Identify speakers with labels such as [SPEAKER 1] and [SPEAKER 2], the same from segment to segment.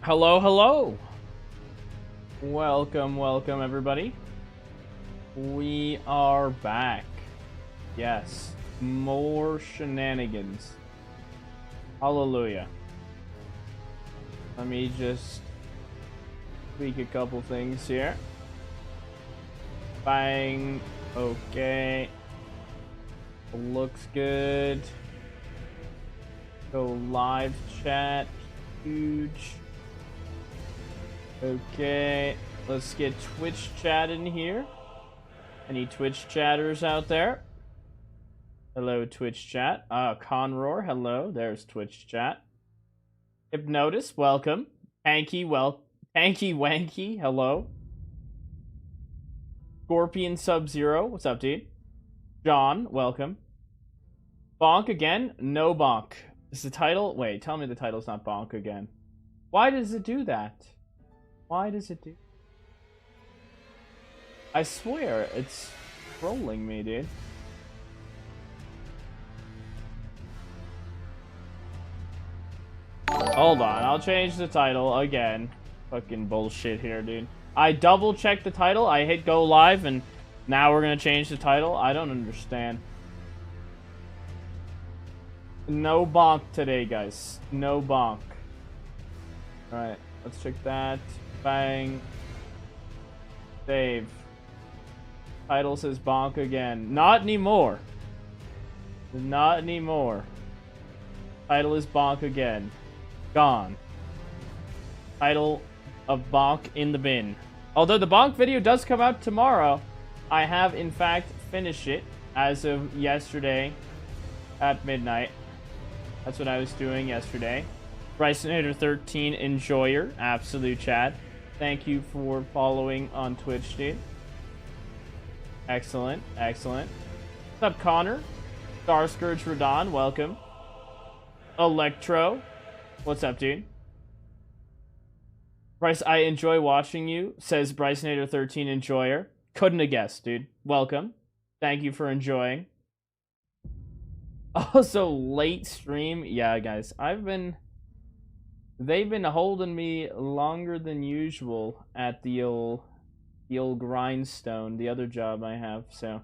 [SPEAKER 1] Hello, hello. Welcome, welcome, everybody. We are back. Yes, more shenanigans. Hallelujah. Let me just tweak a couple things here. Bang. Okay. Looks good. Go live chat. Huge. Okay. Let's get Twitch chat in here. Any Twitch chatters out there? Hello, Twitch chat. Conroar, hello. There's Twitch chat. Hypnotis, welcome. Hanky Wanky, hello. Scorpion Sub-Zero, what's up, dude? John, welcome. Bonk again? No bonk. Is the title? Wait, tell me the title's not bonk again. Why does it do that? Why does it do? I swear, it's trolling me, dude. Hold on, I'll change the title again. Fucking bullshit here, dude. I double checked the title, I hit go live, and now we're gonna change the title? I don't understand. No bonk today, guys. No bonk. Alright, let's check that. Bang. Save. Title says bonk again. Not anymore. Not anymore. Title is bonk again. Gone. Title of bonk in the bin. Although the bonk video does come out tomorrow, I have in fact finished it as of yesterday at midnight. That's what I was doing yesterday. Brysonator13 Enjoyer, absolute chat. Thank you for following on Twitch, dude. Excellent, excellent. What's up, Connor? Star Scourge Radon, welcome. Electro, what's up, dude? Bryce, I enjoy watching you, says Brysonator13 Enjoyer. Couldn't have guessed, dude. Welcome. Thank you for enjoying. Also, late stream. Yeah, guys, they've been holding me longer than usual at the old grindstone, the other job I have, so.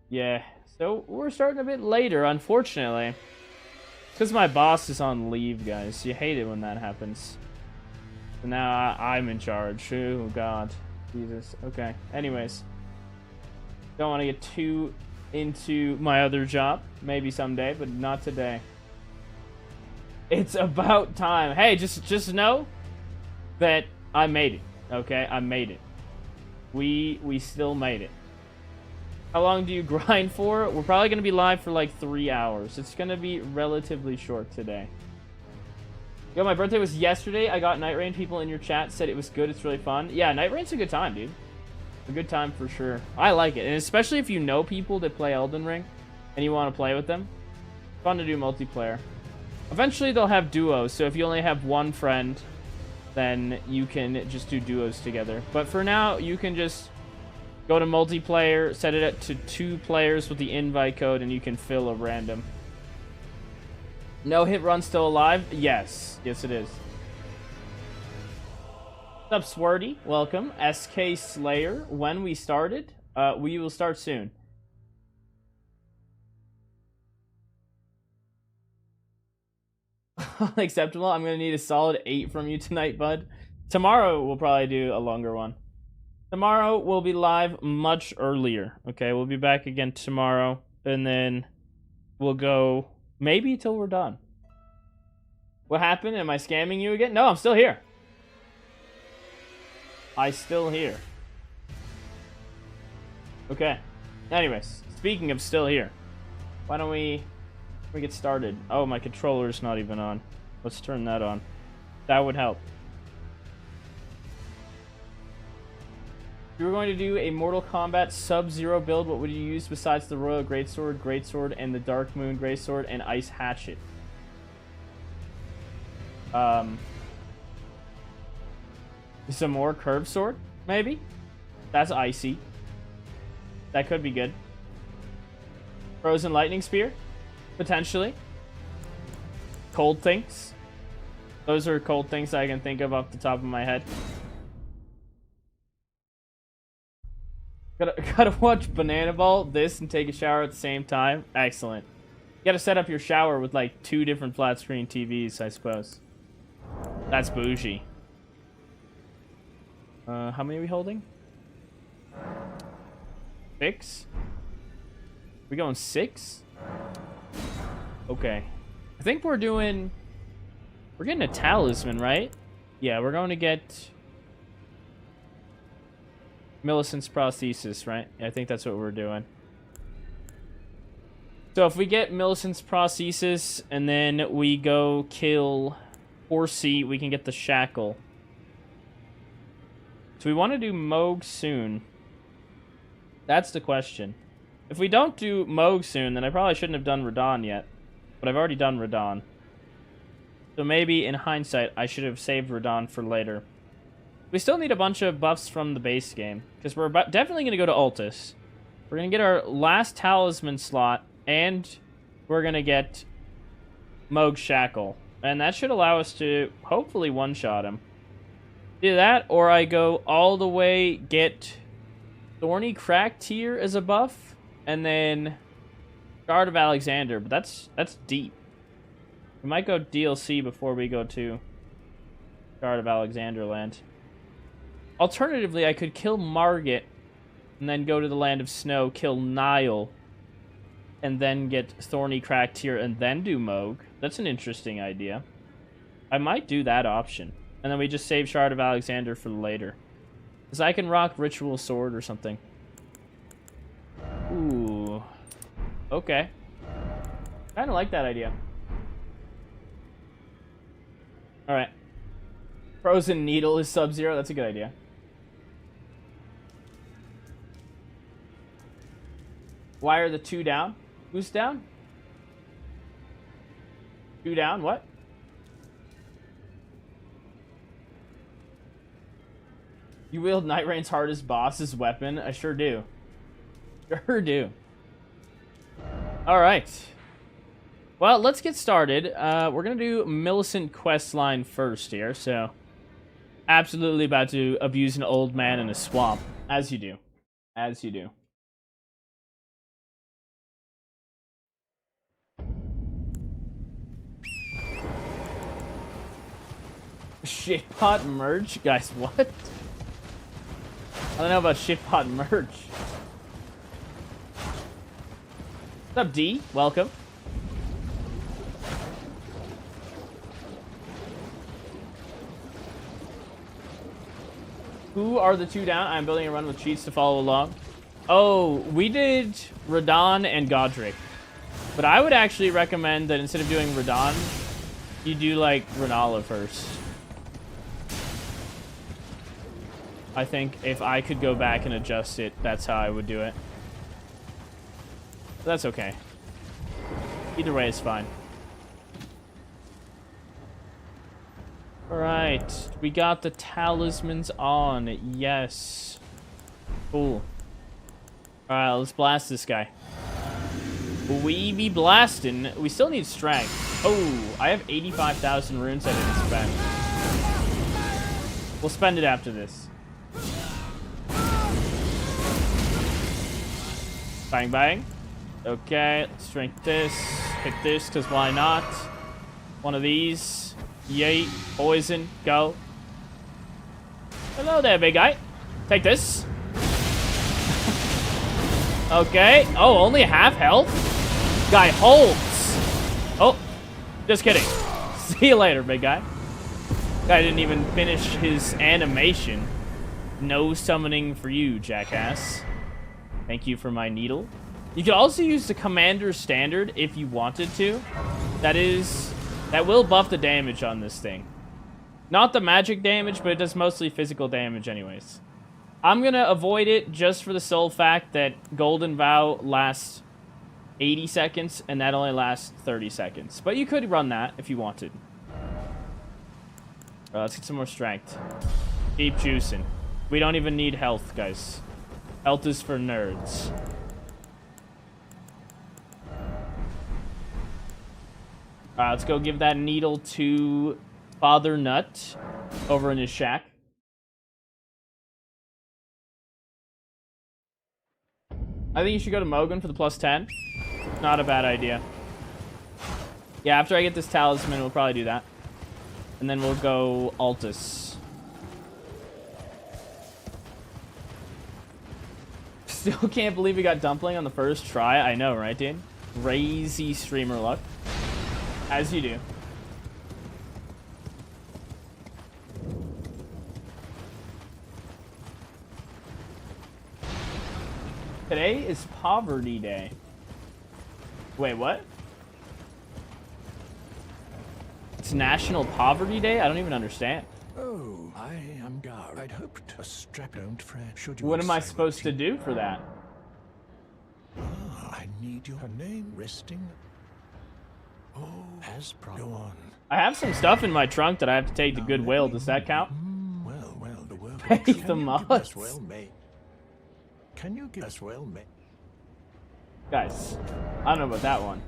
[SPEAKER 1] Yeah, so we're starting a bit later, unfortunately. Because my boss is on leave, guys. You hate it when that happens. So now I'm in charge. Oh, God. Jesus. Okay. Anyways. Don't want to get too into my other job. Maybe someday, but not today. It's about time. Hey, just know that I made it. Okay? I made it. We still made it. How long do you grind for? We're probably going to be live for like 3 hours. It's going to be relatively short today. Yo, my birthday was yesterday. I got Night Rain. People in your chat said it was good. It's really fun. Yeah, Night Rain's a good time, dude. A good time for sure. I like it. And especially if you know people that play Elden Ring and you want to play with them. Fun to do multiplayer. Eventually they'll have duos. So if you only have one friend, then you can just do duos together. But for now, you can just go to multiplayer, set it up to 2 players with the invite code, and you can fill a random. No hit run still alive? Yes. Yes, it is. What's up, Swarty? Welcome. SK Slayer. When we started? We will start soon. Unacceptable. I'm going to need a solid 8 from you tonight, bud. Tomorrow, we'll probably do a longer one. Tomorrow, we'll be live much earlier. Okay, we'll be back again tomorrow. And then we'll go maybe till we're done. What happened? Am I scamming you again? No, I'm still here. I still here. Okay. Anyways, speaking of still here, why don't we get started? Oh, my controller's not even on. Let's turn that on. That would help. If you were going to do a Mortal Kombat Sub-Zero build, what would you use besides the Royal Greatsword, and the Dark Moon Greatsword, and Ice Hatchet? Some more Curved Sword, maybe? That's icy. That could be good. Frozen Lightning Spear, potentially. Cold Things. Those are cold things I can think of off the top of my head. Gotta watch Banana Ball, this, and take a shower at the same time. Excellent. You gotta set up your shower with like 2 different flat screen TVs, I suppose. That's bougie. How many are we holding? 6? We going 6? Okay. I think we're getting a talisman, right? Yeah, we're going to get Millicent's prosthesis, right? Yeah, I think that's what we're doing. So if we get Millicent's prosthesis and then we go kill Horsey, we can get the shackle. So we want to do Mohg soon. That's the question. If we don't do Mohg soon, then I probably shouldn't have done Radahn yet. But I've already done Radahn. So maybe, in hindsight, I should have saved Radahn for later. We still need a bunch of buffs from the base game. Because we're definitely going to go to Altus. We're going to get our last talisman slot. And we're going to get Mohg Shackle. And that should allow us to hopefully one-shot him. Do that, or I go all the way, get Thorny Crack Tier as a buff. And then Guard of Alexander. But that's deep. We might go DLC before we go to Guard of Alexander land. Alternatively, I could kill Morgott and then go to the Land of Snow, kill Nile, and then get Thorny Crack Tier and then do Mohg. That's an interesting idea. I might do that option. And then we just save Shard of Alexander for later. Because I can rock Ritual Sword or something. Ooh. Okay. Kind of like that idea. Alright. Frozen Needle is Sub-Zero. That's a good idea. Why are the 2 down? Who's down? 2 down? What? You wield Night Rain's hardest boss's weapon? I sure do. Sure do. Alright. Well, let's get started. We're going to do Millicent questline first here, so... Absolutely about to abuse an old man in a swamp. As you do. As you do. Shitpot merch? Guys, what? I don't know about shitpot merch. What's up, D? Welcome. Who are the 2 down? I'm building a run with cheats to follow along. Oh, we did Radahn and Godric. But I would actually recommend that instead of doing Radahn, you do, like, Renala first. I think if I could go back and adjust it, that's how I would do it. But that's okay. Either way is fine. Alright, we got the talismans on. Yes. Cool. Alright, let's blast this guy. We be blasting. We still need strength. Oh, I have 85,000 runes I didn't spend. We'll spend it after this. Bang, bang. Okay, let's drink this. Hit this, because why not? One of these. Yeet. Poison. Go. Hello there, big guy. Take this. Okay. Oh, only half health? Guy holds. Oh, just kidding. See you later, big guy. Guy didn't even finish his animation. No summoning for you, jackass. Thank you for my needle. You could also use the Commander Standard if you wanted to. That will buff the damage on this thing. Not the magic damage, but it does mostly physical damage anyways. I'm gonna avoid it just for the sole fact that Golden Vow lasts 80 seconds, and that only lasts 30 seconds. But you could run that if you wanted. Let's get some more strength. Keep juicing. We don't even need health, guys. Health is for nerds. Alright, let's go give that needle to Father Nut over in his shack. I think you should go to Mohg for the +10. Not a bad idea. Yeah, after I get this talisman, we'll probably do that. And then we'll go Altus. Still can't believe we got Dumpling on the first try. I know, right, dude? Crazy streamer luck. As you do. Today is Poverty Day. Wait, what? It's National Poverty Day? I don't even understand.
[SPEAKER 2] Oh, I am Gar. I'd hoped a strap-owned friend. Should you?
[SPEAKER 1] What am I supposed to do for that?
[SPEAKER 2] I need your name resting. Oh, as go on.
[SPEAKER 1] I have some stuff in my trunk that I have to take to Goodwill. Does that count?
[SPEAKER 2] Well, the work.
[SPEAKER 1] Pay the mods.
[SPEAKER 2] Can you give us well, mate?
[SPEAKER 1] Guys, I don't know about that one.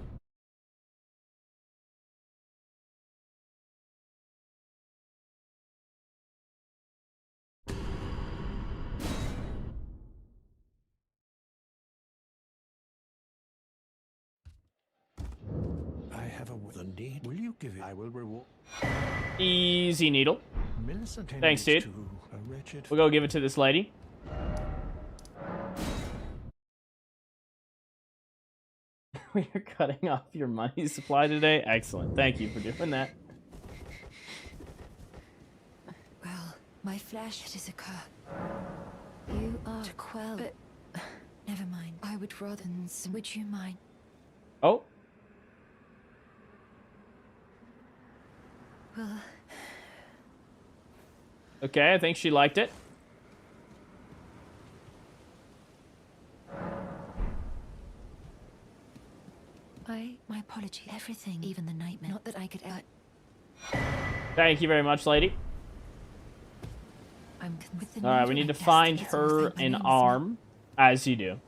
[SPEAKER 2] I have a need. Will you give it? I will reward.
[SPEAKER 1] Easy needle.
[SPEAKER 2] Millicent.
[SPEAKER 1] Thanks, dude. We'll go give it to this lady. We are cutting off your money supply today. Excellent. Thank you for doing that.
[SPEAKER 3] Well, my flesh it is a cur. You are to quell, but never mind. I would rather than would you mind?
[SPEAKER 1] Oh.
[SPEAKER 3] Well.
[SPEAKER 1] Okay, I think she liked it.
[SPEAKER 3] My apology. Everything, even the nightmare. Not that I could.
[SPEAKER 1] Thank you very much, lady.
[SPEAKER 3] I'm with the.
[SPEAKER 1] All right, we need to find her an arm, as you do.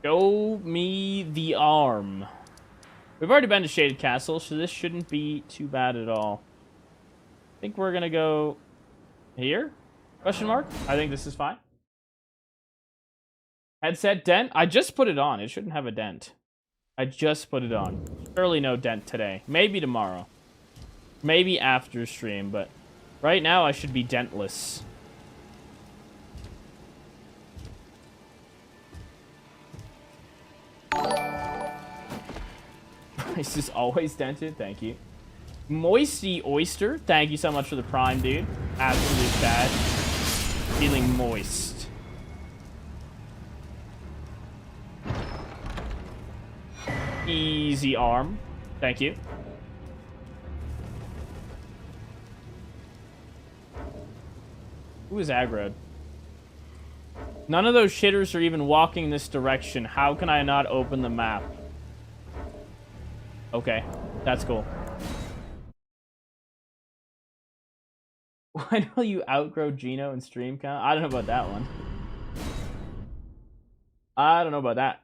[SPEAKER 1] Show me the arm. We've already been to Shaded Castle, so this shouldn't be too bad at all. I think we're gonna go here? Question mark? I think this is fine. Headset dent? I just put it on. It shouldn't have a dent. I just put it on. Surely no dent today. Maybe tomorrow. Maybe after stream, but right now I should be dentless. This is always dented. Thank you. Moisty Oyster. Thank you so much for the prime, dude. Absolutely bad. Feeling moist. Easy arm. Thank you. Who is aggroed? None of those shitters are even walking this direction. How can I not open the map? Okay, that's cool. When will you outgrow Gino and stream count? I don't know about that one. I don't know about that.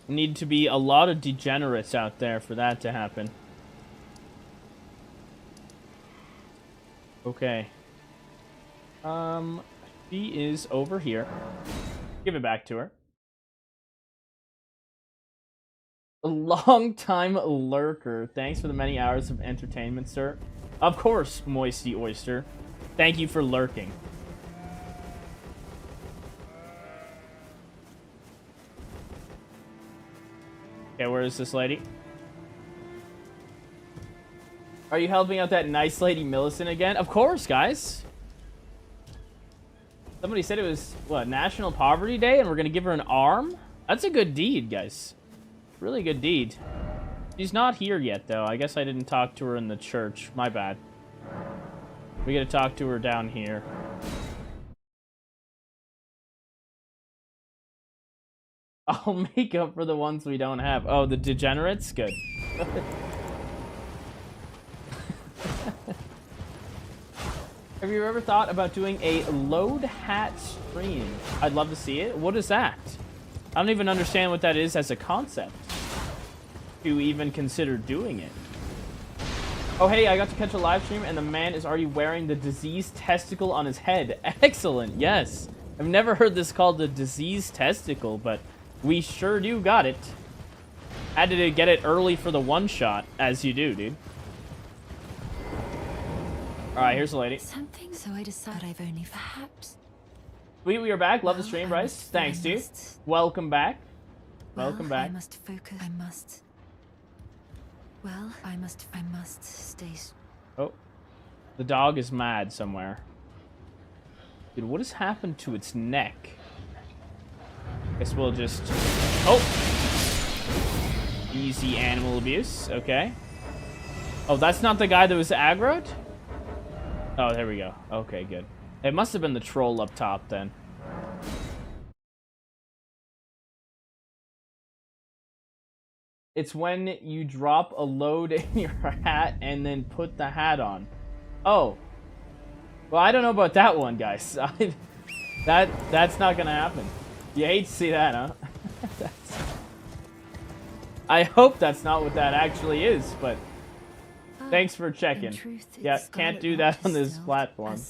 [SPEAKER 1] Need to be a lot of degenerates out there for that to happen. Okay. She is over here. Give it back to her. A long-time lurker. Thanks for the many hours of entertainment, sir. Of course, Moisty Oyster. Thank you for lurking. Okay, where is this lady? Are you helping out that nice lady Millicent again? Of course, guys. Somebody said it was, what, National Poverty Day, and we're going to give her an arm? That's a good deed, guys. Really good deed. She's not here yet, though. I guess I didn't talk to her in the church. My bad. We got to talk to her down here. I'll make up for the ones we don't have. Oh, the degenerates? Good. Have you ever thought about doing a load hat stream? I'd love to see it. What is that? I don't even understand what that is as a concept. To even consider doing it. Oh, hey, I got to catch a live stream and the man is already wearing the diseased testicle on his head. Excellent, yes. I've never heard this called the diseased testicle, but we sure do got it. Had to get it early for the one shot, as you do, dude. Alright, here's the lady.
[SPEAKER 3] Something, so I decided I've only perhaps.
[SPEAKER 1] Sweet, we are back. Love the stream, Bryce. Thanks, dude. Welcome back. Welcome back.
[SPEAKER 3] I must focus. I must. Well, I must stay.
[SPEAKER 1] Oh. The dog is mad somewhere. Dude, what has happened to its neck? Guess we'll just... Oh! Easy animal abuse. Okay. Oh, that's not the guy that was aggroed? Oh, there we go. Okay, good. It must have been the troll up top, then. It's when you drop a load in your hat and then put the hat on. Oh. Well, I don't know about that one, guys. That's not gonna happen. You hate to see that, huh? I hope that's not what that actually is, but thanks for checking. Yeah, can't do that on this platform.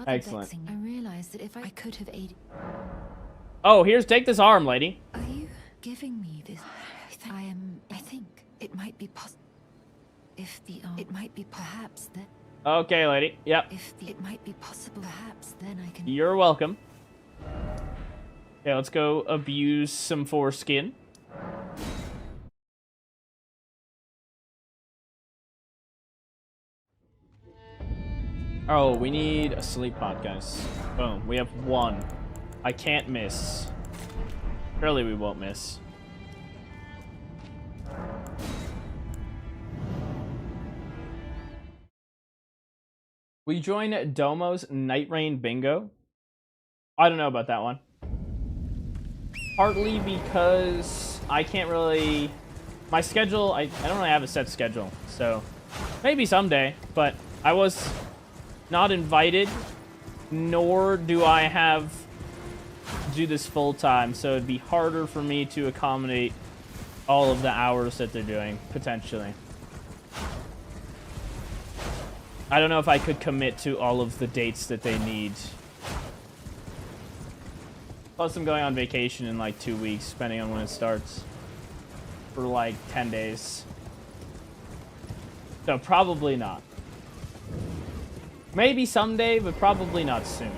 [SPEAKER 1] Excellent.
[SPEAKER 3] I realized that if I could have aided.
[SPEAKER 1] Oh, take this arm, lady.
[SPEAKER 3] Are you giving me this? I think it might be possible. If the arm, it might be perhaps that.
[SPEAKER 1] Okay, lady. Yep.
[SPEAKER 3] It might be possible, perhaps then I can.
[SPEAKER 1] You're welcome. Okay, let's go abuse some foreskin. Oh, we need a sleep pod, guys. Boom, we have one. I can't miss. Surely we won't miss. Will you join Domo's Night Rain Bingo? I don't know about that one. Partly because I can't really... My schedule, I don't really have a set schedule. So, maybe someday. But I was not invited, nor do I have to do this full time. So it'd be harder for me to accommodate all of the hours that they're doing, potentially. I don't know if I could commit to all of the dates that they need. Plus, I'm going on vacation in like 2 weeks, depending on when it starts. For like 10 days. So, probably not. Maybe someday, but probably not soon.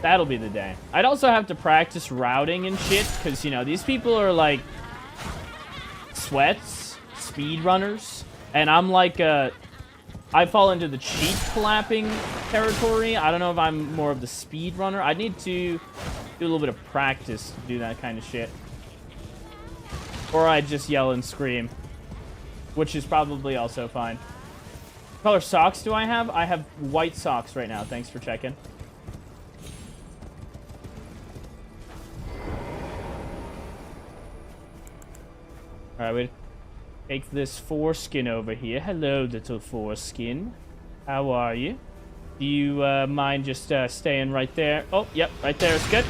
[SPEAKER 1] That'll be the day. I'd also have to practice routing and shit, because, you know, these people are like... sweats, speedrunners, and I'm like I fall into the cheek clapping territory. I don't know if I'm more of the speedrunner. I need to do a little bit of practice to do that kind of shit. Or I just yell and scream, which is probably also fine. What color socks do I have? I have white socks right now. Thanks for checking. Alright, we take this foreskin over here. Hello, little foreskin. How are you? Do you mind just staying right there? Oh, yep, right there is good.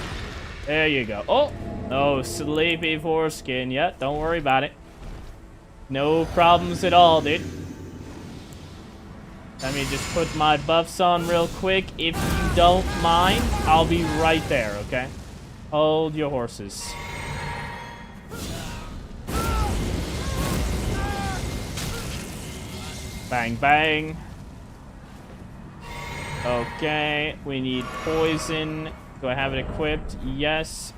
[SPEAKER 1] There you go. Oh, sleepy foreskin. Yeah, don't worry about it. No problems at all, dude. Let me just put my buffs on real quick. If you don't mind, I'll be right there, okay? Hold your horses. Bang, bang. Okay, we need poison. Do I have it equipped? Yes.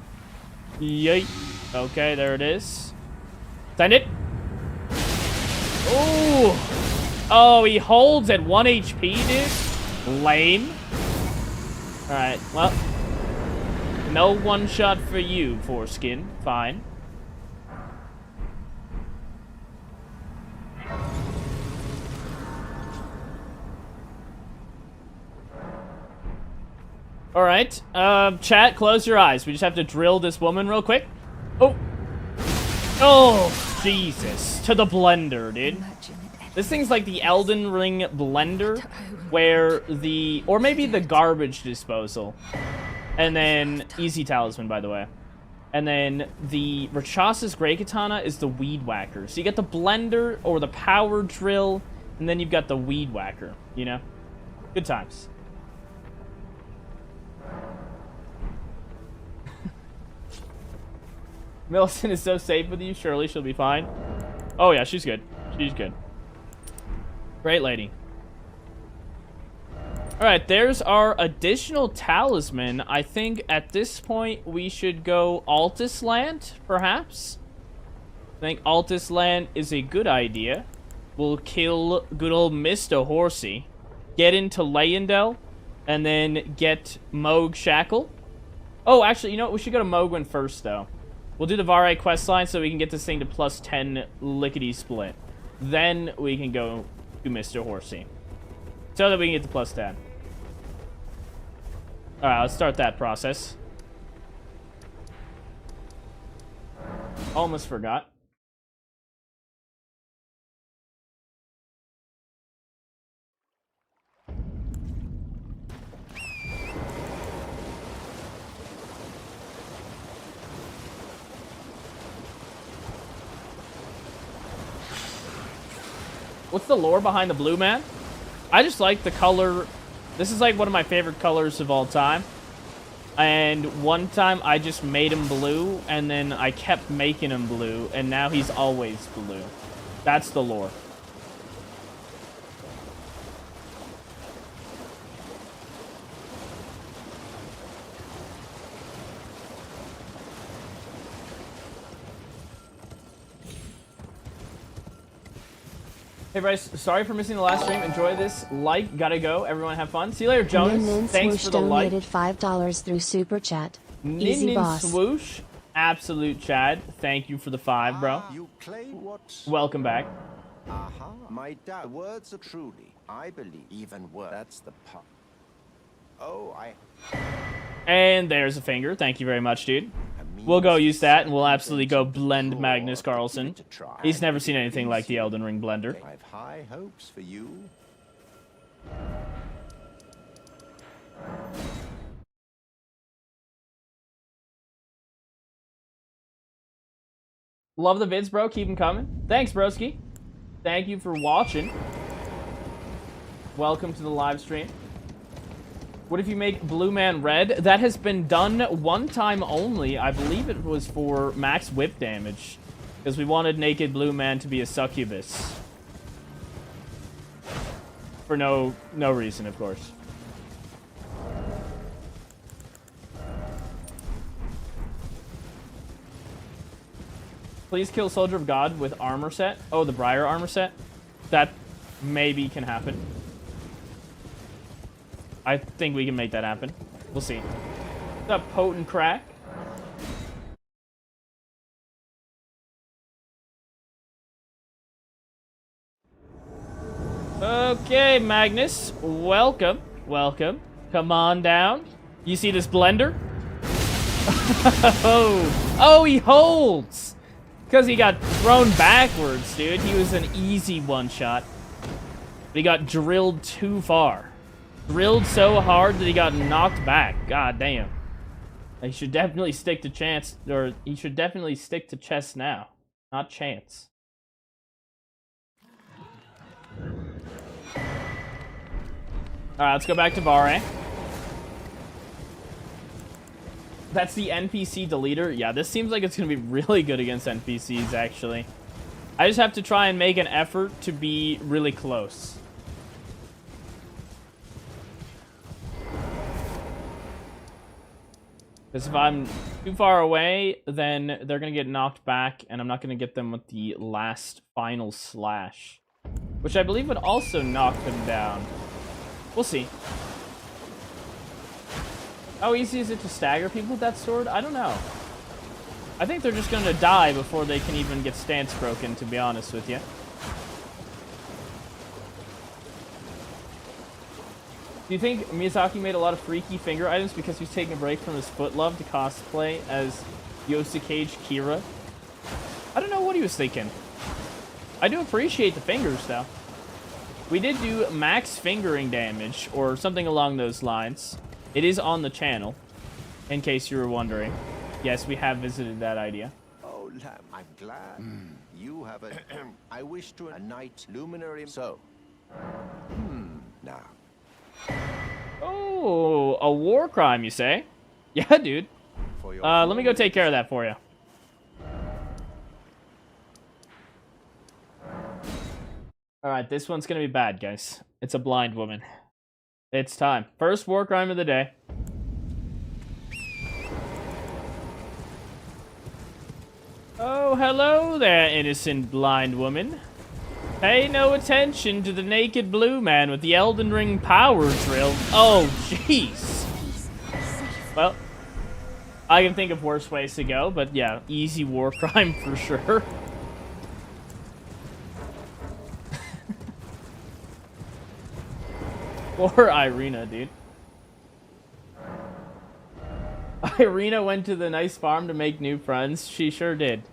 [SPEAKER 1] Yay. Okay, there it is. Send it. Ooh. Oh, he holds at 1 HP, dude. Lame. Alright, well. No one shot for you, foreskin. Fine. Alright, chat, close your eyes. We just have to drill this woman real quick. Oh! Oh, Jesus. To the blender, dude.
[SPEAKER 3] Imagine it.
[SPEAKER 1] This thing's like the Elden Ring blender, where the... Or maybe the garbage disposal. And then... Easy talisman, by the way. And then the Rachasa's Great Katana is the Weed Whacker. So you get the blender or the power drill, and then you've got the Weed Whacker, you know? Good times. Millicent is so safe with you. Surely she'll be fine. Oh, yeah, she's good. She's good. Great lady. Alright, there's our additional talisman. I think at this point we should go Altus Land, perhaps? I think Altus Land is a good idea. We'll kill good old Mr. Horsey. Get into Leyendell. And then get Mohg Shackle. Oh, actually, you know what? We should go to Mohgwyn first, though. We'll do the Marais questline so we can get this thing to plus 10 lickety-split. Then we can go to Mr. Horsey. So that we can get to plus 10. Alright, let's start that process. Almost forgot. What's the lore behind the blue man? I just like the color. This is like one of my favorite colors of all time. And one time I just made him blue, and then I kept making him blue, and now he's always blue. That's the lore. Hey Bryce, sorry for missing the last stream. Enjoy this. Like, gotta go. Everyone have fun. See you later, Jonas. Thanks for the like.
[SPEAKER 4] $5 through Super Chat.
[SPEAKER 1] Easy boss. Swoosh. Absolute Chad. Thank you for the 5, bro.
[SPEAKER 2] You claim what?
[SPEAKER 1] Welcome back.
[SPEAKER 2] Aha. My dad. Words are truly. I believe. Even worse. That's the part. Oh,
[SPEAKER 1] And there's a finger. Thank you very much, dude. We'll go use that, and we'll absolutely go blend Magnus Carlsen. He's never seen anything like the Elden Ring blender.
[SPEAKER 2] I have high hopes for you.
[SPEAKER 1] Love the vids, bro. Keep them coming. Thanks, broski. Thank you for watching. Welcome to the live stream. What if you make Blue Man red? That has been done one time only. I believe it was for max whip damage. Because we wanted Naked Blue Man to be a succubus. For no reason, of course. Please kill Soldier of God with armor set. Oh, the Briar armor set? That maybe can happen. I think we can make that happen. We'll see. What's up, Potent Crack? Okay, Magnus. Welcome. Welcome. Come on down. You see this blender? Oh, he holds! Because he got thrown backwards, dude. He was an easy one-shot. But he got drilled too far. Drilled so hard that he got knocked back. God damn. He should definitely stick to chance, or he should definitely stick to chess now, not chance. Alright, let's go back to Marais. That's the NPC deleter. Yeah, this seems like it's going to be really good against NPCs, actually. I just have to try and make an effort to be really close. Because if I'm too far away, then they're going to get knocked back, and I'm not going to get them with the last final slash. Which I believe would also knock them down. We'll see. How easy is it to stagger people with that sword? I don't know. I think they're just going to die before they can even get stance broken, to be honest with you. Do you think Miyazaki made a lot of freaky finger items because he's taking a break from his foot love to cosplay as Yosuke Kira? I don't know what he was thinking. I do appreciate the fingers, though. We did do max fingering damage, or something along those lines. It is on the channel, in case you were wondering. Yes, we have visited that idea.
[SPEAKER 2] Oh, lamb, I'm glad. You have a... I wish to a night luminary... So. Now.
[SPEAKER 1] Oh, a war crime, you say? Yeah, dude.
[SPEAKER 2] For your
[SPEAKER 1] Let me go take care of that for you. Alright, this one's gonna be bad, guys. It's a blind woman. It's time. First war crime of the day. Oh, hello there, innocent blind woman. Pay no attention to the naked blue man with the Elden Ring power drill. Oh, jeez. Well, I can think of worse ways to go, but yeah, easy war crime for sure. Poor Irina, dude. Irina went to the nice farm to make new friends. She sure did.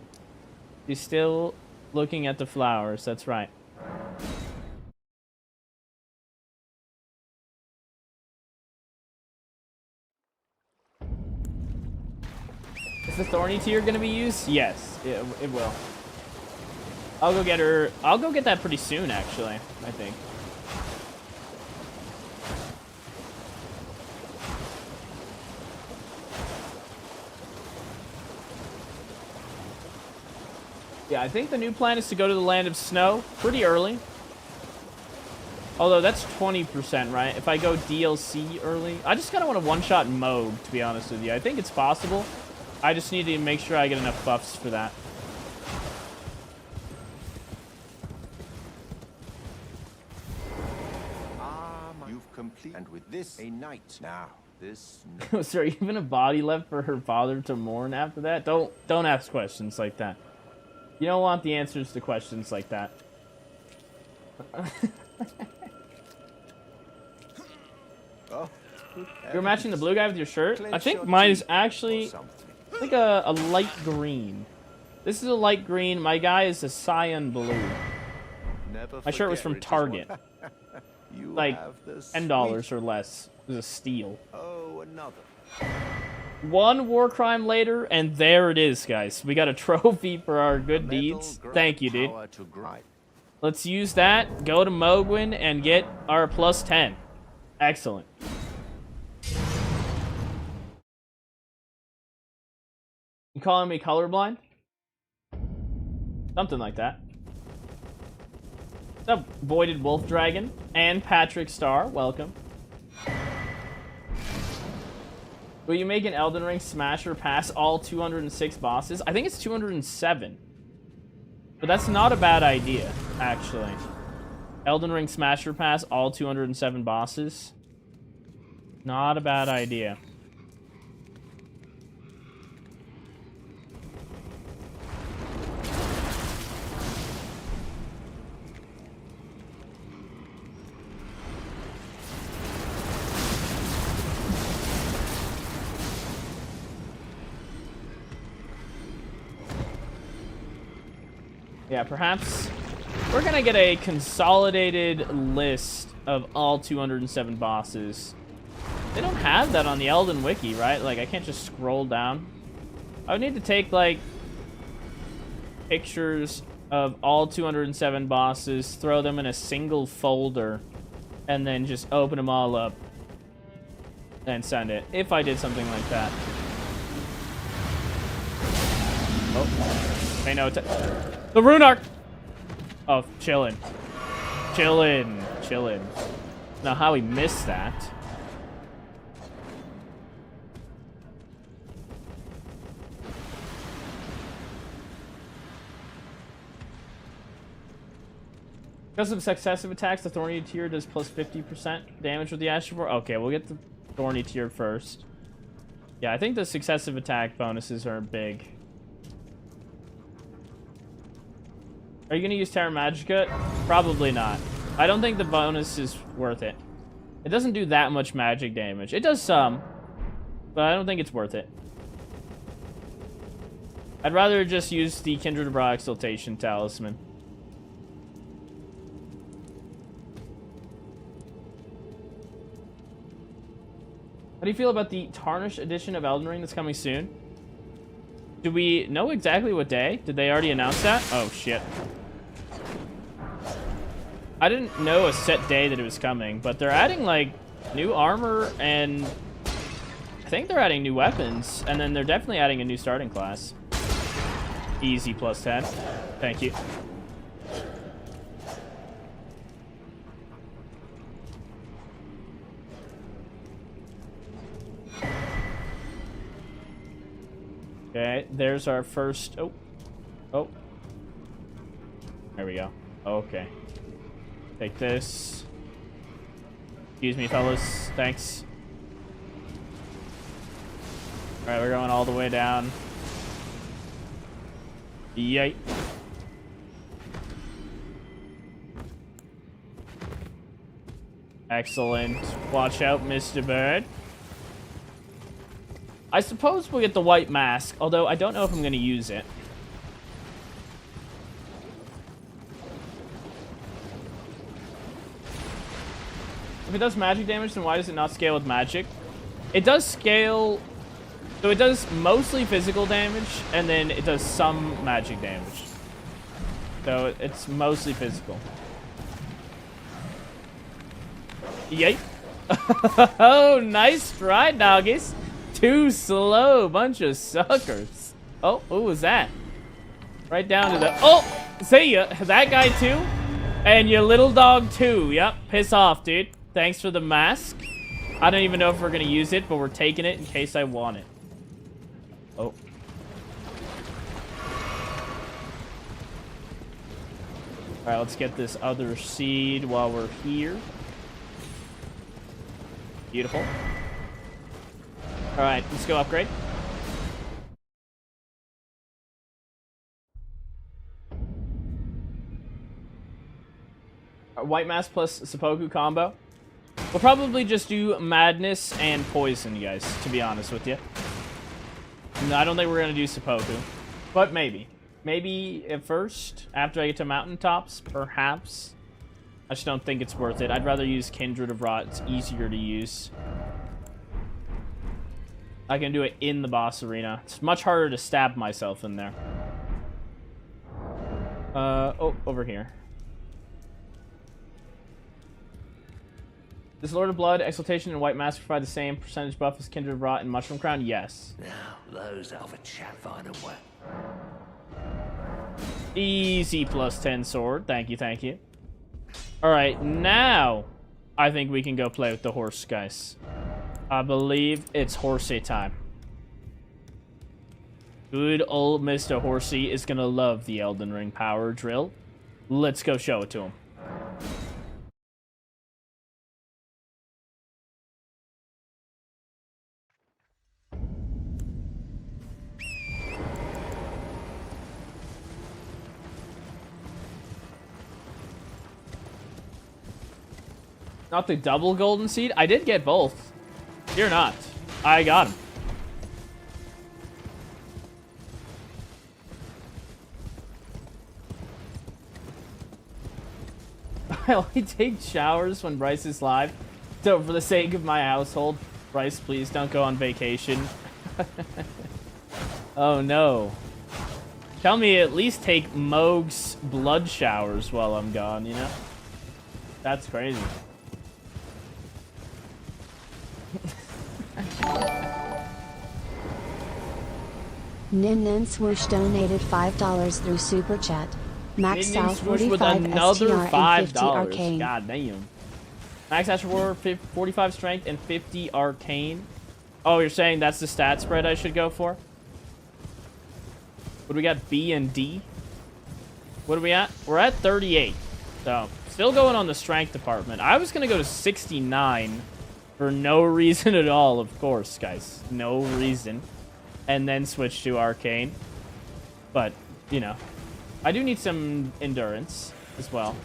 [SPEAKER 1] She's still looking at the flowers, that's right. Is the thorny tier gonna be used? Yes, it will. I'll go get her. I'll go get that pretty soon, actually, I think. Yeah, I think the new plan is to go to the Land of Snow pretty early. Although that's 20%, right? If I go DLC early, I just kind of want to one-shot Mohg, to be honest with you. I think it's possible. I just need to make sure I get enough buffs for that.
[SPEAKER 2] You've completed, and with this, a night now. This.
[SPEAKER 1] Was there even a body left for her father to mourn after that? Don't ask questions like that. You don't want the answers to questions like that.
[SPEAKER 2] Oh,
[SPEAKER 1] You're matching the blue guy with your shirt? I think mine is actually like a light green. This is a light green. My guy is a cyan blue. My shirt was from Target. Like $10 or less. It was a steal.
[SPEAKER 2] Oh, another.
[SPEAKER 1] One war crime later, and there it is, guys. We got a trophy for our good deeds. Thank you, dude. Let's use that, go to Mohg and get our plus 10. Excellent. You calling me colorblind? Something like that. What's up, Voided Wolf Dragon? And Patrick Star, welcome. Will you make an Elden Ring smasher pass all 206 bosses? I think it's 207. But that's not a bad idea, actually. Elden Ring smasher pass all 207 bosses. Not a bad idea. Yeah, perhaps we're gonna get a consolidated list of all 207 bosses. They don't have that on the Elden Wiki, right? Like, I can't just scroll down. I would need to take, like, pictures of all 207 bosses, throw them in a single folder, and then just open them all up and send it, if I did something like that. Oh, pay no attention. The Rune Arc! Oh, chillin'. Chillin'. Chillin'. Now, how we missed that. Because of successive attacks, the Thorny tier does plus 50% damage with the Astrovore. Okay, we'll get the Thorny tier first. Yeah, I think the successive attack bonuses are big. Are you going to use Terra Magica? Probably not. I don't think the bonus is worth it. It doesn't do that much magic damage. It does some, but I don't think it's worth it. I'd rather just use the Kindred of Raw Exaltation Talisman. do you feel about the Tarnished edition of Elden Ring that's coming soon? Do we know exactly what day? Did they already announce that? Oh, shit. I didn't know a set day that it was coming, but they're adding, like, new armor, and I think they're adding new weapons, and then they're definitely adding a new starting class. Easy plus 10. Thank you. Okay, there's our first... Oh. There we go. Okay. Take this. Excuse me, fellas. Thanks. Alright, we're going all the way down. Yay. Excellent. Watch out, Mr. Bird. I suppose we'll get the white mask, although I don't know if I'm going to use it. If it does magic damage, then why does it not scale with magic? It does scale... So it does mostly physical damage, and then it does some magic damage. So it's mostly physical. Yay. Oh, nice try, doggies. Too slow, bunch of suckers. Oh, who was that? Right down to the... Oh, see ya. That guy too? And your little dog too. Yep, piss off, dude. Thanks for the mask. I don't even know if we're going to use it, but we're taking it in case I want it. Oh. Alright, let's get this other seed while we're here. Beautiful. Alright, let's go upgrade. White mask plus seppuku combo. We'll probably just do madness and poison, guys, to be honest with you. No, I don't think we're going to do seppuku, but maybe. Maybe at first, after I get to mountaintops, perhaps. I just don't think it's worth it. I'd rather use Kindred of Rot. It's easier to use. I can do it in the boss arena. It's much harder to stab myself in there. Oh, over here. Does Lord of Blood, Exaltation, and White Mask provide the same percentage buff as Kindred of Rot and Mushroom Crown? Yes.
[SPEAKER 5] Now, those of a chat find a way.
[SPEAKER 1] Easy plus 10 sword. Thank you, thank you. Alright, now I think we can go play with the horse, guys. I believe it's horsey time. Good old Mr. Horsey is gonna love the Elden Ring power drill. Let's go show it to him. Not the double golden seed? I did get both. You're not. I got him. I only take showers when Bryce is live. So for the sake of my household, Bryce, please don't go on vacation. Oh no. Tell me at least take Mohg's blood showers while I'm gone, you know? That's crazy.
[SPEAKER 4] Nin Swoosh donated $5 through Super Chat. Max out
[SPEAKER 1] Swoosh
[SPEAKER 4] 45
[SPEAKER 1] with another
[SPEAKER 4] STR and 50
[SPEAKER 1] $5.
[SPEAKER 4] Arcane.
[SPEAKER 1] God damn. Max Astral 45 Strength and 50 Arcane. Oh, you're saying that's the stat spread I should go for? What do we got? B and D? What are we at? We're at 38. So, still going on the strength department. I was going to go to 69 for no reason at all, of course, guys. No reason. And then switch to Arcane. But, you know, I do need some endurance as well.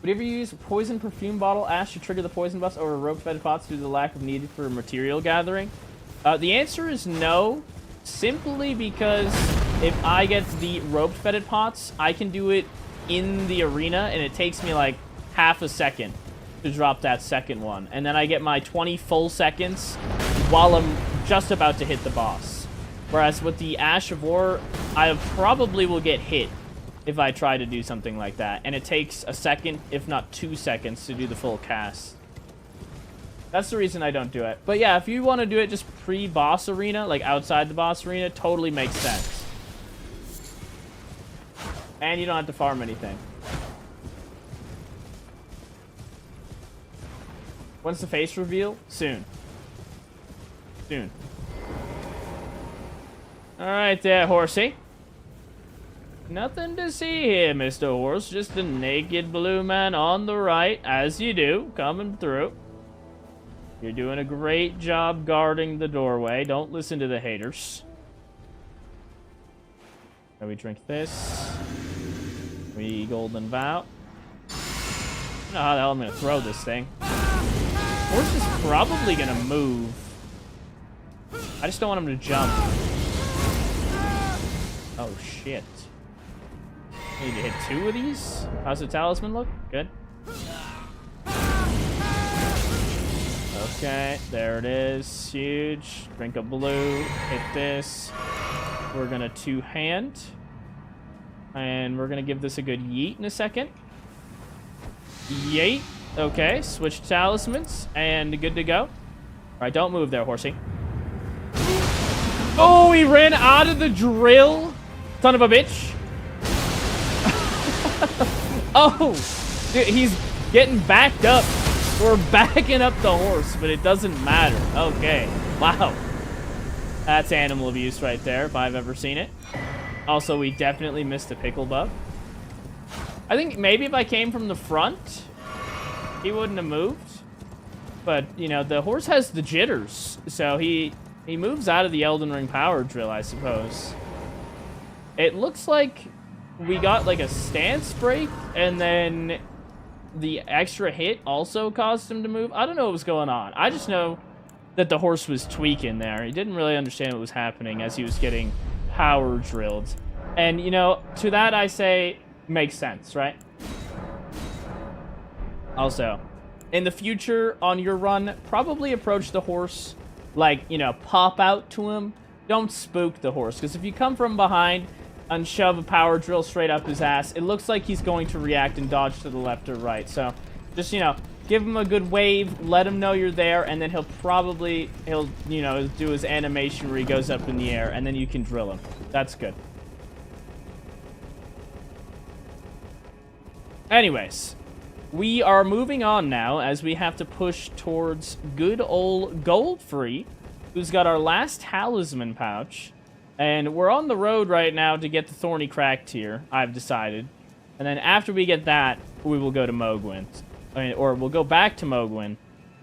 [SPEAKER 1] Would you ever use a poison perfume bottle ash to trigger the poison buffs over rope-fed pots due to the lack of need for material gathering? The answer is no, simply because if I get the roped fetid pots, I can do it in the arena, and it takes me like half a second to drop that second one. And then I get my 20 full seconds while I'm just about to hit the boss. Whereas with the Ash of War, I probably will get hit if I try to do something like that. And it takes a second, if not 2 seconds, to do the full cast. That's the reason I don't do it. But yeah, if you want to do it just pre-boss arena, like outside the boss arena, totally makes sense. And you don't have to farm anything. When's the face reveal? Soon. Soon. Alright there, horsey. Nothing to see here, Mr. Horse. Just a naked blue man on the right, as you do, coming through. You're doing a great job guarding the doorway. Don't listen to the haters. Can we drink this? We golden vow. I don't know how the hell I'm going to throw this thing. Horse is probably going to move. I just don't want him to jump. Oh, shit. Need to hit 2 of these? How's the talisman look? Good. Okay, there it is. Huge. Drink a blue. Hit this. We're gonna 2-hand. And we're gonna give this a good yeet in a second. Yeet. Okay, switch talismans. And good to go. Alright, don't move there, horsey. Oh, he ran out of the drill. Son of a bitch. Oh, dude, he's getting backed up. We're backing up the horse, but it doesn't matter. Okay. Wow. That's animal abuse right there, if I've ever seen it. Also, we definitely missed a pickle buff. I think maybe if I came from the front, he wouldn't have moved. But, you know, the horse has the jitters, so he moves out of the Elden Ring power drill, I suppose. It looks like we got, like, a stance break, and then the extra hit also caused him to move. I don't know what was going on. I just know that the horse was tweaking there. He didn't really understand what was happening as he was getting power drilled. And, you know, to that I say, makes sense, right? Also, in the future, on your run, probably approach the horse, like, you know, pop out to him. Don't spook the horse, because if you come from behind and shove a power drill straight up his ass, it looks like he's going to react and dodge to the left or right. So, just, you know, give him a good wave, let him know you're there, and then he'll, you know, do his animation where he goes up in the air, and then you can drill him. That's good. Anyways, we are moving on now as we have to push towards good old Goldfree, who's got our last talisman pouch. And we're on the road right now to get the Thorny Crack tier, I've decided. And then after we get that, we will go to Mohg. Or we'll go back to Mohg,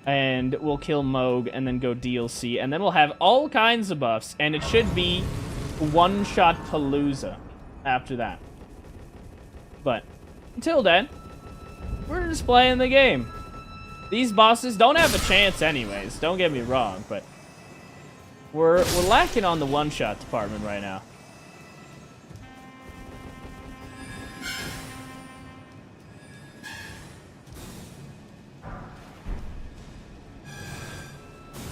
[SPEAKER 1] and we'll kill Mohg, and then go DLC. And then we'll have all kinds of buffs, and it should be one-shot Palooza after that. But until then, we're just playing the game. These bosses don't have a chance anyways, don't get me wrong, but we're lacking on the one-shot department right now.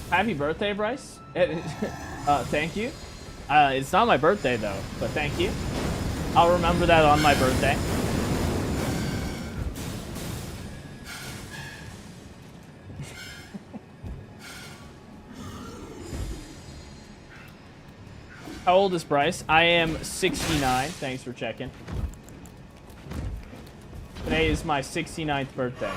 [SPEAKER 1] Happy birthday, Bryce. Thank you. It's not my birthday, though, but thank you. I'll remember that on my birthday. How old is Bryce? I am 69. Thanks for checking. Today is my 69th birthday.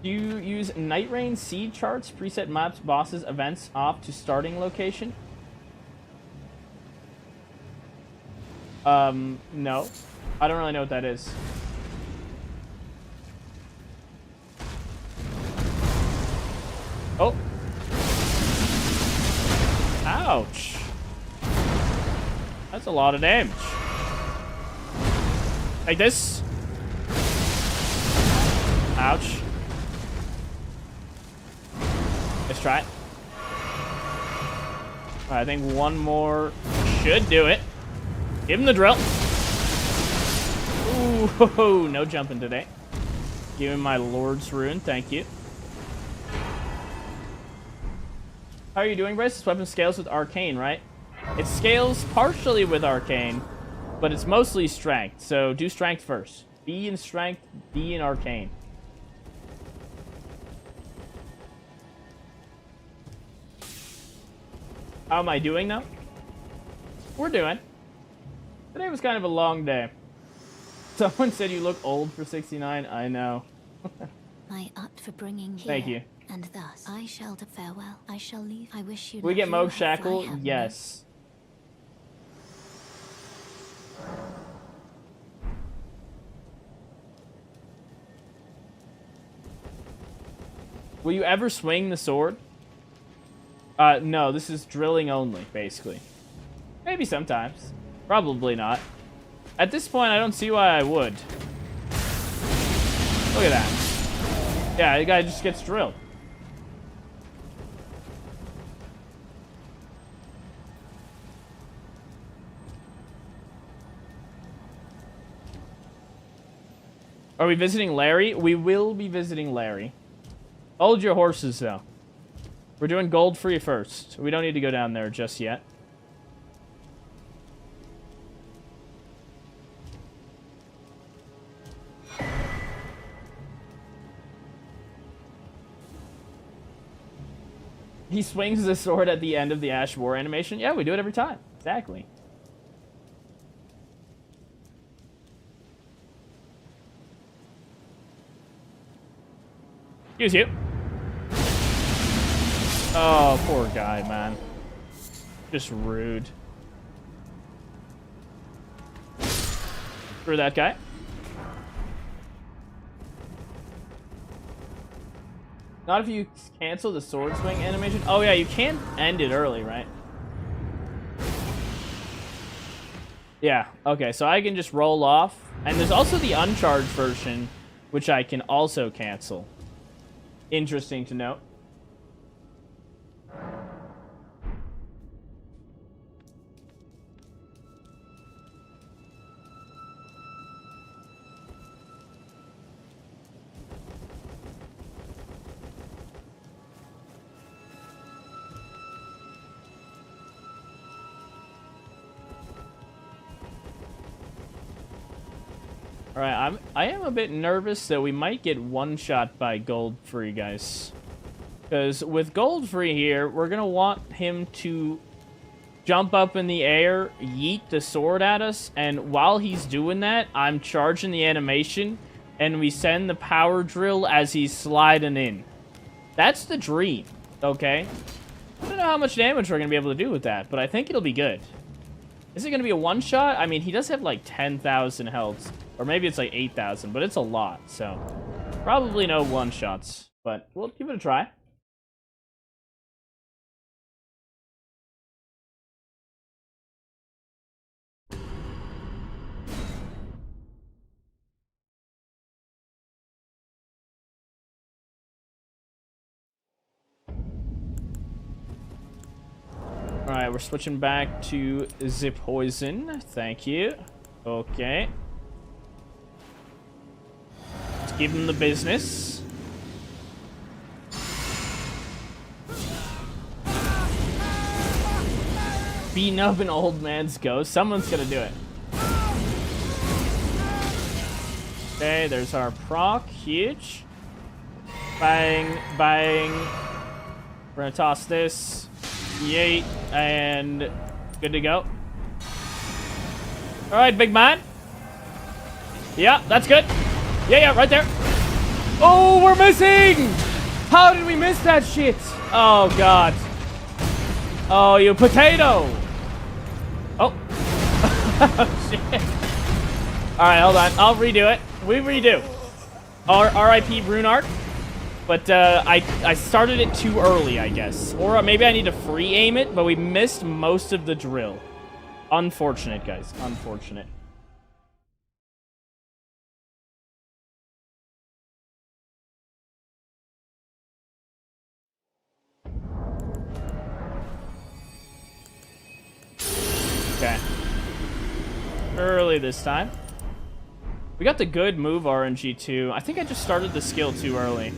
[SPEAKER 1] Do you use Night Rain seed charts, preset maps, bosses, events off to starting location? No. I don't really know what that is. Oh. Ouch. That's a lot of damage. Like this. Ouch. try it. I think one more should do it. Give him the drill. Ooh, no jumping today. Give him my Lord's Rune, thank you. How are you doing, Bryce? This weapon scales with Arcane, right? It scales partially with Arcane, but it's mostly Strength. So do Strength first. B in Strength, B in Arcane. How am I doing now? We're doing. Today was kind of a long day. Someone said you look old for 69. I know.
[SPEAKER 6] I opt for bringing here.
[SPEAKER 1] Thank you.
[SPEAKER 6] And thus, I shall farewell. I shall leave. I wish you.
[SPEAKER 1] Will we get Mohg
[SPEAKER 6] luck.
[SPEAKER 1] Shackle? Yes. Will you ever swing the sword? No, this is drilling only, basically. Maybe sometimes. Probably not. At this point, I don't see why I would. Look at that. Yeah, the guy just gets drilled. Are we visiting Larry? We will be visiting Larry. Hold your horses, though. We're doing Goldfree first. We don't need to go down there just yet. He swings the sword at the end of the Ash War animation. Yeah, we do it every time. Exactly. Excuse you. Oh, poor guy, man. Just rude. Screw that guy. Not if you cancel the sword swing animation. Oh yeah, you can't end it early, right? Yeah, okay, so I can just roll off. And there's also the uncharged version, which I can also cancel. Interesting to note. Alright, I am a bit nervous that we might get one-shot by Goldfree, guys. Because with Goldfree here, we're going to want him to jump up in the air, yeet the sword at us, and while he's doing that, I'm charging the animation, and we send the power drill as he's sliding in. That's the dream, okay? I don't know how much damage we're going to be able to do with that, but I think it'll be good. Is it going to be a one-shot? I mean, he does have like 10,000 health. Or maybe it's like 8,000, but it's a lot, so probably no one-shots, but we'll give it a try. Alright, we're switching back to the poison. Thank you. Okay. Let's give him the business. Beating up an old man's ghost. Someone's gonna do it. Okay, there's our proc. Huge. Bang, bang. We're gonna toss this. Yeet. And good to go. Alright, big man. Yeah, that's good. Yeah, right there. Oh, we're missing! How did we miss that shit? Oh, God. Oh, you potato! Oh. Oh, shit. Alright, hold on. I'll redo it. We redo. R.I.P. Rune Art. But I started it too early, I guess. Or maybe I need to free aim it, but we missed most of the drill. Unfortunate, guys. Unfortunate. early this time. We got the good move RNG too. I think I just started the skill too early.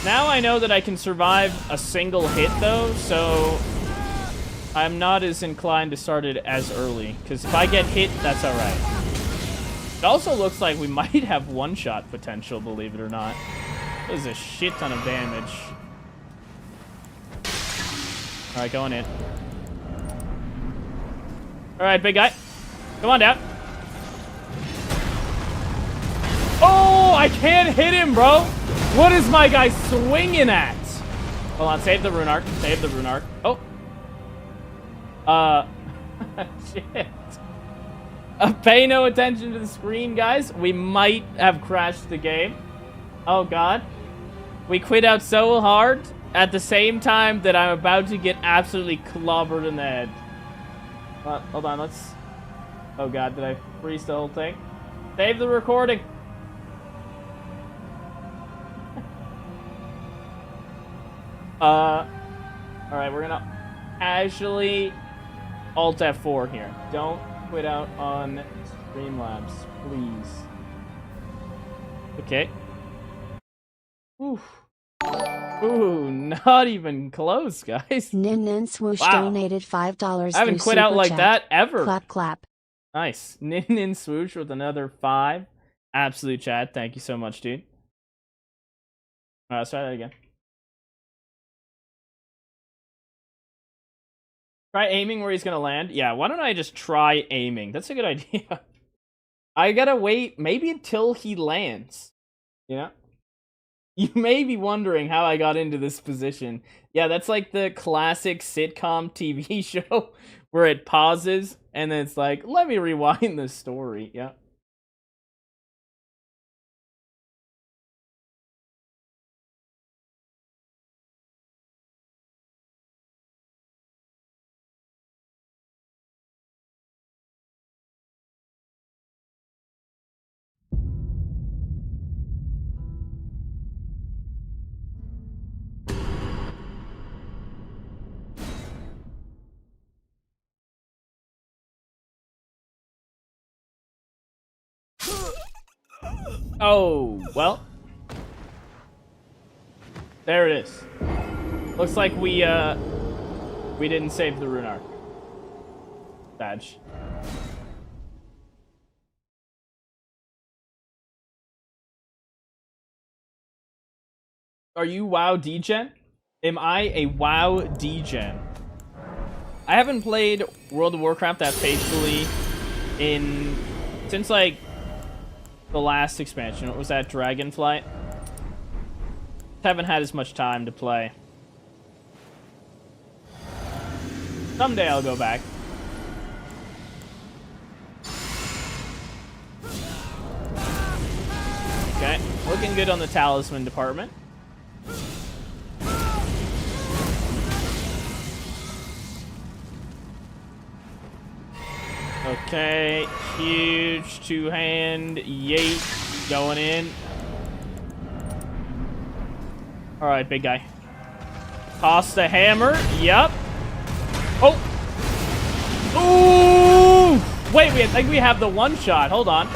[SPEAKER 1] Now I know that I can survive a single hit though, so I'm not as inclined to start it as early. Because if I get hit, that's alright. It also looks like we might have one-shot potential, believe it or not. That is a shit ton of damage. Alright, going in. Alright, big guy. Come on down. Oh, I can't hit him, bro. What is my guy swinging at? Hold on, save the rune arc. Save the rune arc. Oh. Shit. Pay no attention to the screen, guys. We might have crashed the game. Oh, God. We quit out so hard at the same time that I'm about to get absolutely clobbered in the head. Hold on, let's... Oh, God, did I freeze the whole thing? Save the recording. Alright, we're gonna actually Alt F4 here. Don't quit out on Streamlabs, please. Okay. Oof. Ooh, not even close, guys.
[SPEAKER 4] Nin Swoosh
[SPEAKER 1] Wow.
[SPEAKER 4] donated $5.
[SPEAKER 1] I haven't quit out like that ever.
[SPEAKER 4] Clap, clap.
[SPEAKER 1] Nice. Nin Swoosh with another 5. Absolute chat. Thank you so much, dude. Alright, let's try that again. Try aiming where he's gonna land. Yeah, why don't I just try aiming? That's a good idea. I gotta wait maybe until he lands. You know? You may be wondering how I got into this position. Yeah, that's like the classic sitcom TV show where it pauses and then it's like, let me rewind the story. Yeah. Oh, well. There it is. Looks like we didn't save the rune arc. Badge. Are you WoW degen? Am I a WoW degen? I haven't played World of Warcraft that faithfully since like the last expansion. What was that, Dragonflight? Haven't had as much time to play. Someday I'll go back. Okay, looking good on the talisman department. Okay, huge two-hand yeet going in. Alright, big guy. Toss the hammer. Yup. Oh. Ooh! Wait, I think we have the one shot. Hold on.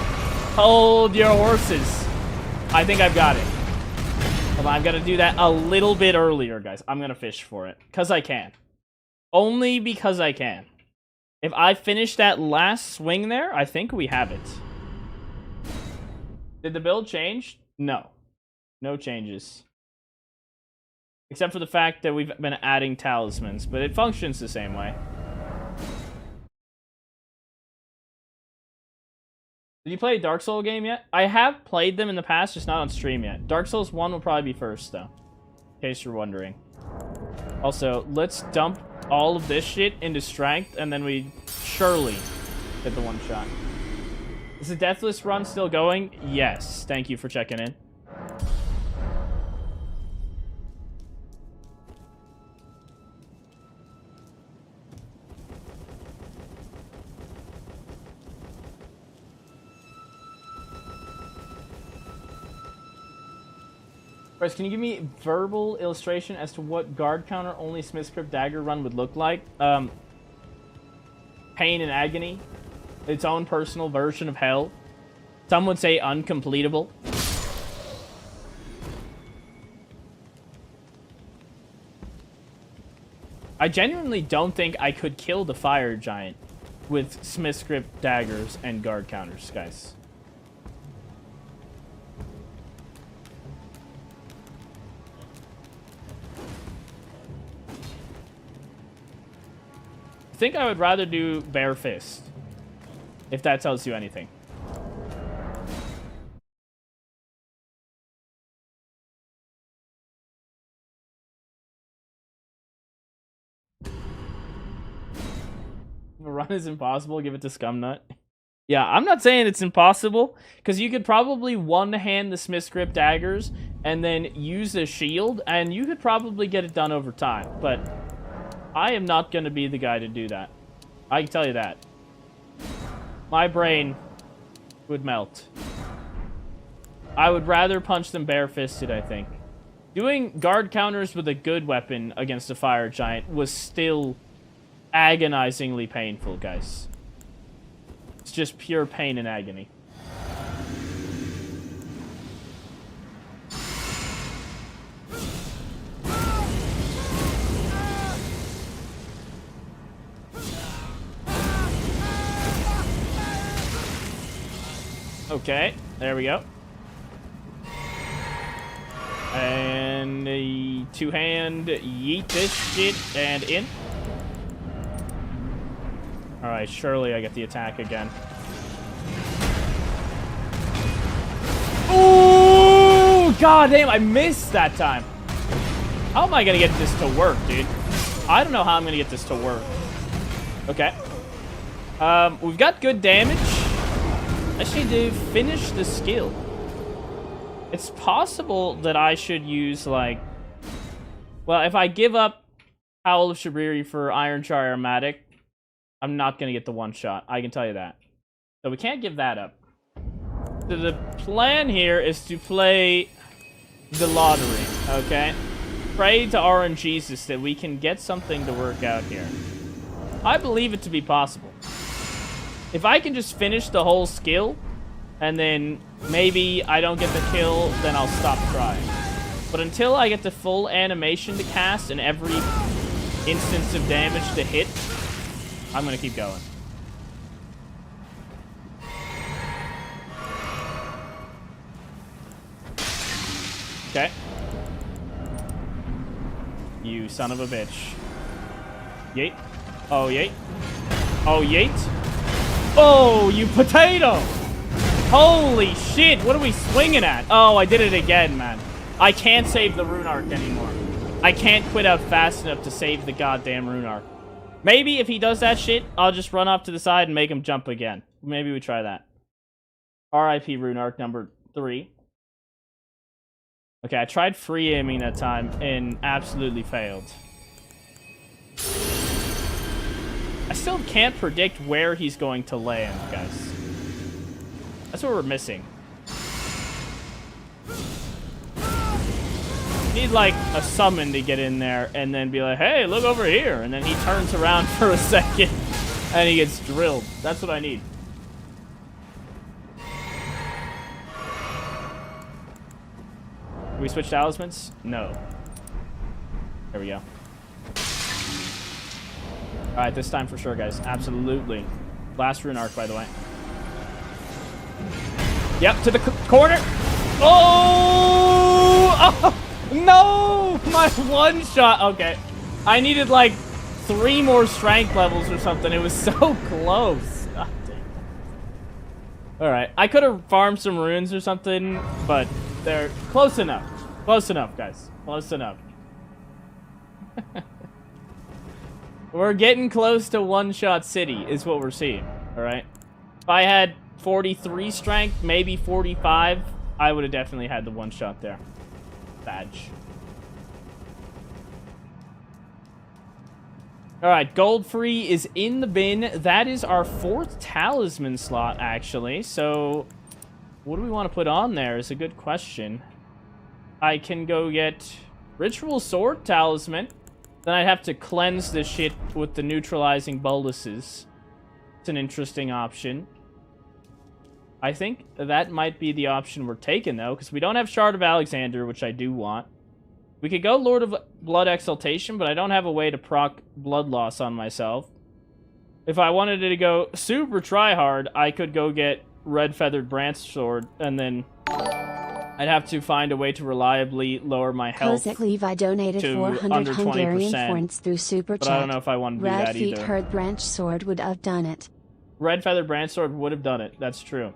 [SPEAKER 1] Hold your horses. I think I've got it. Hold on, I'm gonna do that a little bit earlier, guys. I'm gonna fish for it. Because I can. Only because I can. If I finish that last swing there, I think we have it. Did the build change? No. No changes. Except for the fact that we've been adding talismans, but it functions the same way. Did you play a Dark Souls game yet? I have played them in the past, just not on stream yet. Dark Souls 1 will probably be first, though. In case you're wondering. Also, let's dump all of this shit into strength, and then we surely get the one shot. Is the Deathless run still going? Yes. Thank you for checking in. Bryce, can you give me verbal illustration as to what guard counter only Smith's Crypt dagger run would look like? pain and agony. Its own personal version of hell. Some would say uncompletable. I genuinely don't think I could kill the fire giant with Smith's Grip daggers and guard counters, guys. I think I would rather do Bare Fist, if that tells you anything. If a run is impossible, give it to Scumnut. Yeah, I'm not saying it's impossible, because you could probably one-hand the Smith's Grip daggers and then use a shield, and you could probably get it done over time, but I am not going to be the guy to do that. I can tell you that. My brain would melt. I would rather punch them bare-fisted, I think. Doing guard counters with a good weapon against a fire giant was still agonizingly painful, guys. It's just pure pain and agony. Okay, there we go. And a two-hand yeet this shit and in. Alright, surely I get the attack again. Oh, god damn, I missed that time. How am I gonna get this to work, dude? I don't know how I'm gonna get this to work. Okay. We've got good damage. I just need to finish the skill. It's possible that I should use, like... Well, if I give up Howl of Shabriri for Iron Jar Aromatic, I'm not going to get the one-shot. I can tell you that. So we can't give that up. So the plan here is to play the lottery, okay? Pray to RNGesus that we can get something to work out here. I believe it to be possible. If I can just finish the whole skill, and then maybe I don't get the kill, then I'll stop trying. But until I get the full animation to cast and every instance of damage to hit, I'm gonna keep going. Okay. You son of a bitch. Yeet. Oh, yeet. Oh, yeet. Oh, you potato! Holy shit, what are we swinging at? Oh, I did it again, man. I can't save the rune arc anymore. I can't quit out fast enough to save the goddamn rune arc. Maybe if he does that shit, I'll just run off to the side and make him jump again. Maybe we try that. RIP rune arc number 3. Okay, I tried free aiming that time and absolutely failed. I still can't predict where he's going to land, guys. That's what we're missing. Need like a summon to get in there and then be like, hey, look over here. And then he turns around for a second and he gets drilled. That's what I need. Can we switch talismans? No. There we go. Alright, this time for sure, guys. Absolutely. Last rune arc, by the way. Yep, to the corner. Oh! Oh! No! My one shot. Okay. I needed like 3 more strength levels or something. It was so close. God damn. Alright. I could have farmed some runes or something, but they're close enough. Close enough, guys. Close enough. We're getting close to one-shot city, is what we're seeing. Alright? If I had 43 strength, maybe 45, I would have definitely had the one-shot there. Badge. Alright, Goldfree is in the bin. That is our 4th talisman slot, actually. So, what do we want to put on there is a good question. I can go get Ritual Sword Talisman. Then I'd have to cleanse this shit with the neutralizing boluses. It's an interesting option. I think that might be the option we're taking, though, because we don't have Shard of Alexander, which I do want. We could go Lord of Blood Exaltation, but I don't have a way to proc blood loss on myself. If I wanted to go super try-hard, I could go get Red Feathered Branch Sword, and then I'd have to find a way to reliably lower my health
[SPEAKER 4] Kozak Levi donated
[SPEAKER 1] to
[SPEAKER 4] 400
[SPEAKER 1] under
[SPEAKER 4] Hungarian
[SPEAKER 1] 20%.
[SPEAKER 4] forints through Super Chat.
[SPEAKER 1] But I don't know if I want to do
[SPEAKER 4] Red
[SPEAKER 1] that
[SPEAKER 4] Feet
[SPEAKER 1] either.
[SPEAKER 4] Herd Branch Sword would have done it.
[SPEAKER 1] Red Feathered Branch Sword would have done it. That's true.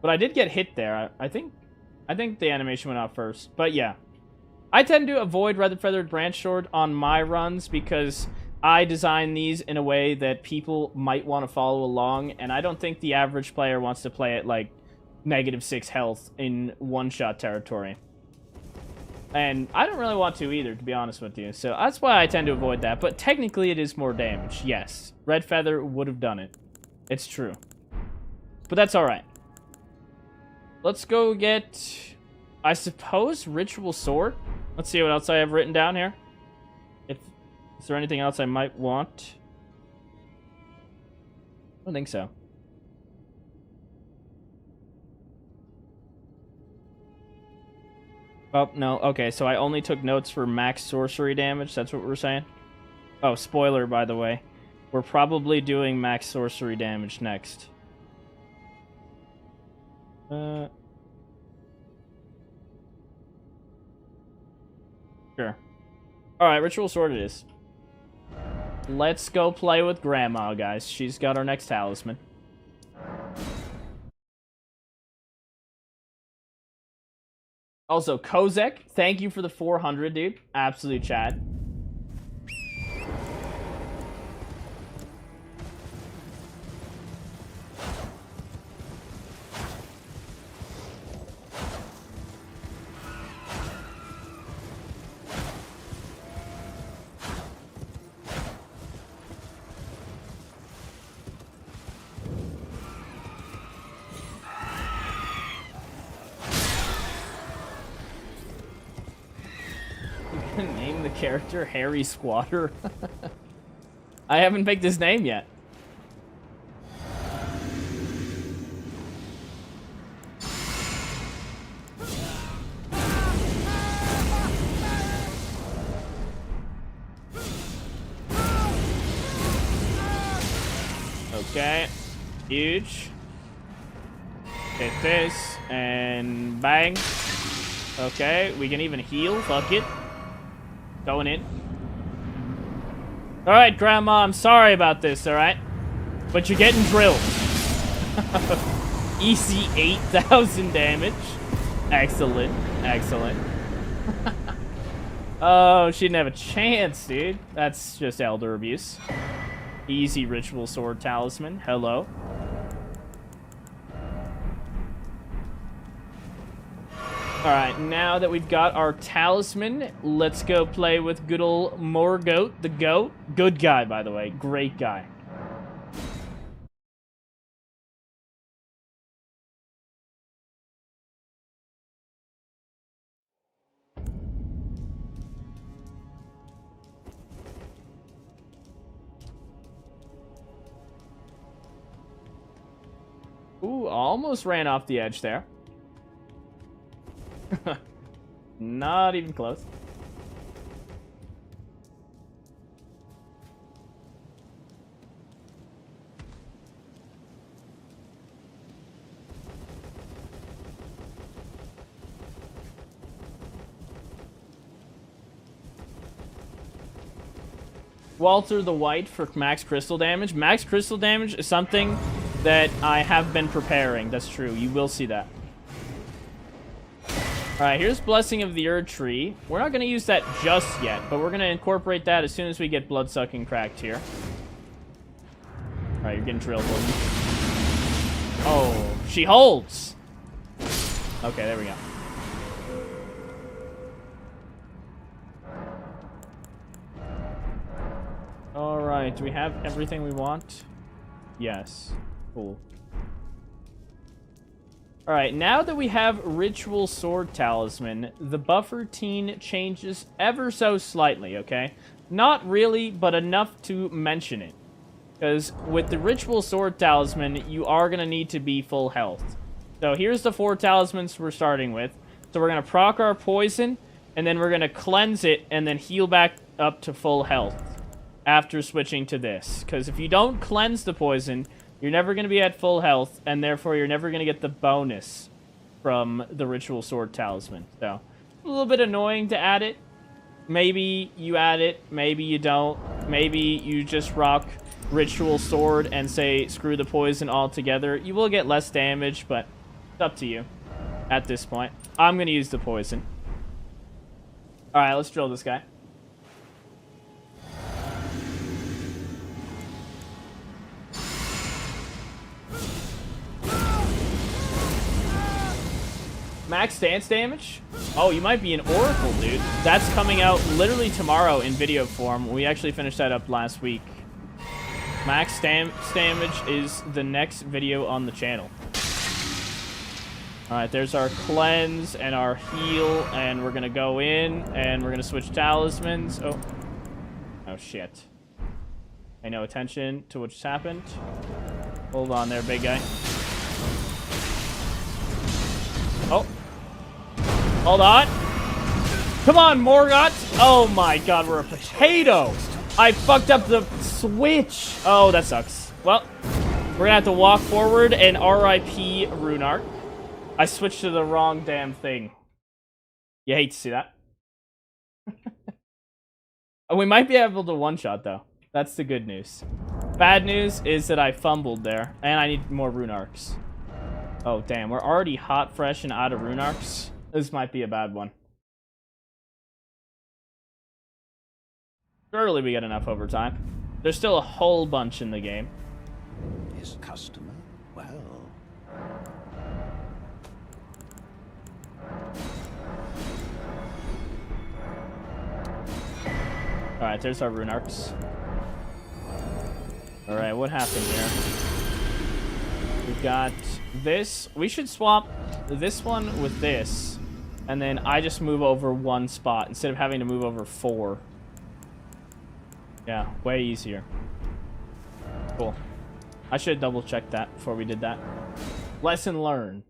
[SPEAKER 1] But I did get hit there. I think the animation went off first. But yeah. I tend to avoid Red Feathered Branch Sword on my runs because I design these in a way that people might want to follow along, and I don't think the average player wants to play at, like, -6 health in one-shot territory. And I don't really want to either, to be honest with you. So that's why I tend to avoid that. But technically it is more damage, yes. Red Feather would have done it. It's true. But that's alright. Let's go get, I suppose, Ritual Sword. Let's see what else I have written down here. Is there anything else I might want? I don't think so. Oh, no. Okay, so I only took notes for max sorcery damage. That's what we're saying? Oh, spoiler, by the way. We're probably doing max sorcery damage next. Sure. Alright, Ritual Sword it is. Let's go play with Grandma, guys. She's got our next talisman. Also, Kozek, thank you for the 400, dude. Absolute Chad. Name the character Harry Squatter. I haven't picked his name yet. Okay, huge. Hit this and bang. Okay, we can even heal. Fuck it. Going in. Alright, Grandma, I'm sorry about this, alright? But you're getting drilled. Easy 8,000 damage. Excellent. Excellent. Oh, she didn't have a chance, dude. That's just elder abuse. Easy Ritual Sword Talisman. Hello. Alright, now that we've got our talisman, let's go play with good old Morgott, the goat. Good guy, by the way. Great guy. Ooh, almost ran off the edge there. Not even close. Walter the White for max crystal damage. Max crystal damage is something that I have been preparing. That's true. You will see that. Alright, here's Blessing of the Erd Tree. We're not going to use that just yet, but we're going to incorporate that as soon as we get Bloodsucking cracked here. Alright, you're getting drilled, William. Oh, she holds! Okay, there we go. Alright, do we have everything we want? Yes. Cool. Alright, now that we have Ritual Sword Talisman, the buff routine changes ever so slightly, okay? Not really, but enough to mention it. Because with the Ritual Sword Talisman, you are going to need to be full health. So here's the 4 talismans we're starting with. So we're going to proc our poison, and then we're going to cleanse it, and then heal back up to full health after switching to this. Because if you don't cleanse the poison, you're never going to be at full health, and therefore you're never going to get the bonus from the Ritual Sword Talisman. So, a little bit annoying to add it. Maybe you add it, maybe you don't. Maybe you just rock Ritual Sword and say, screw the poison altogether. You will get less damage, but it's up to you at this point. I'm going to use the poison. Alright, let's drill this guy. Max stance damage? Oh, you might be an Oracle, dude. That's coming out literally tomorrow in video form. We actually finished that up last week. Max stance damage is the next video on the channel. Alright, there's our cleanse and our heal, and we're gonna go in, and we're gonna switch talismans. Oh. Oh, shit. Pay no attention to what just happened. Hold on there, big guy. Oh. Hold on. Come on, Morgott. Oh my god, we're a potato. I fucked up the switch. Oh, that sucks. Well, we're gonna have to walk forward and RIP Runark. I switched to the wrong damn thing. You hate to see that. We might be able to one-shot, though. That's the good news. Bad news is that I fumbled there, and I need more Runarks. Oh, damn. We're already hot, fresh, and out of Runarks. This might be a bad one. Surely we get enough overtime. There's still a whole bunch in the game.
[SPEAKER 5] His customer? Well.
[SPEAKER 1] Alright, there's our Runarks. Alright, what happened here? We've got this. We should swap this one with this. And then I just move over 1 spot instead of having to move over 4. Yeah, way easier. Cool. I should have double-checked that before we did that. Lesson learned.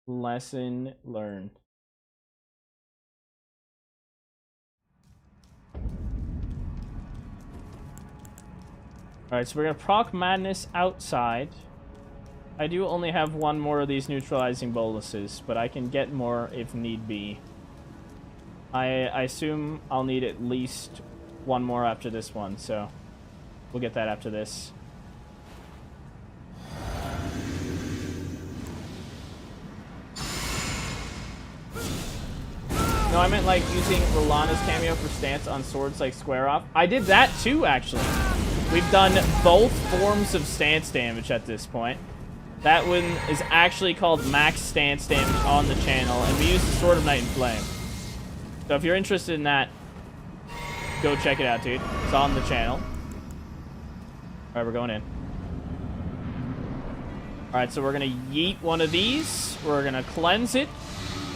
[SPEAKER 1] Lesson learned. Alright, so we're going to proc Madness outside. I do only have 1 more of these neutralizing boluses, but I can get more if need be. I assume I'll need at least 1 more after this one, so we'll get that after this. No, I meant like using Rolana's cameo for stance on swords like Square Off. I did that too, actually. We've done both forms of stance damage at this point. That one is actually called max stance damage on the channel, and we use the Sword of Night and Flame. So if you're interested in that, go check it out, dude. It's on the channel. Alright, we're going in. Alright, so we're gonna yeet one of these. We're gonna cleanse it.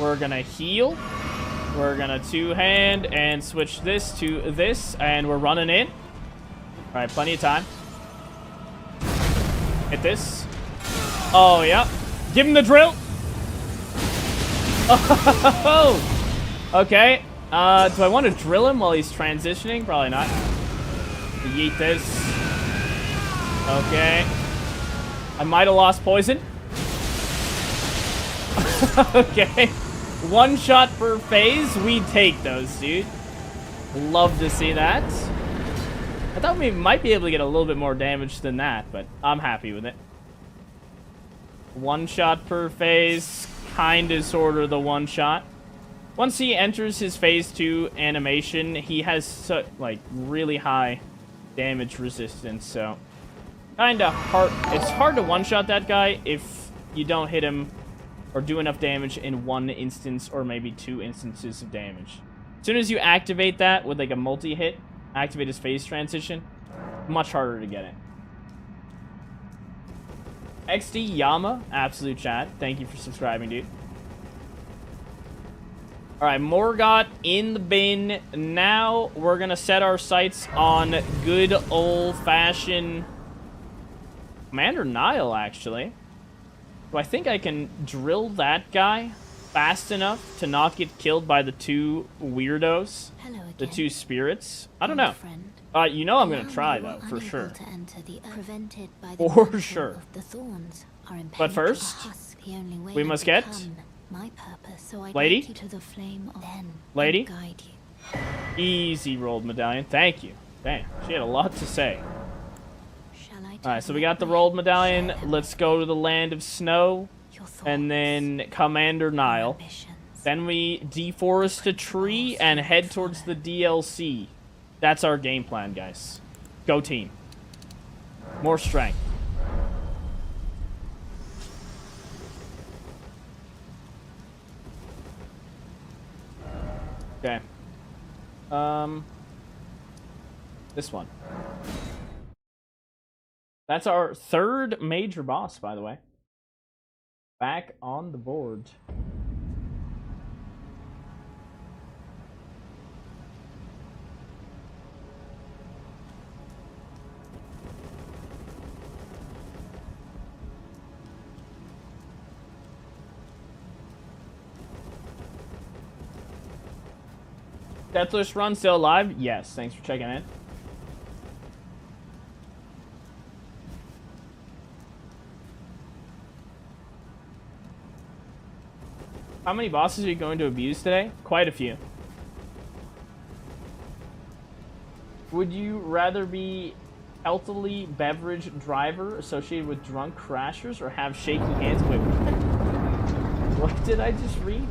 [SPEAKER 1] We're gonna heal. We're gonna two-hand and switch this to this, and we're running in. Alright, plenty of time. Hit this. Oh, yeah. Give him the drill. Oh, okay. Do I want to drill him while he's transitioning? Probably not. Yeet this. Okay. I might have lost poison. Okay. 1 shot per phase. We take those, dude. Love to see that. I thought we might be able to get a little bit more damage than that, but I'm happy with it. 1 shot per phase, kinda sorta the 1 shot. Once he enters his phase 2 animation, he has such, like, really high damage resistance, so kinda hard. It's hard to 1-shot that guy if you don't hit him or do enough damage in 1 instance or maybe 2 instances of damage. As soon as you activate that with like a multi-hit, activate his phase transition, much harder to get it. XD Yama, absolute chat. Thank you for subscribing, dude. Alright, Morgott in the bin. Now we're gonna set our sights on good old-fashioned Commander Nile, actually. Do I think I can drill that guy fast enough to not get killed by the two weirdos?
[SPEAKER 6] Hello again.
[SPEAKER 1] The two spirits? I don't know.
[SPEAKER 6] Friend.
[SPEAKER 1] You know I'm gonna
[SPEAKER 6] Now
[SPEAKER 1] try,
[SPEAKER 6] you are
[SPEAKER 1] though, for
[SPEAKER 6] unable
[SPEAKER 1] sure.
[SPEAKER 6] to enter the prevented by the
[SPEAKER 1] For
[SPEAKER 6] mantle
[SPEAKER 1] sure.
[SPEAKER 6] of the thorns are
[SPEAKER 1] But first,
[SPEAKER 6] the only way
[SPEAKER 1] we
[SPEAKER 6] to
[SPEAKER 1] must get
[SPEAKER 6] become my purpose, so I
[SPEAKER 1] Lady?
[SPEAKER 6] guide you to the flame of then
[SPEAKER 1] Lady?
[SPEAKER 6] and guide you.
[SPEAKER 1] Easy rolled medallion. Thank you. Dang, she had a lot to say.
[SPEAKER 6] Shall I
[SPEAKER 1] Alright, so we got the rolled medallion. Let's go to the land of snow.
[SPEAKER 6] your thoughts,
[SPEAKER 1] And then Commander Nile.
[SPEAKER 6] ambitions.
[SPEAKER 1] Then we deforest a tree and head towards the DLC. That's our game plan, guys. Go team. More strength. Okay. This one. That's our third major boss, by the way. Back on the board. Deathwish Run still alive? Yes, thanks for checking in. How many bosses are you going to abuse today? Quite a few. Would you rather be healthily beverage driver associated with drunk crashers or have shaky hands? Wait, what did I just read?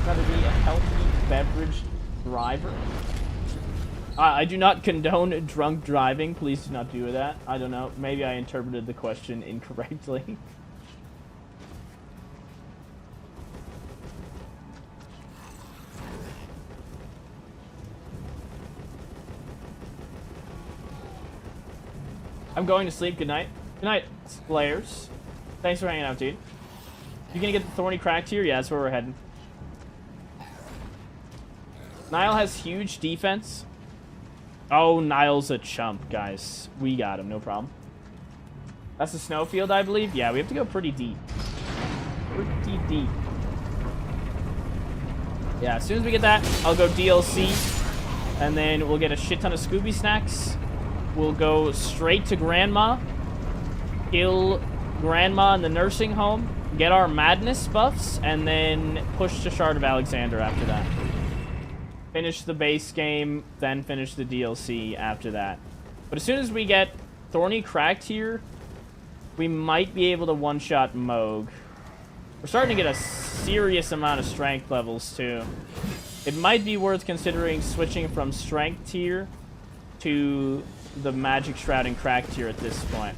[SPEAKER 1] Rather be a healthy beverage driver? I do not condone drunk driving. Please do not do that. I don't know. Maybe I interpreted the question incorrectly. I'm going to sleep. Good night. Good night, players. Thanks for hanging out, dude. You gonna get the Thorny Crack tier? Yeah, that's where we're heading. Nile has huge defense. Oh, Nile's a chump, guys. We got him, no problem. That's the snowfield, I believe? Yeah, we have to go pretty deep. Pretty deep. Yeah, as soon as we get that, I'll go DLC. And then we'll get a shit ton of Scooby snacks. We'll go straight to Grandma. Kill Grandma in the nursing home. Get our madness buffs. And then push to Shard of Alexander after that. Finish the base game, then finish the DLC after that. But as soon as we get Thorny Cracked here, we might be able to one-shot Mohg. We're starting to get a serious amount of strength levels, too. It might be worth considering switching from strength tier to the Magic Shroud and Crack tier at this point.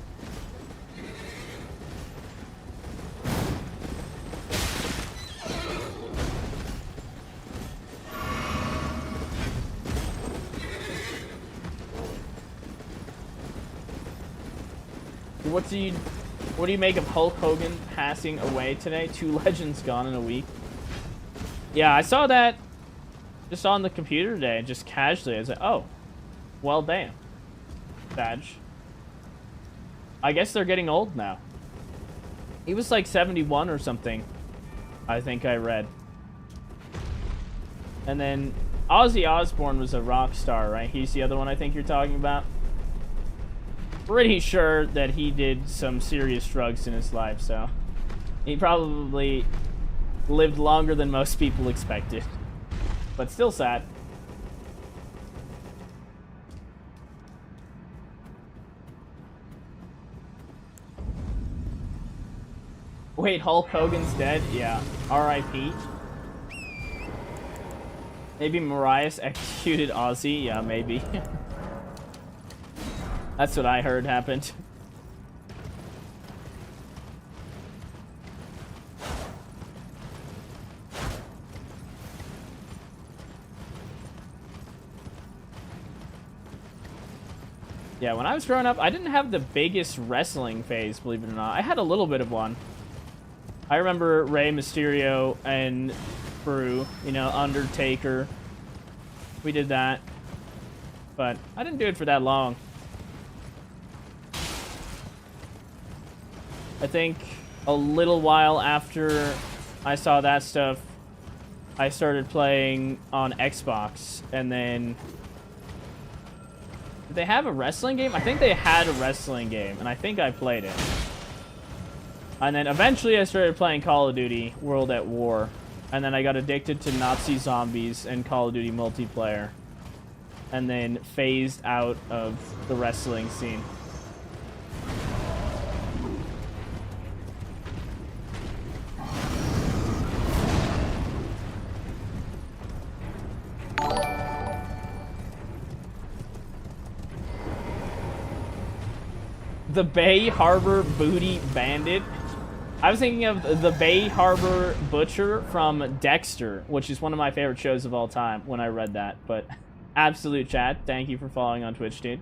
[SPEAKER 1] What do you make of Hulk Hogan passing away today? 2 legends gone in a week. Yeah, I saw that just on the computer today, just casually. I was like, oh, well, damn. Badge. I guess they're getting old now. He was like 71 or something, I think I read. And then Ozzy Osbourne was a rock star, right? He's the other one I think you're talking about. Pretty sure that he did some serious drugs in his life, so he probably lived longer than most people expected. But still sad. Wait, Hulk Hogan's dead? Yeah. R.I.P. Maybe Marais executed Ozzy? Yeah, maybe. That's what I heard happened. Yeah, when I was growing up, I didn't have the biggest wrestling phase, believe it or not. I had a little bit of one. I remember Rey Mysterio and crew, you know, Undertaker. We did that. But I didn't do it for that long. I think a little while after I saw that stuff, I started playing on Xbox, and then... Did they have a wrestling game? I think they had a wrestling game, and I think I played it. And then eventually I started playing Call of Duty World at War, and then I got addicted to Nazi zombies and Call of Duty multiplayer, and then phased out of the wrestling scene. The Bay Harbor Booty Bandit. I was thinking of the Bay Harbor Butcher from Dexter, which is one of my favorite shows of all time when I read that. But absolute chat, thank you for following on Twitch, dude.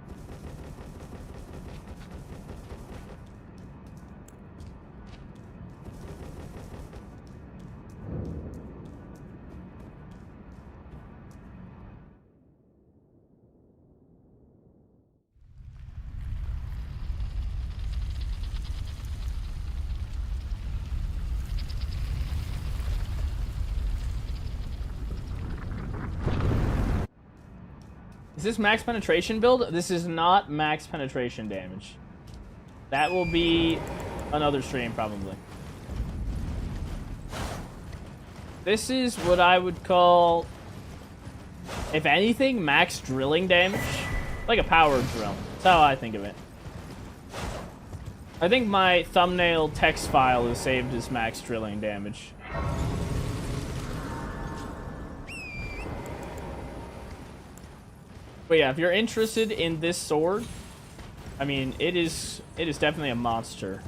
[SPEAKER 1] Is this max penetration build? This is not max penetration damage. That will be another stream, probably. This is what I would call, if anything, max drilling damage. Like a power drill. That's how I think of it. I think my thumbnail text file is saved as max drilling damage. But yeah, if you're interested in this sword, I mean, it is definitely a monster.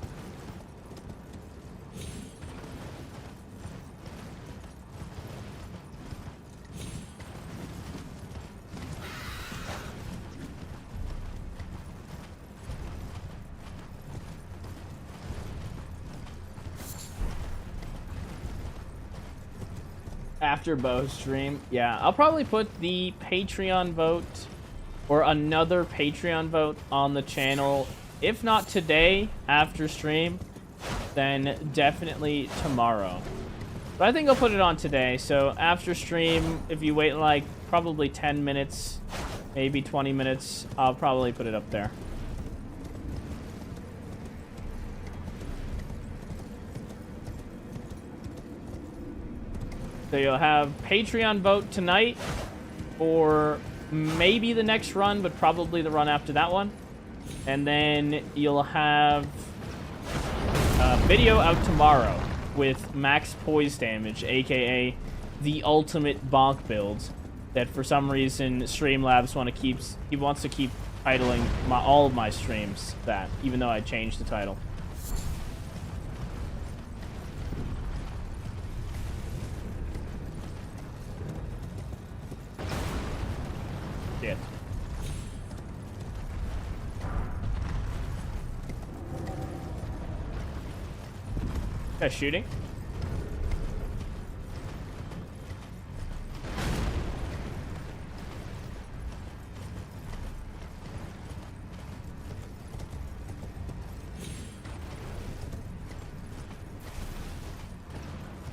[SPEAKER 1] After Bo's stream, yeah, I'll probably put the Patreon vote or another Patreon vote on the channel. If not today, after stream, then definitely tomorrow. But I think I'll put it on today, so after stream, if you wait like probably 10 minutes, maybe 20 minutes, I'll probably put it up there. So you'll have Patreon vote tonight, or maybe the next run, but probably the run after that one. And then you'll have a video out tomorrow with max poise damage, aka the ultimate bonk build, that for some reason Streamlabs wants to keep titling all of my streams that, even though I changed the title. Shit. Guys shooting?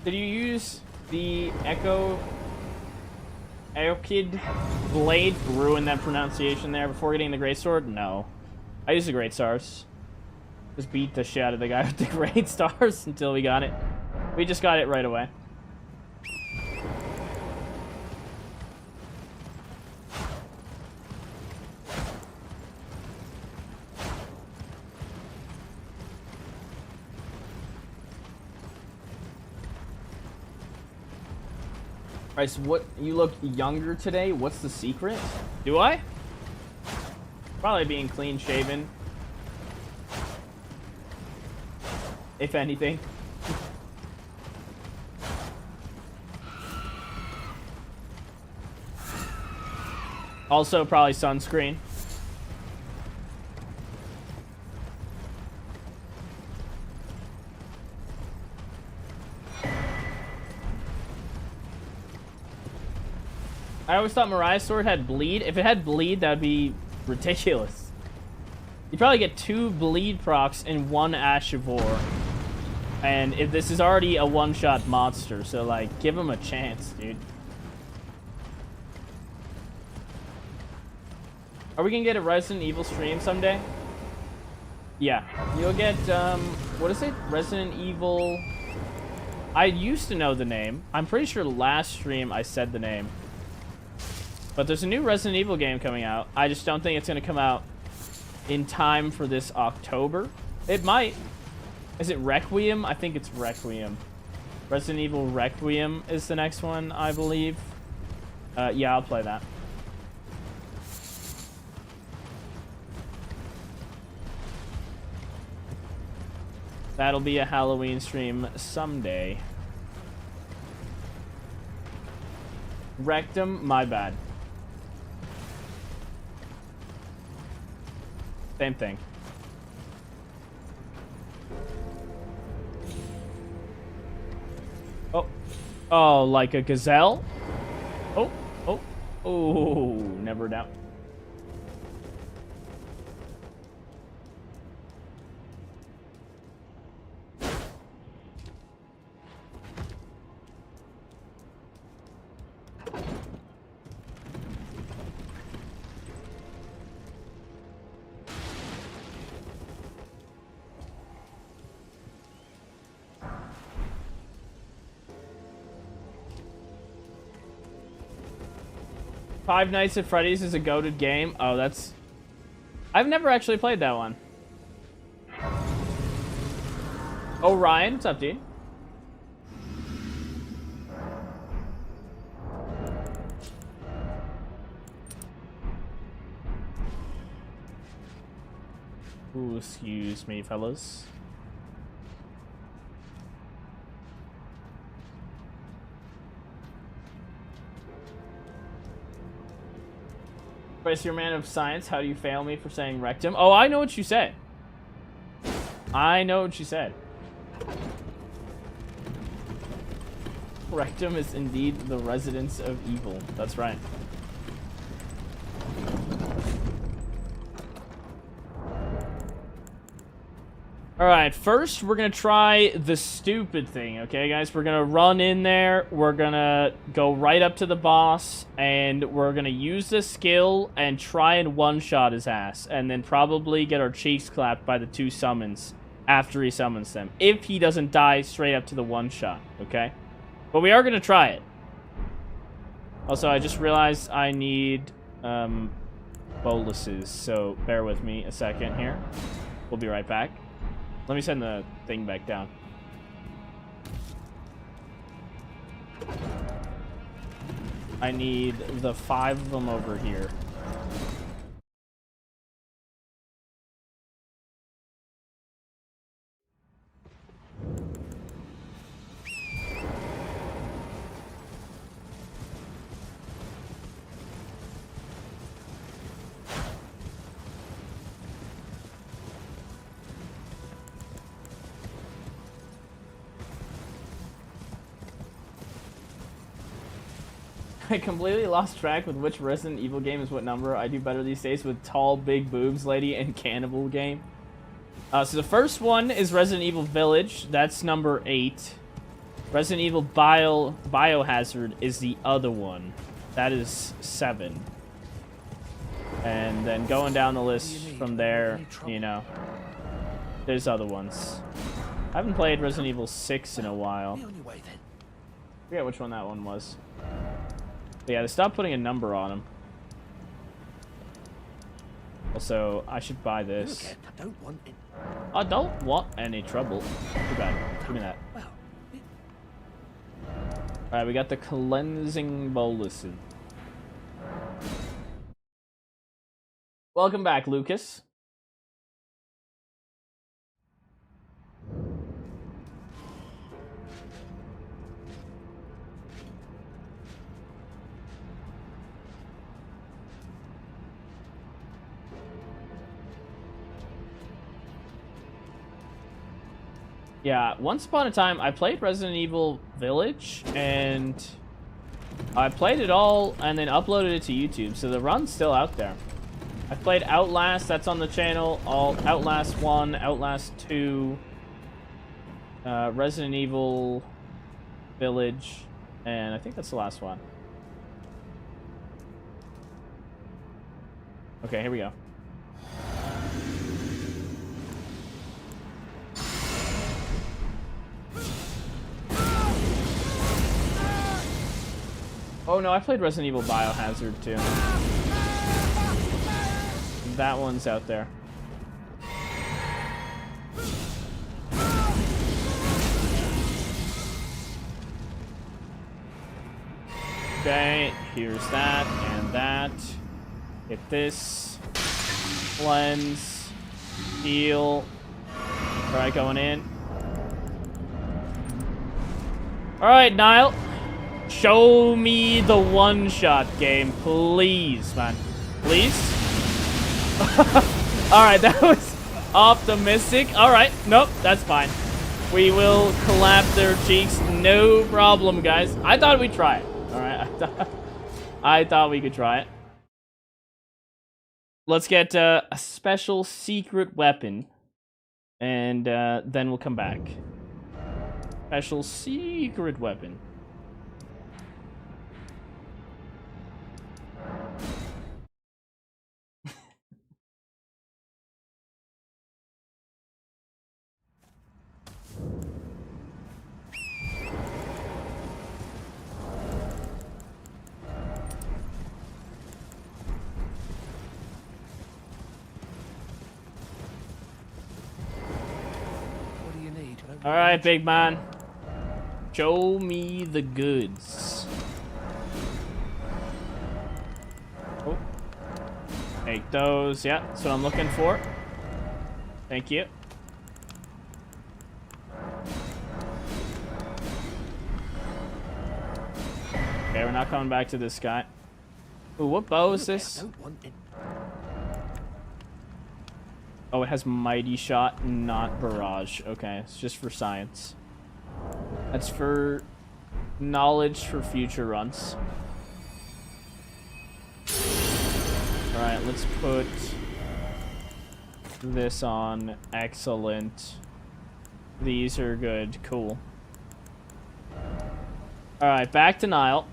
[SPEAKER 1] Did you use the Eokid blade to ruin that pronunciation there before getting the Great Sword? No. I used the Great Stars. Just beat the shit out of the guy with the Great Stars until we got it. We just got it right away. Alright, so what, you look younger today? What's the secret? Do I? Probably being clean shaven. If anything. Also, probably sunscreen. I always thought Marais' sword had bleed. If it had bleed, that would be ridiculous. You probably get 2 bleed procs in 1 Ash of War. And if this is already a one-shot monster, so like, give him a chance, dude. Are we gonna get a Resident Evil stream someday? Yeah, you'll get, what is it? Resident Evil... I used to know the name. I'm pretty sure last stream I said the name. But there's a new Resident Evil game coming out. I just don't think it's gonna come out in time for this October. It might. Is it Requiem? I think it's Requiem. Resident Evil Requiem is the next one, I believe. Yeah, I'll play that. That'll be a Halloween stream someday. Rectum, my bad. Same thing. Oh. Oh, like a gazelle? Oh, oh, oh, never doubt. Five Nights at Freddy's is a goated game. Oh, that's... I've never actually played that one. Oh, Ryan, what's up, dude? Ooh, excuse me, fellas. Bryce, you're a man of science. How do you fail me for saying rectum? Oh, I know what you said. I know what you said. Rectum is indeed the residence of evil. That's right. Alright, first we're going to try the stupid thing, okay, guys? We're going to run in there, we're going to go right up to the boss, and we're going to use this skill and try and one-shot his ass, and then probably get our cheeks clapped by the 2 summons after he summons them, if he doesn't die straight up to the one-shot, okay? But we are going to try it. Also, I just realized I need boluses, so bear with me a second here. We'll be right back. Let me send the thing back down. I need the 5 of them over here. I completely lost track with which Resident Evil game is what number. I do better these days with Tall Big Boobs Lady and Cannibal Game. So the first one is Resident Evil Village. That's number 8. Resident Evil Biohazard is the other one. That is 7. And then going down the list from there, you know, there's other ones. I haven't played Resident Evil 6 in a while. I forget which one that one was. But yeah, they stopped putting a number on them. Also, I should buy this. I don't want any trouble. Too bad. Give me that. Alright, we got the cleansing boluses. Welcome back, Lucas. Yeah, once upon a time, I played Resident Evil Village, and I played it all and then uploaded it to YouTube, so the run's still out there. I played Outlast, that's on the channel. Outlast 1, Outlast 2, Resident Evil Village, and I think that's the last one. Okay, here we go. Oh no, I played Resident Evil Biohazard too. That one's out there. Okay, here's that and that. Get this. Cleanse. Heal. Alright, going in. Alright, Nile. Show me the one-shot game, please, man. Please? Alright, that was optimistic. Alright, nope, that's fine. We will clap their cheeks, no problem, guys. I thought we'd try it. Alright, I thought we could try it. Let's get a special secret weapon, and then we'll come back. Special secret weapon. All right, big man. Show me the goods. Oh. Take those. Yeah, that's what I'm looking for. Thank you. Okay, we're not coming back to this guy. Ooh, what bow is this? Oh, it has Mighty Shot, not Barrage. Okay, it's just for science. That's for knowledge for future runs. Alright, let's put this on. Excellent. These are good. Cool. Alright, back to Nile.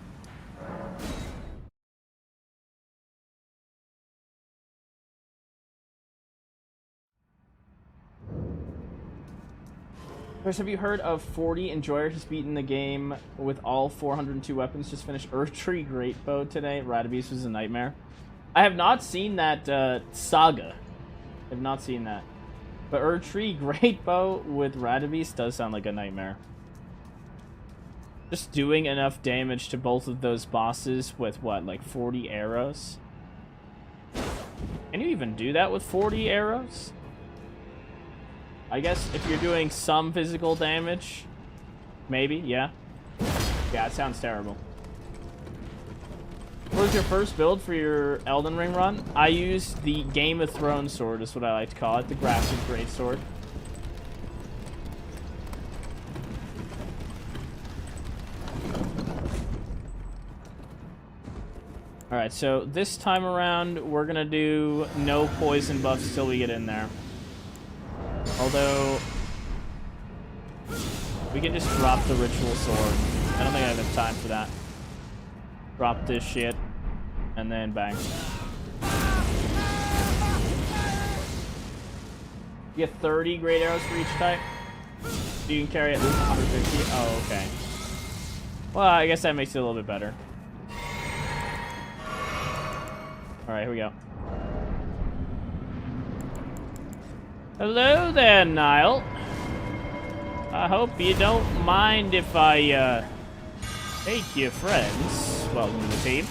[SPEAKER 1] Have you heard of 40 Enjoyer has beaten the game with all 402 weapons? Just finished Erdtree Great Bow today. Radabeast was a nightmare. I have not seen that saga. I have not seen that. But Erdtree Great Bow with Radabeast does sound like a nightmare. Just doing enough damage to both of those bosses with what, like 40 arrows? Can you even do that with 40 arrows? I guess if you're doing some physical damage, maybe, yeah. Yeah, it sounds terrible. What was your first build for your Elden Ring run? I used the Game of Thrones sword, is what I like to call it, the Grafted Greatsword. Alright, so this time around, we're gonna do no poison buffs till we get in there. Although, we can just drop the ritual sword. I don't think I have enough time for that. Drop this shit, and then bang. You get 30 great arrows for each type. So you can carry at least 150. Oh, okay. Well, I guess that makes it a little bit better. Alright, here we go. Hello there, Nile. I hope you don't mind if I, take your friends. Welcome to the team.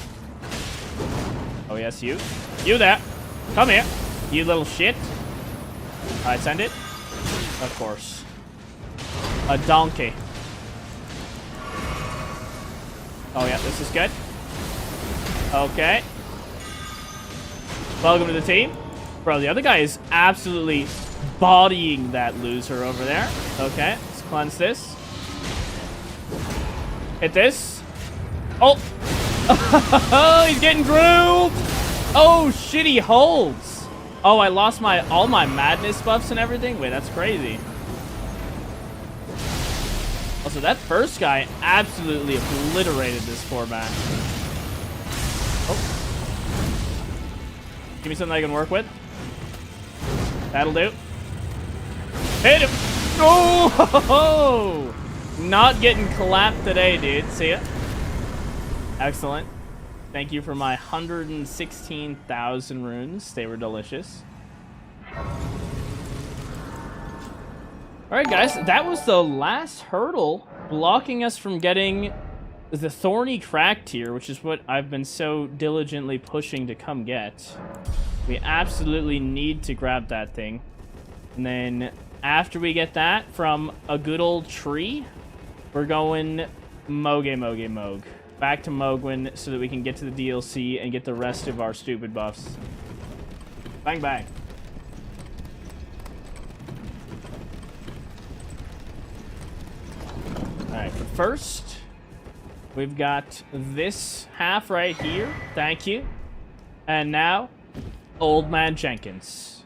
[SPEAKER 1] Oh, yes, you. You there. Come here, you little shit. Alright, send it. Of course. A donkey. Oh, yeah, this is good. Okay. Welcome to the team. Bro, the other guy is absolutely bodying that loser over there. Okay, let's cleanse this. Hit this. Oh! Oh, he's getting grooved! Oh, shit, he holds! Oh, I lost all my madness buffs and everything? Wait, that's crazy. Also, that first guy absolutely obliterated this format. Oh. Give me something I can work with. That'll do. Hit him! Oh! Not getting clapped today, dude. See ya. Excellent. Thank you for my 116,000 runes. They were delicious. Alright, guys. That was the last hurdle blocking us from getting the Thorny Crack tier, which is what I've been so diligently pushing to come get. We absolutely need to grab that thing. And then after we get that from a good old tree, we're going Mohg. Back to Mohgwyn so that we can get to the DLC and get the rest of our stupid buffs. Bang, bang. Alright, first, we've got this half right here. Thank you. And now, Old Man Jenkins.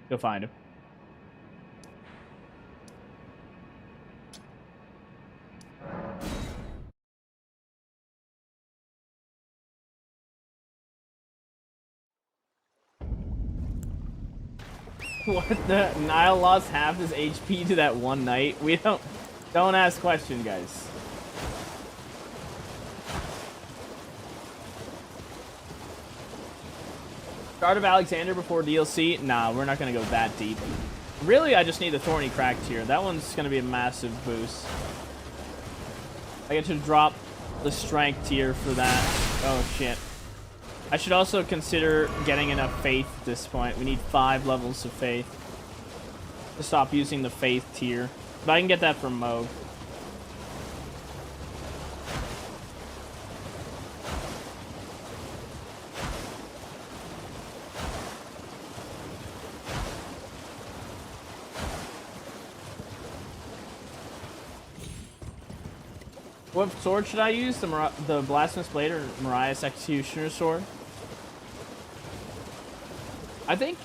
[SPEAKER 1] Go find him. What the? Nile lost half his HP to that one night. We don't ask questions, guys. Start of Alexander before DLC? Nah, we're not gonna go that deep. Really, I just need the Thorny Crack tier. That one's gonna be a massive boost. I get to drop the strength tier for that. Oh shit. I should also consider getting enough faith at this point. We need 5 levels of faith to stop using the faith tier. But I can get that from Mohg. What sword should I use? The Blasphemous Blade or Marais Executioner's Sword? I think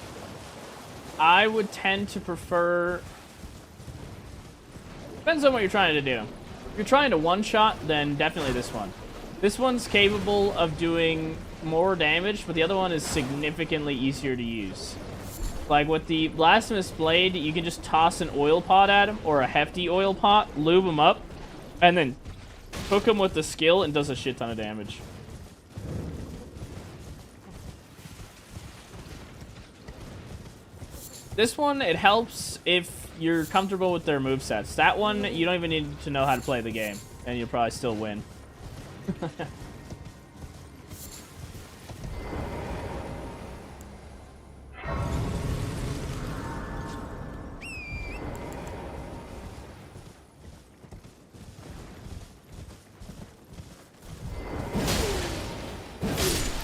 [SPEAKER 1] I would tend to prefer... Depends on what you're trying to do. If you're trying to one-shot, then definitely this one. This one's capable of doing more damage, but the other one is significantly easier to use. Like with the Blasphemous Blade, you can just toss an oil pot at him, or a hefty oil pot, lube him up, and then hook him with the skill and does a shit ton of damage. This one, it helps if you're comfortable with their movesets. That one, you don't even need to know how to play the game, and you'll probably still win.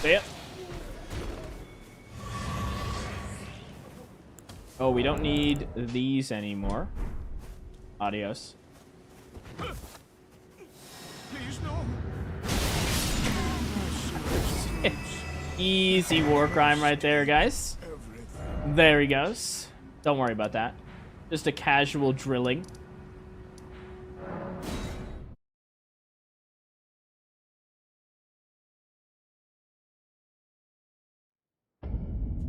[SPEAKER 1] See ya. Oh, we don't need these anymore. Adios.
[SPEAKER 2] Please, no.
[SPEAKER 1] Easy war crime right there, guys. There he goes. Don't worry about that. Just a casual drilling.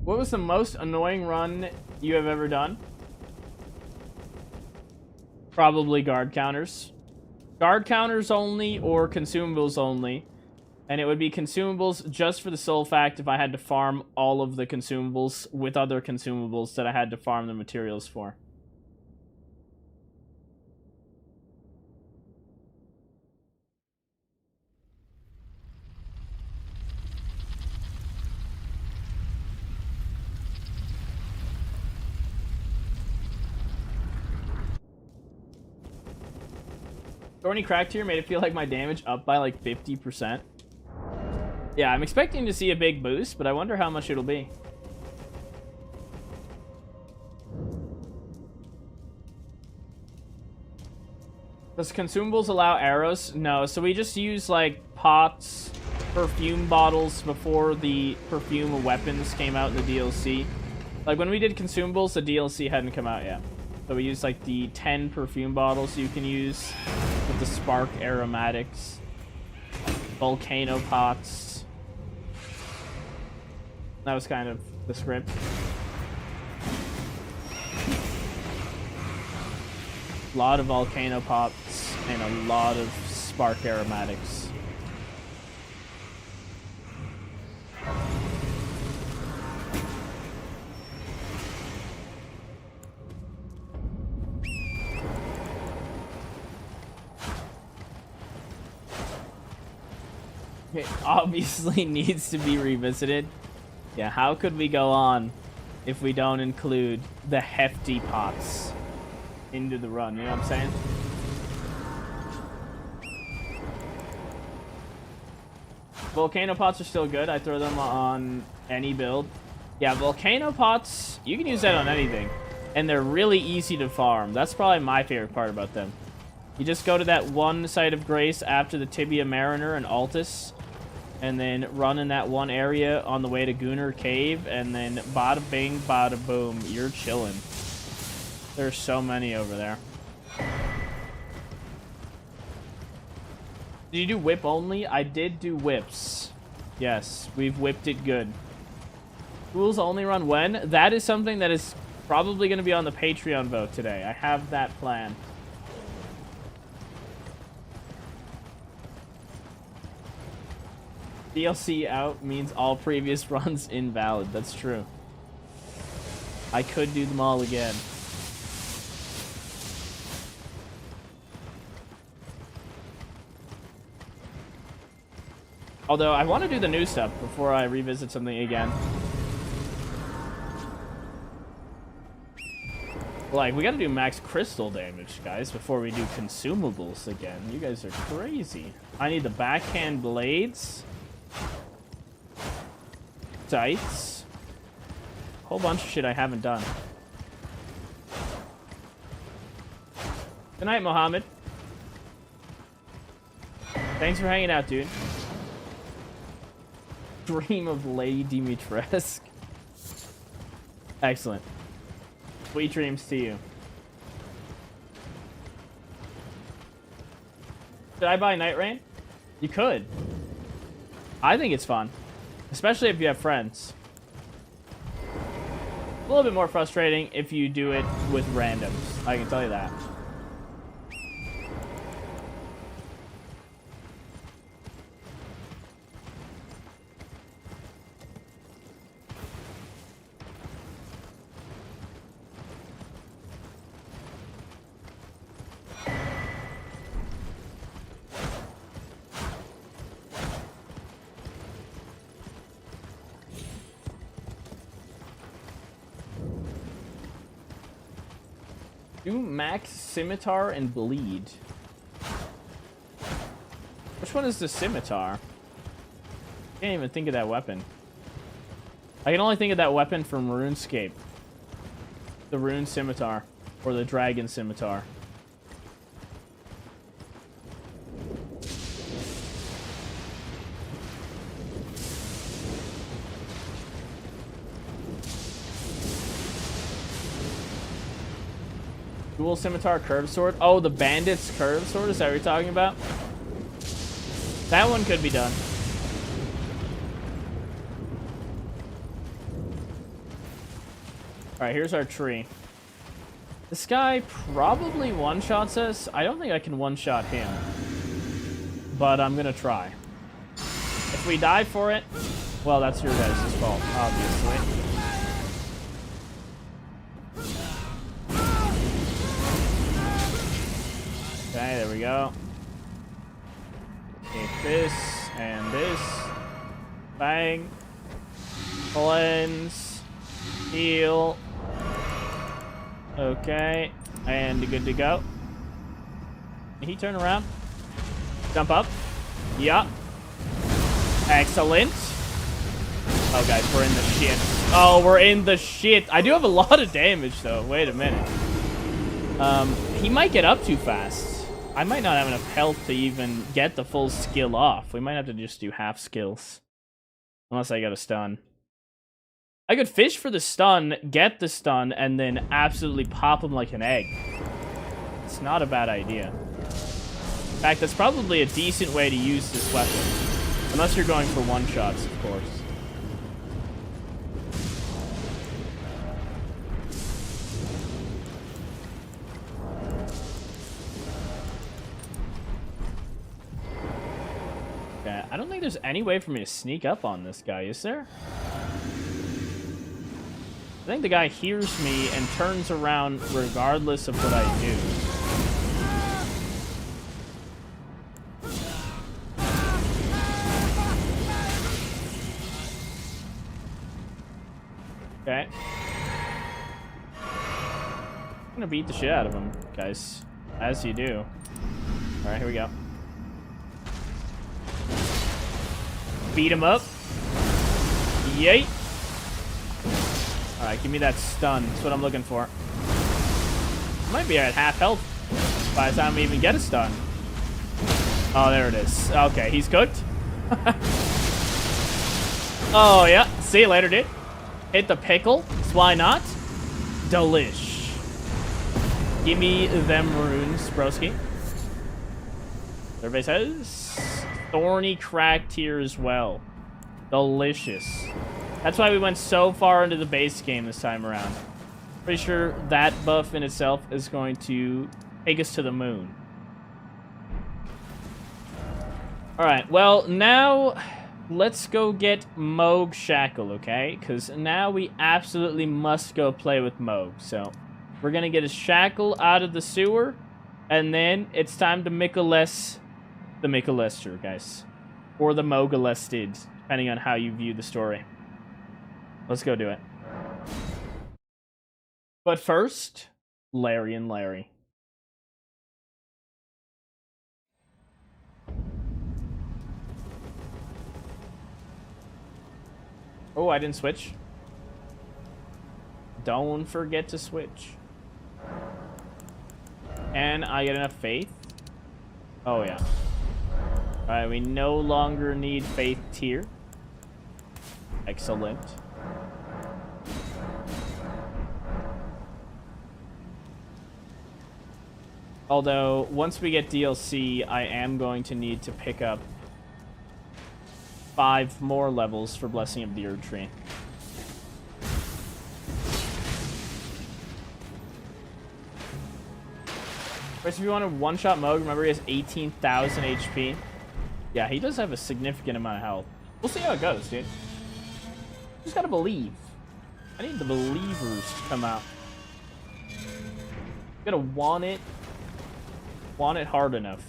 [SPEAKER 1] What was the most annoying run you have ever done? Probably guard counters. Guard counters only or consumables only. And it would be consumables just for the sole fact if I had to farm all of the consumables with other consumables that I had to farm the materials for. Thorny Crack tier made it feel like my damage up by like 50%. Yeah, I'm expecting to see a big boost, but I wonder how much it'll be. Does consumables allow arrows? No, so we just use like pots, perfume bottles before the perfume weapons came out in the DLC. Like, when we did consumables, the DLC hadn't come out yet. So we used, like, the 10 perfume bottles you can use with the spark aromatics. Volcano pots. That was kind of the script. A lot of volcano pots and a lot of spark aromatics. It obviously needs to be revisited. Yeah, how could we go on if we don't include the hefty pots into the run? You know what I'm saying? Volcano pots are still good. I throw them on any build. Yeah, volcano pots, you can use that on anything. And they're really easy to farm. That's probably my favorite part about them. You just go to that one site of grace after the Tibia Mariner and Altus, and then run in that one area on the way to Gunnar Cave, and then bada bing, bada boom, you're chilling. There's so many over there. Did you do whip only? I did do whips. Yes, we've whipped it good. Rules only run when? That is something that is probably going to be on the Patreon vote today. I have that plan. DLC out means all previous runs invalid. That's true. I could do them all again. Although, I want to do the new stuff before I revisit something again. Like, we gotta do max crystal damage, guys, before we do consumables again. You guys are crazy. I need the backhand blades. Sights. Whole bunch of shit I haven't done. Good night, Mohammed. Thanks for hanging out, dude. Dream of Lady Dimitrescu. Excellent. Sweet dreams to you. Should I buy Night Rain? You could. I think it's fun. Especially if you have friends. A little bit more frustrating if you do it with randoms. I can tell you that. Do max scimitar and bleed. Which one is the scimitar? Can't even think of that weapon. I can only think of that weapon from RuneScape. The rune scimitar. Or the dragon scimitar. Dual scimitar curved sword. Oh, the bandit's curved sword? Is that what you're talking about? That one could be done. Alright, here's our tree. This guy probably one-shots us. I don't think I can one-shot him. But I'm gonna try. If we die for it, well, that's your guys' fault, obviously. Okay, there we go. Take this and this. Bang. Cleanse. Heal. Okay. And good to go. Can he turn around? Jump up. Yeah. Excellent. Oh, guys, we're in the shit. Oh, we're in the shit. I do have a lot of damage, though. Wait a minute. He might get up too fast. I might not have enough health to even get the full skill off. We might have to just do half skills. Unless I got a stun. I could fish for the stun, get the stun, and then absolutely pop him like an egg. It's not a bad idea. In fact, that's probably a decent way to use this weapon. Unless you're going for one-shots, of course. Okay, I don't think there's any way for me to sneak up on this guy, is there? I think the guy hears me and turns around regardless of what I do. Okay. I'm gonna beat the shit out of him, guys. As you do. Alright, here we go. Beat him up. Yeet. Alright, give me that stun. That's what I'm looking for. Might be at half health by the time we even get a stun. Oh, there it is. Okay, he's cooked. Oh, yeah. See you later, dude. Hit the pickle. Why not? Delish. Give me them runes, broski. Everybody says thorny cracked here as well. Delicious. That's why we went so far into the base game this time around. Pretty sure that buff in itself is going to take us to the moon. Alright, well, now let's go get Mohg Shackle, okay? Because now we absolutely must go play with Mohg. So, we're going to get a Shackle out of the sewer, and then it's time to Michalest the Michalester, guys. Or the Mohgalested, depending on how you view the story. Let's go do it. But first, Larry and Larry. Oh, I didn't switch. Don't forget to switch. And I get enough faith? Oh, yeah. Alright, we no longer need faith tier. Excellent. Although, once we get DLC, I am going to need to pick up 5 more levels for Blessing of the Erd Tree. First, if you want to one-shot Mohg, remember he has 18,000 HP. Yeah, he does have a significant amount of health. We'll see how it goes, dude. Just gotta believe. I need the believers to come out. Gotta want it. Want it hard enough.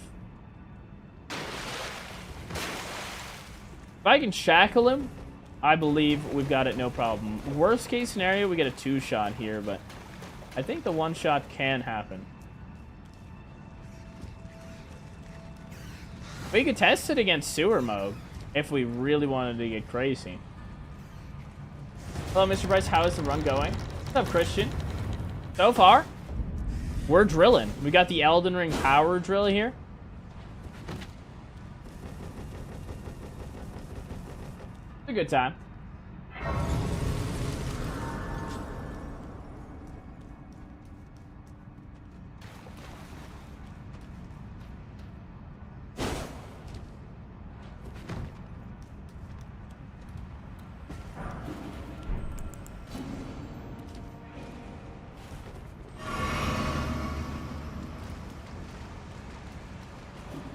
[SPEAKER 1] If I can shackle him, I believe we've got it no problem. Worst case scenario, we get a 2-shot here, but I think the 1-shot can happen. We could test it against Sewer Mohg if we really wanted to get crazy. Hello, Mr. Bryce. How is the run going? What's up, Christian? So far, we're drilling. We got the Elden Ring power drill here. It's a good time.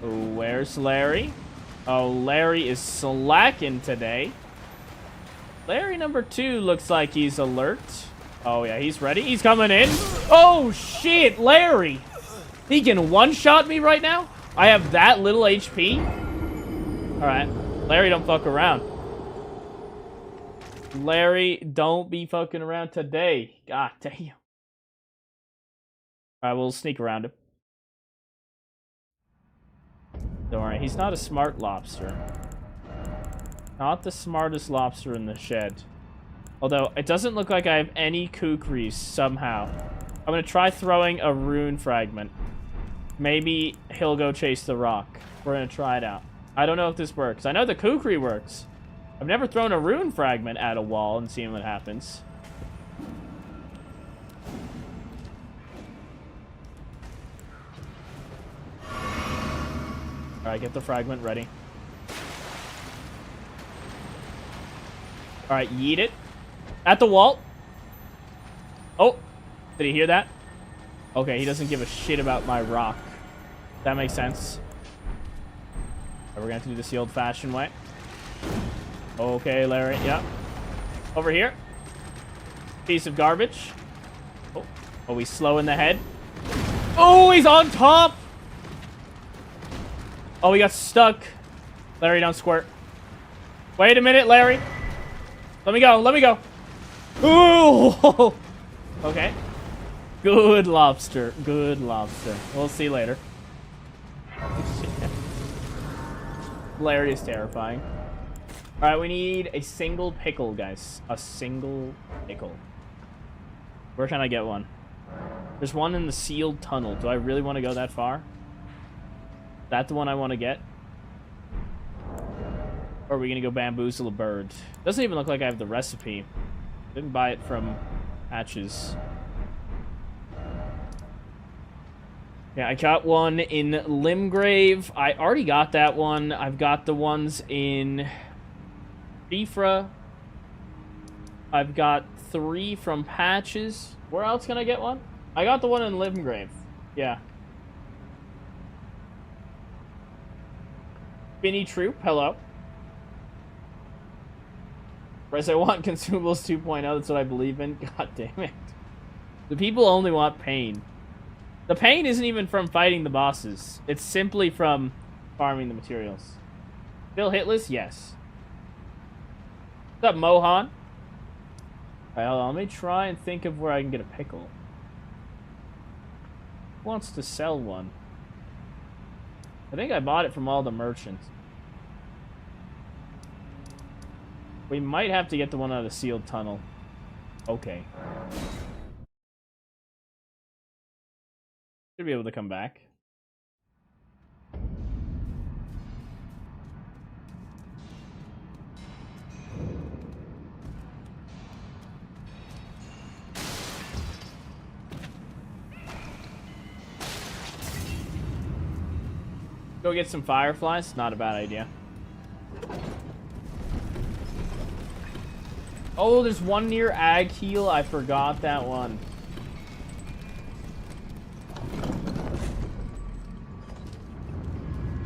[SPEAKER 1] Where's Larry? Oh, Larry is slacking today. Larry number 2 looks like he's alert. Oh, yeah, he's ready. He's coming in. Oh, shit, Larry. He can one-shot me right now? I have that little HP? All right. Larry, don't fuck around. Larry, don't be fucking around today. God damn. All right, we'll sneak around him. Don't worry, he's not a smart lobster. Not the smartest lobster in the shed. Although, it doesn't look like I have any kukris somehow. I'm going to try throwing a rune fragment. Maybe he'll go chase the rock. We're gonna try it out. I don't know if this works. I know the kukri works. I've never thrown a rune fragment at a wall and seen what happens. Alright, get the fragment ready. Alright, yeet it. At the wall. Oh, did he hear that? Okay, he doesn't give a shit about my rock. That makes sense. Right, we're gonna have to do this the old-fashioned way. Okay, Larry, yeah. Over here. Piece of garbage. Oh, he's slow in the head. Oh, he's on top! Oh, he got stuck. Larry, don't squirt. Wait a minute, Larry. Let me go, let me go. Ooh! Okay. Good lobster. Good lobster. We'll see later. Larry is terrifying. Alright, we need a single pickle, guys. A single pickle. Where can I get one? There's one in the sealed tunnel. Do I really want to go that far? Is that the one I want to get? Or are we going to go bamboozle a bird? Doesn't even look like I have the recipe. Didn't buy it from Hatches. Yeah, I got one in Limgrave. I already got that one. I've got the ones in Bifra. I've got 3 from Patches. Where else can I get one? I got the one in Limgrave. Yeah. Binny Troop, hello. Whereas I want consumables 2.0, that's what I believe in. God damn it. The people only want pain. The pain isn't even from fighting the bosses. It's simply from farming the materials. Still hitless? Yes. What's up, Mohan? Alright, hold on. Let me try and think of where I can get a pickle. Who wants to sell one? I think I bought it from all the merchants. We might have to get the one out of the sealed tunnel. Okay. Should be able to come back. Go get some fireflies. Not a bad idea. Oh, there's one near Ag Heal. I forgot that one.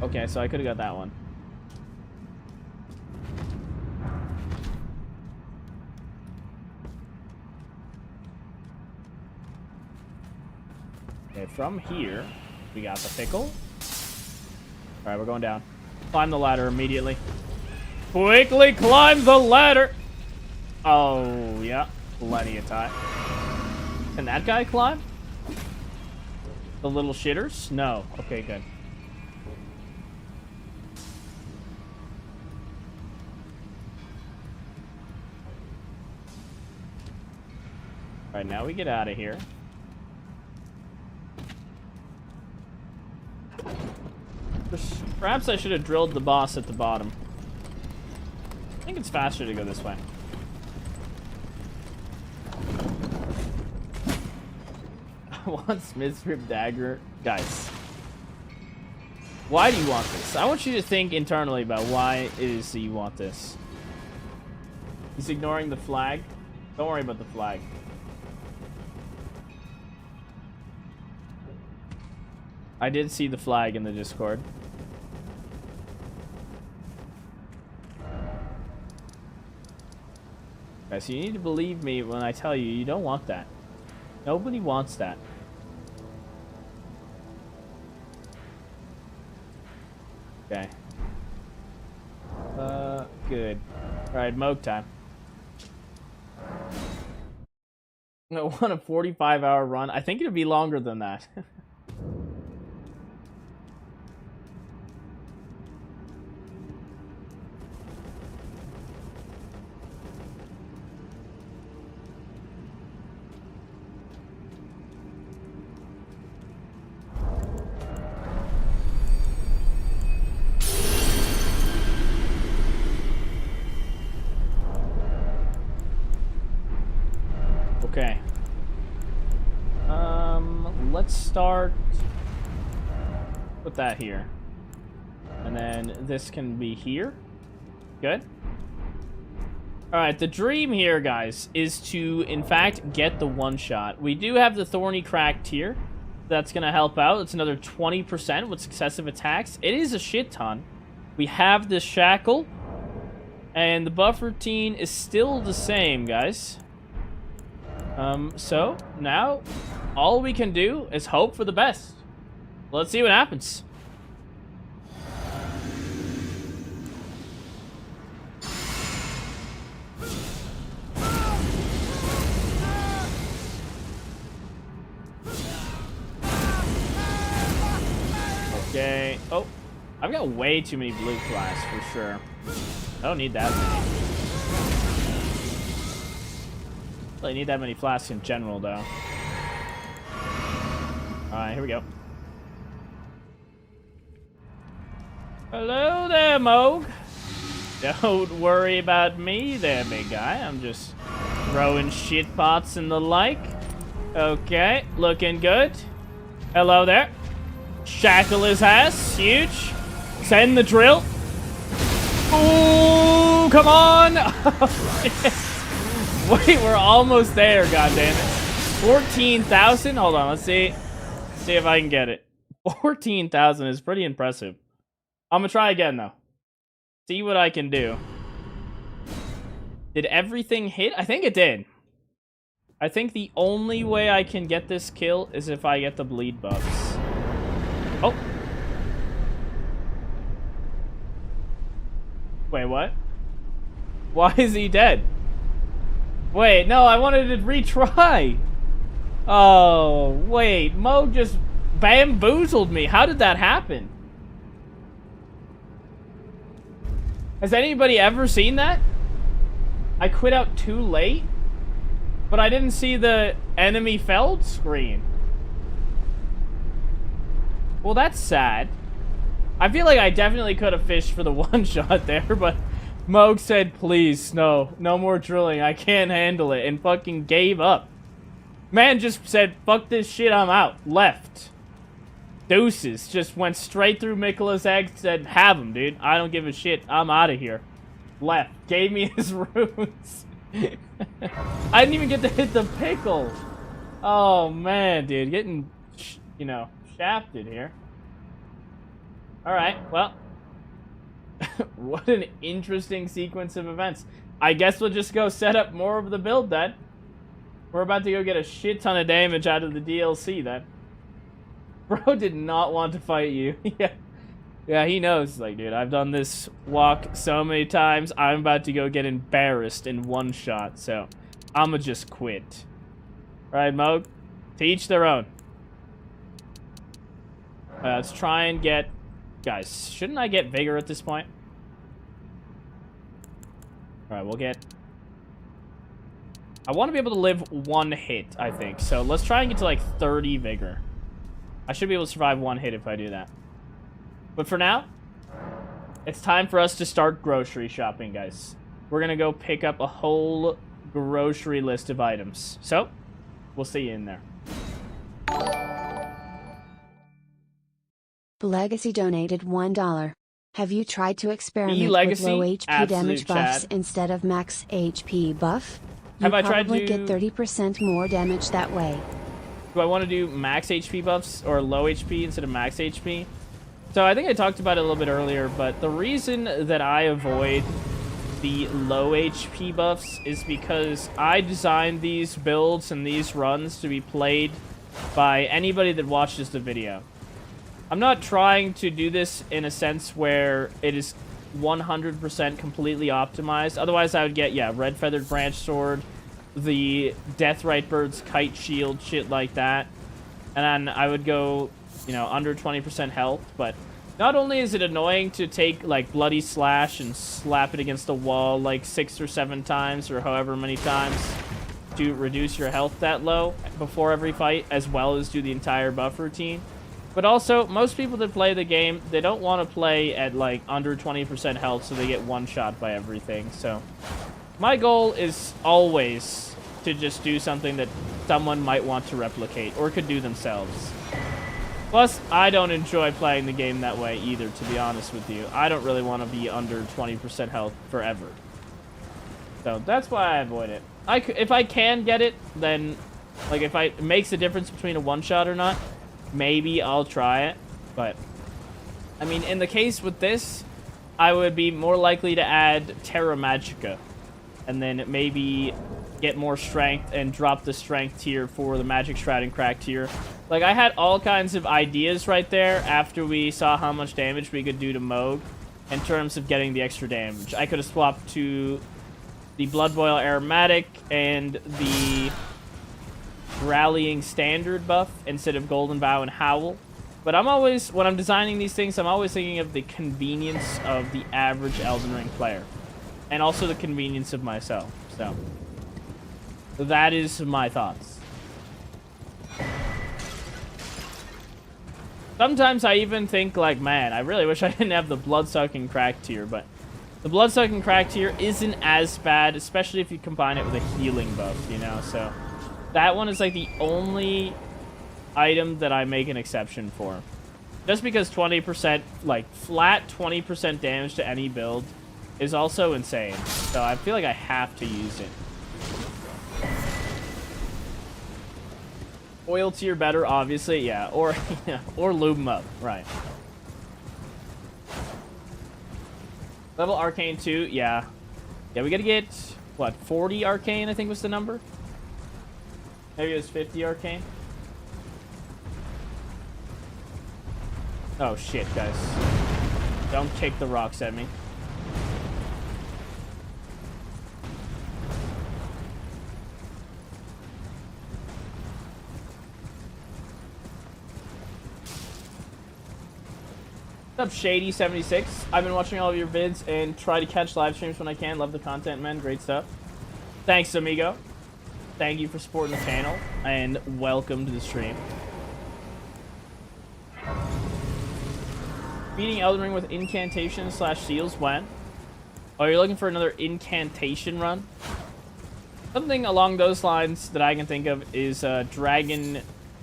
[SPEAKER 1] Okay, so I could have got that one. Okay, from here, we got the pickle. Alright, we're going down. Climb the ladder immediately. Quickly climb the ladder! Oh, yeah. Plenty of time. Can that guy climb? The little shitters? No. Okay, good. Alright, now we get out of here. Perhaps I should have drilled the boss at the bottom. I think it's faster to go this way. I want Smith's Rib Dagger. Guys. Why do you want this? I want you to think internally about why it is that you want this. He's ignoring the flag. Don't worry about the flag. I did see the flag in the Discord. Guys, you need to believe me when I tell you, you don't want that. Nobody wants that. Okay. Good. Alright, Mohg time. I want a 45-hour run. I think it'll be longer than that. Okay. Let's start with that here. And then this can be here. Good. Alright, the dream here, guys, is to, in fact, get the one-shot. We do have the Thorny Cracked here. That's going to help out. It's another 20% with successive attacks. It is a shit ton. We have the Shackle. And the buff routine is still the same, guys. So, now, all we can do is hope for the best. Let's see what happens. Okay. Oh, I've got way too many blue flasks for sure. I don't need that many. Really need that many flasks in general, though. Alright, here we go. Hello there, Mohg. Don't worry about me there, big guy. I'm just throwing shit pots and the like. Okay, looking good. Hello there. Shackle his ass. Huge. Send the drill. Ooh, come on. Wait, we're almost there, goddammit. 14,000? Hold on, let's see. See if I can get it. 14,000 is pretty impressive. I'm gonna try again, though. See what I can do. Did everything hit? I think it did. I think the only way I can get this kill is if I get the bleed buffs. Oh. Wait, what? Why is he dead? Wait, no, I wanted to retry. Oh, wait. Mohg just bamboozled me. How did that happen? Has anybody ever seen that? I quit out too late, but I didn't see the enemy felled screen. Well, that's sad. I feel like I definitely could have fished for the one-shot there, but Mohg said, please, no more drilling. I can't handle it, and fucking gave up. Man just said, fuck this shit, I'm out. Left. Deuces. Just went straight through Mikola's egg, said, have him, dude. I don't give a shit. I'm out of here. Left. Gave me his runes. I didn't even get to hit the pickle. Oh, man, dude. Getting, you know, shafted here. Alright, well. What an interesting sequence of events. I guess we'll just go set up more of the build then. We're about to go get a shit ton of damage out of the DLC then. Bro did not want to fight you. Yeah, he knows. Like, dude, I've done this walk so many times. I'm about to go get embarrassed in one shot, so I'ma just quit. Alright, Mohg? To each their own. Let's try and get... Guys, shouldn't I get Vigor at this point? Alright, we'll get... I want to be able to live one hit, I think. So let's try and get to like 30 Vigor. I should be able to survive one hit if I do that. But for now, it's time for us to start grocery shopping, guys. We're going to go pick up a whole grocery list of items. So, we'll see you in there.
[SPEAKER 4] Legacy donated $1. Have you tried to experiment
[SPEAKER 1] Legacy,
[SPEAKER 4] with low HP damage buffs
[SPEAKER 1] Chad.
[SPEAKER 4] instead of max HP buff?
[SPEAKER 1] Have I tried
[SPEAKER 4] probably
[SPEAKER 1] to...
[SPEAKER 4] get 30% more damage that way.
[SPEAKER 1] Do I want to do max HP buffs or low HP instead of max HP? So I think I talked about it a little bit earlier, but the reason that I avoid the low HP buffs is because I designed these builds and these runs to be played by anybody that watches the video. I'm not trying to do this in a sense where it is 100% completely optimized. Otherwise, I would get, yeah, Red Feathered Branch Sword, the Deathrite Bird's Kite Shield, shit like that. And then I would go, you know, under 20% health. But not only is it annoying to take, like, Bloody Slash and slap it against the wall, like, 6 or 7 times or however many times to reduce your health that low before every fight, as well as do the entire buff routine. But also, most people that play the game, they don't want to play at, like, under 20% health so they get one shot by everything. So, my goal is always to just do something that someone might want to replicate or could do themselves. Plus, I don't enjoy playing the game that way either, to be honest with you. I don't really want to be under 20% health forever. So that's why I avoid it. If I can get it, then, like, if it makes a difference between a one-shot or not, maybe I'll try it. But, I mean, in the case with this, I would be more likely to add Terra Magica. And then maybe get more strength and drop the strength tier for the Magic Shroud and Crack tier. Like, I had all kinds of ideas right there after we saw how much damage we could do to Mohg in terms of getting the extra damage. I could have swapped to the Blood Boil Aromatic and the Rallying Standard buff instead of Golden Vow and Howl. But I'm always, when I'm designing these things, I'm always thinking of the convenience of the average Elden Ring player. And also the convenience of myself. So, that is my thoughts. Sometimes I even think, like, man, I really wish I didn't have the Bloodsucking Crack tier, but the Bloodsucking Crack tier isn't as bad, especially if you combine it with a healing buff, you know, so that one is, like, the only item that I make an exception for. Just because 20%, like, flat 20% damage to any build is also insane, so I feel like I have to use it. Oil tier better, obviously, yeah. Or, yeah, or lube them up, right. Level Arcane 2, yeah. Yeah, we gotta get, what, 40 Arcane, I think was the number? Maybe it was 50 Arcane? Oh, shit, guys. Don't kick the rocks at me. What's up, Shady76? I've been watching all of your vids and try to catch live streams when I can. Love the content, man. Great stuff. Thanks, amigo. Thank you for supporting the channel, and welcome to the stream. Beating Elden Ring with incantation / seals when? Oh, you're looking for another incantation run? Something along those lines that I can think of is Dragon,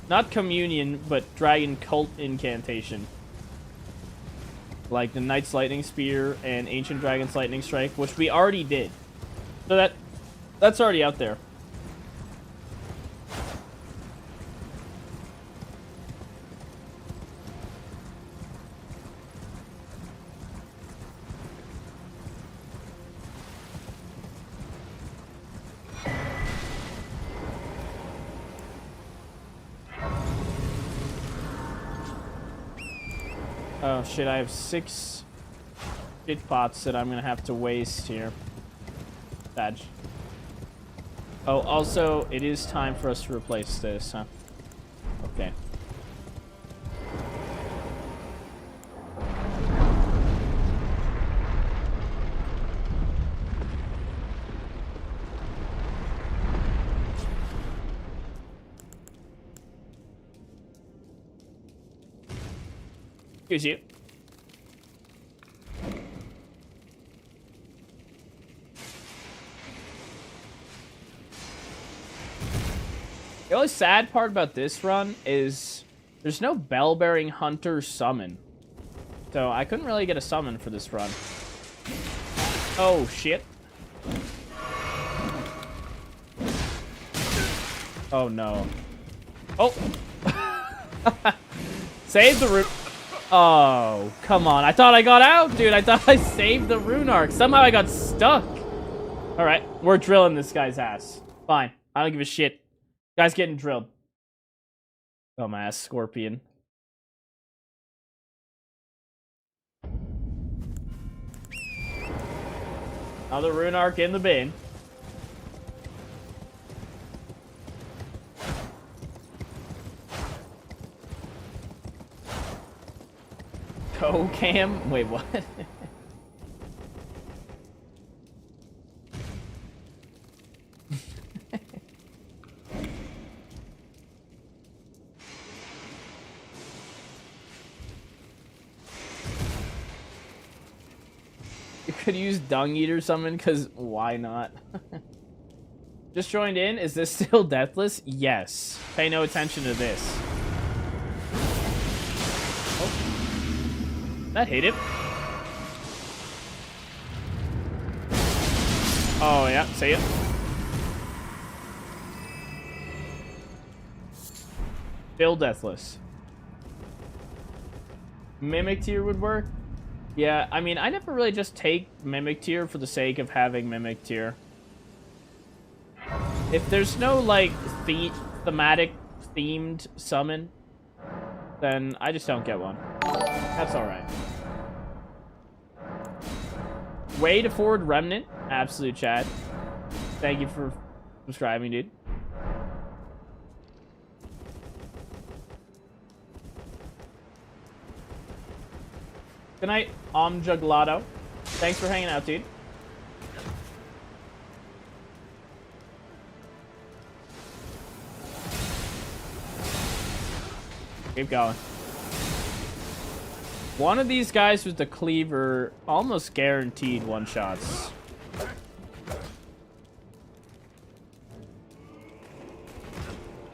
[SPEAKER 1] not Communion, but Dragon Cult Incantation. Like the Knight's Lightning Spear and Ancient Dragon's Lightning Strike, which we already did. So that's already out there. Oh shit, I have 6 shit pots that I'm gonna have to waste here. Badge. Oh, also, it is time for us to replace this, huh? Okay. Excuse you. The only sad part about this run is there's no bell-bearing hunter summon. So I couldn't really get a summon for this run. Oh, shit. Oh, no. Oh! Save the rune. Oh, come on. I thought I got out, dude. I thought I saved the rune arc. Somehow I got stuck. Alright, we're drilling this guy's ass. Fine. I don't give a shit. Guy's getting drilled. Oh, my ass, Scorpion. Another rune arc in the bin. Go cam? Wait, what? You could use Dung Eater summon, because why not? Just joined in. Is this still deathless? Yes. Pay no attention to this. Oh. That hit him. Oh, yeah. See ya. Still deathless. Mimic tier would work. Yeah, I mean, I never really just take Mimic tier for the sake of having Mimic tier. If there's no, like, thematic themed summon, then I just don't get one. That's alright. Way to forward Remnant. Absolute chat. Thank you for subscribing, dude. Good night, Omjuglato. Thanks for hanging out, dude. Keep going. One of these guys with the cleaver almost guaranteed one-shots.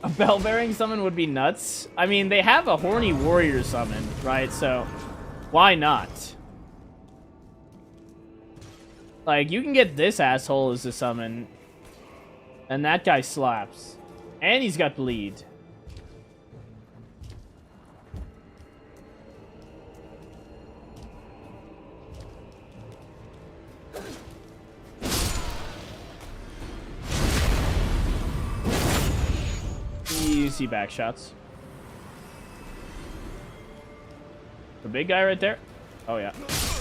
[SPEAKER 1] A bell-bearing summon would be nuts. I mean, they have a horny warrior summon, right? So, why not? Like, you can get this asshole as a summon, and that guy slaps. And he's got bleed. Easy back shots. The big guy right there. Oh, yeah.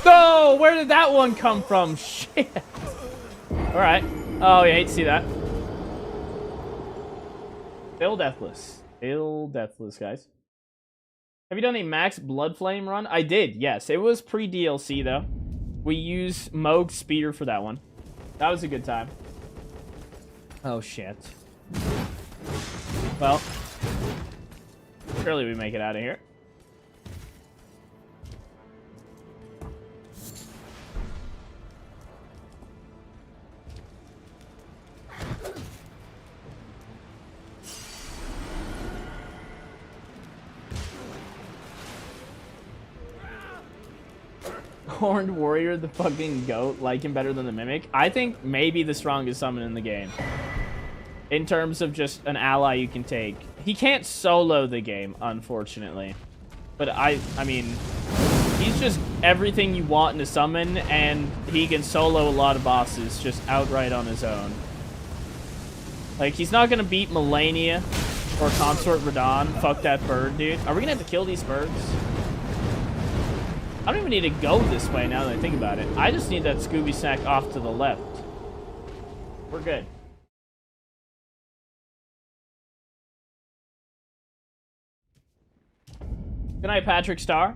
[SPEAKER 1] No! Where did that one come from? Shit. Alright. Oh, you hate to see that. Still deathless. Still deathless, guys. Have you done a max blood flame run? I did, yes. It was pre-DLC, though. We used Mohg speeder for that one. That was a good time. Oh, shit. Well, surely we make it out of here. Horned Warrior, the fucking goat, like him better than the Mimic. I think maybe the strongest summon in the game. In terms of just an ally you can take. He can't solo the game, unfortunately. But I mean, he's just everything you want in a summon, and he can solo a lot of bosses just outright on his own. Like, he's not gonna beat Melania or Consort Radon. Fuck that bird, dude. Are we gonna have to kill these birds? I don't even need to go this way now that I think about it. I just need that Scooby Snack off to the left. We're good. Good night, Patrick Starr.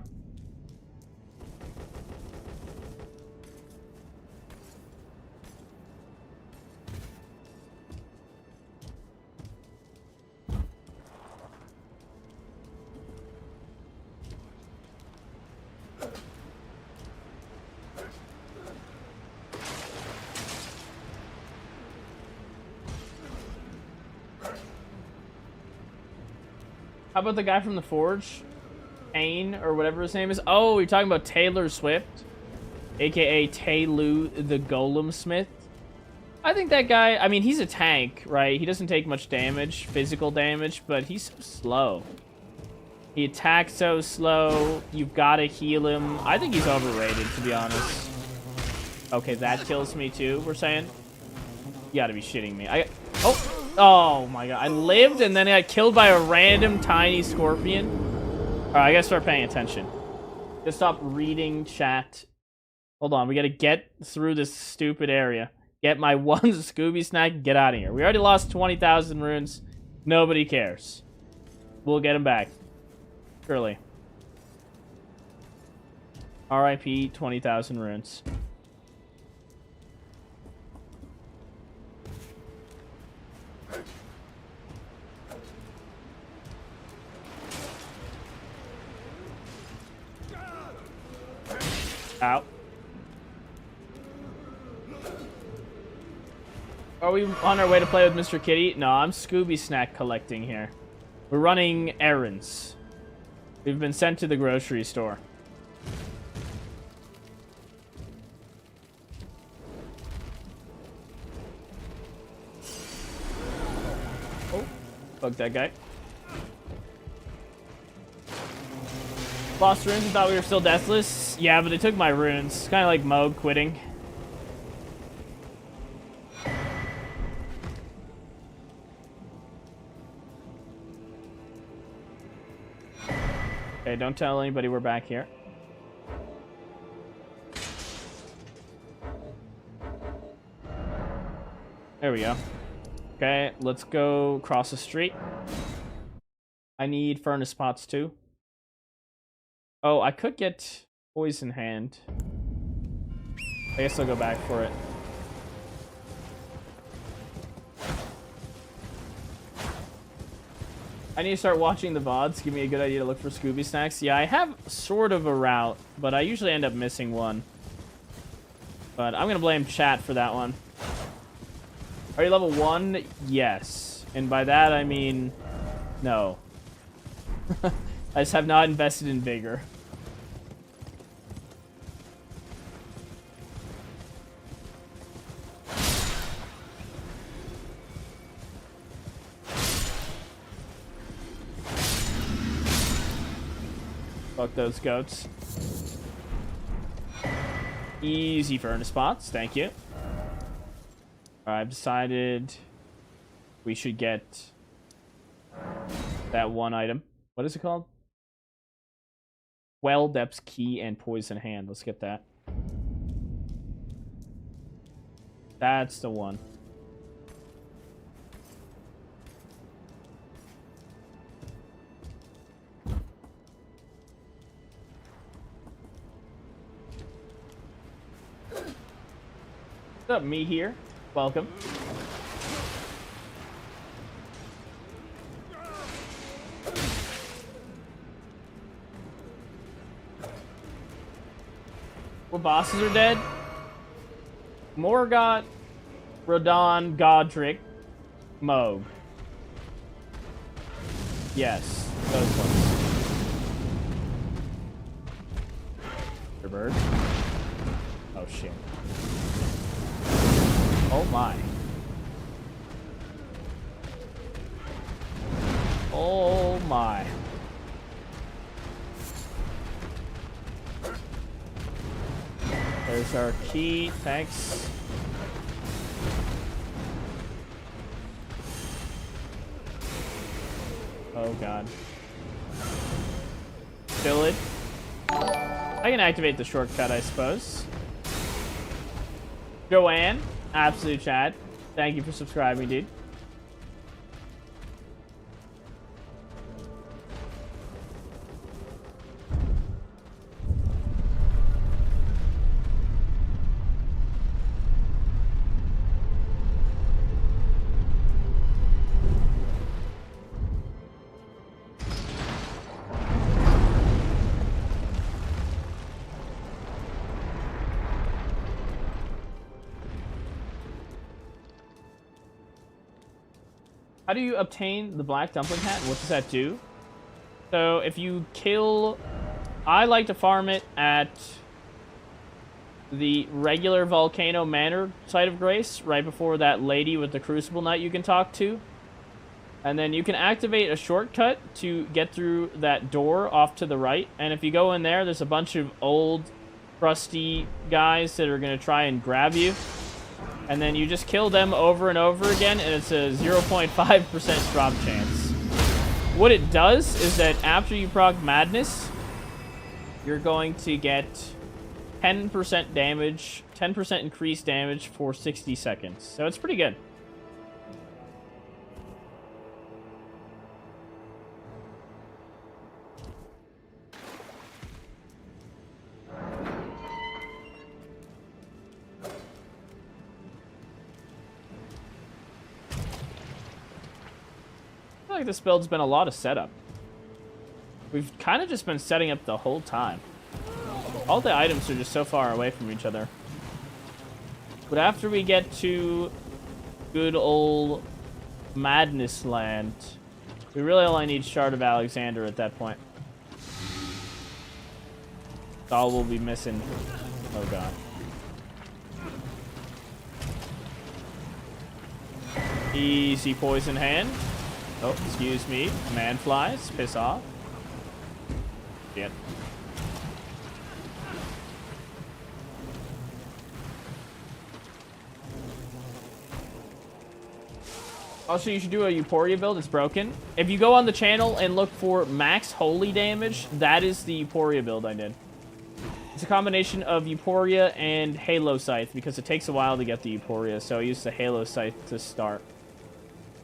[SPEAKER 1] How about the guy from the Forge? Ain, or whatever his name is. Oh, you're talking about Taylor Swift, aka Taylu the Golem Smith. I think that guy, I mean, he's a tank, right? He doesn't take much damage, physical damage, but he's so slow. He attacks so slow. You've got to heal him. I think he's overrated, to be honest. Okay, that kills me too, we're saying. You gotta be shitting me. Oh my god. I lived and then I got killed by a random tiny scorpion. Alright, I gotta start paying attention. Just stop reading chat. Hold on, we gotta get through this stupid area. Get my one Scooby Snack and get out of here. We already lost 20,000 runes. Nobody cares. We'll get them back. Surely. RIP 20,000 runes. Out. Are we on our way to play with Mr. Kitty? No, I'm Scooby snack collecting here. We're running errands. We've been sent to the grocery store. Oh, fuck that guy. Lost runes and thought we were still deathless? Yeah, but they took my runes. Kind of like Mohg quitting. Okay, don't tell anybody we're back here. There we go. Okay, let's go cross the street. I need furnace pots too. Oh, I could get poison hand. I guess I'll go back for it. I need to start watching the VODs. Give me a good idea to look for Scooby snacks. Yeah, I have sort of a route, but I usually end up missing one. But I'm going to blame chat for that one. Are you level 1? Yes. And by that, I mean, no. I just have not invested in vigor. Fuck those goats. Easy furnace spots, thank you. I've decided we should get that one item. What is it called? Well, Depth's Key and Poison Hand. Let's get that. That's the one. What's up, me here? Welcome. What bosses are dead? Morgott, Rodon, Godric, Mohg. Yes, those ones. Your bird. Oh shit. Oh my. Oh my. There's our key, thanks. Oh god. Kill it. I can activate the shortcut, I suppose. Joanne, absolute Chad. Thank you for subscribing, dude. How do you obtain the black dumpling hat? What does that do? So if you kill... I like to farm it at the regular Volcano Manor site of Grace, right before that lady with the Crucible Knight you can talk to. And then you can activate a shortcut to get through that door off to the right. And if you go in there, there's a bunch of old, crusty guys that are going to try and grab you. And then you just kill them over and over again, and it's a 0.5% drop chance. What it does is that after you proc Madness, you're going to get 10% damage, 10% increased damage for 60 seconds. So it's pretty good. I feel like this build's been a lot of setup. We've kind of just been setting up the whole time. All the items are just so far away from each other. But after we get to good old Madness Land. We really only need Shard of Alexander at that point. That's all we'll be missing. Oh god. Easy poison hand. Oh, excuse me. Man flies. Piss off. Shit. Also, you should do a Euphoria build. It's broken. If you go on the channel and look for max holy damage, that is the Euphoria build I did. It's a combination of Euphoria and Halo Scythe because it takes a while to get the Euphoria, so I used the Halo Scythe to start.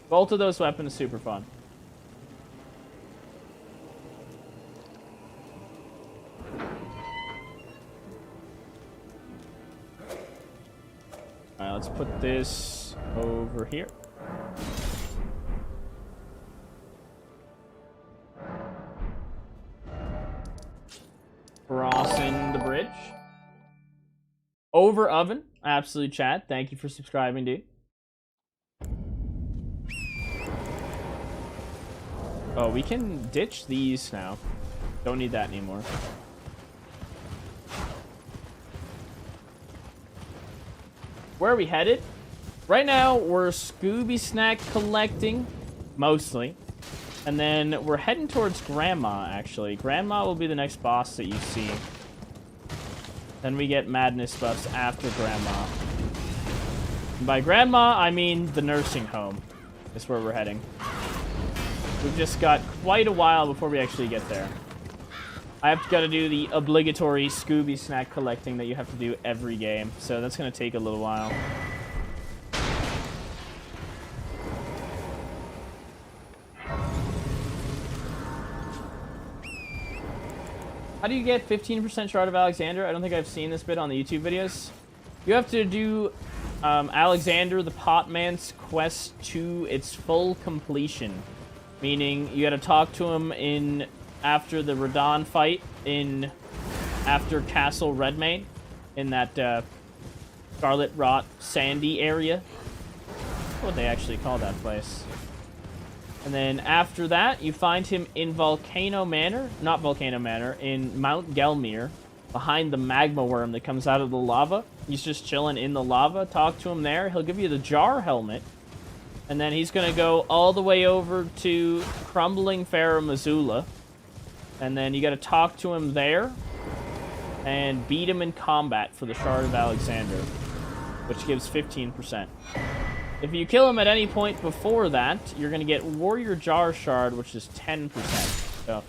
[SPEAKER 1] Both of those weapons are super fun. Alright, let's put this over here. Crossing the bridge. Over oven. Absolute chat. Thank you for subscribing, dude. Oh, we can ditch these now. Don't need that anymore. Where are we headed? Right now, we're Scooby Snack collecting, mostly. And then we're heading towards Grandma, actually. Grandma will be the next boss that you see. Then we get madness buffs after Grandma. And by Grandma, I mean the nursing home. That's where we're heading. We've just got quite a while before we actually get there. I have got to do the obligatory Scooby Snack collecting that you have to do every game. So that's going to take a little while. How do you get 15% Shard of Alexander? I don't think I've seen this bit on the YouTube videos. You have to do Alexander the Potman's quest to its full completion. Meaning, you gotta talk to him in after the Radon fight after Castle Redmane in that Scarlet Rot Sandy area. What would they actually call that place? And then after that, you find him in Volcano Manor. Not Volcano Manor, in Mount Gelmir. Behind the magma worm that comes out of the lava. He's just chilling in the lava. Talk to him there. He'll give you the jar helmet. And then he's going to go all the way over to Crumbling Pharaoh Missoula. And then you got to talk to him there. And beat him in combat for the Shard of Alexander. Which gives 15%. If you kill him at any point before that, you're going to get Warrior Jar Shard, which is 10%. So,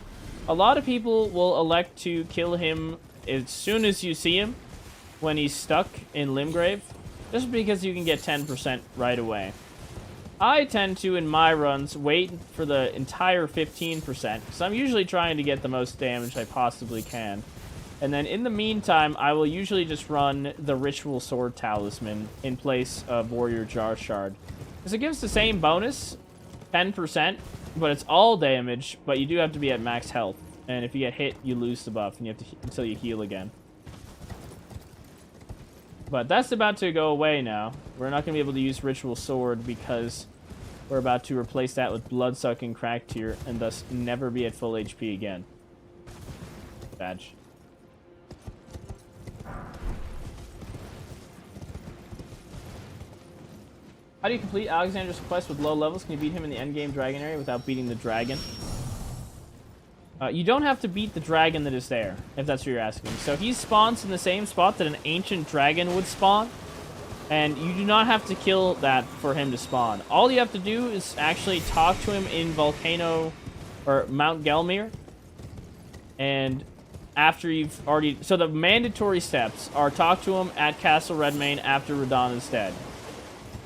[SPEAKER 1] a lot of people will elect to kill him as soon as you see him, when he's stuck in Limgrave, just because you can get 10% right away. I tend to, in my runs, wait for the entire 15%, because I'm usually trying to get the most damage I possibly can. And then in the meantime, I will usually just run the Ritual Sword Talisman in place of Warrior Jar Shard. Because it gives the same bonus, 10%, but it's all damage, but you do have to be at max health. And if you get hit, you lose the buff, and you have to until you heal again. But that's about to go away now. We're not going to be able to use Ritual Sword because we're about to replace that with Bloodsucking Crack Tier, and thus never be at full HP again. Badge. How do you complete Alexander's quest with low levels? Can you beat him in the endgame dragon area without beating the dragon? You don't have to beat the dragon that is there, if that's what you're asking. So he spawns in the same spot that an ancient dragon would spawn, and you do not have to kill that for him to spawn. All you have to do is actually talk to him in Volcano, or Mount Gelmir, and after you've already... So the mandatory steps are talk to him at Castle Redmane after Radon is dead.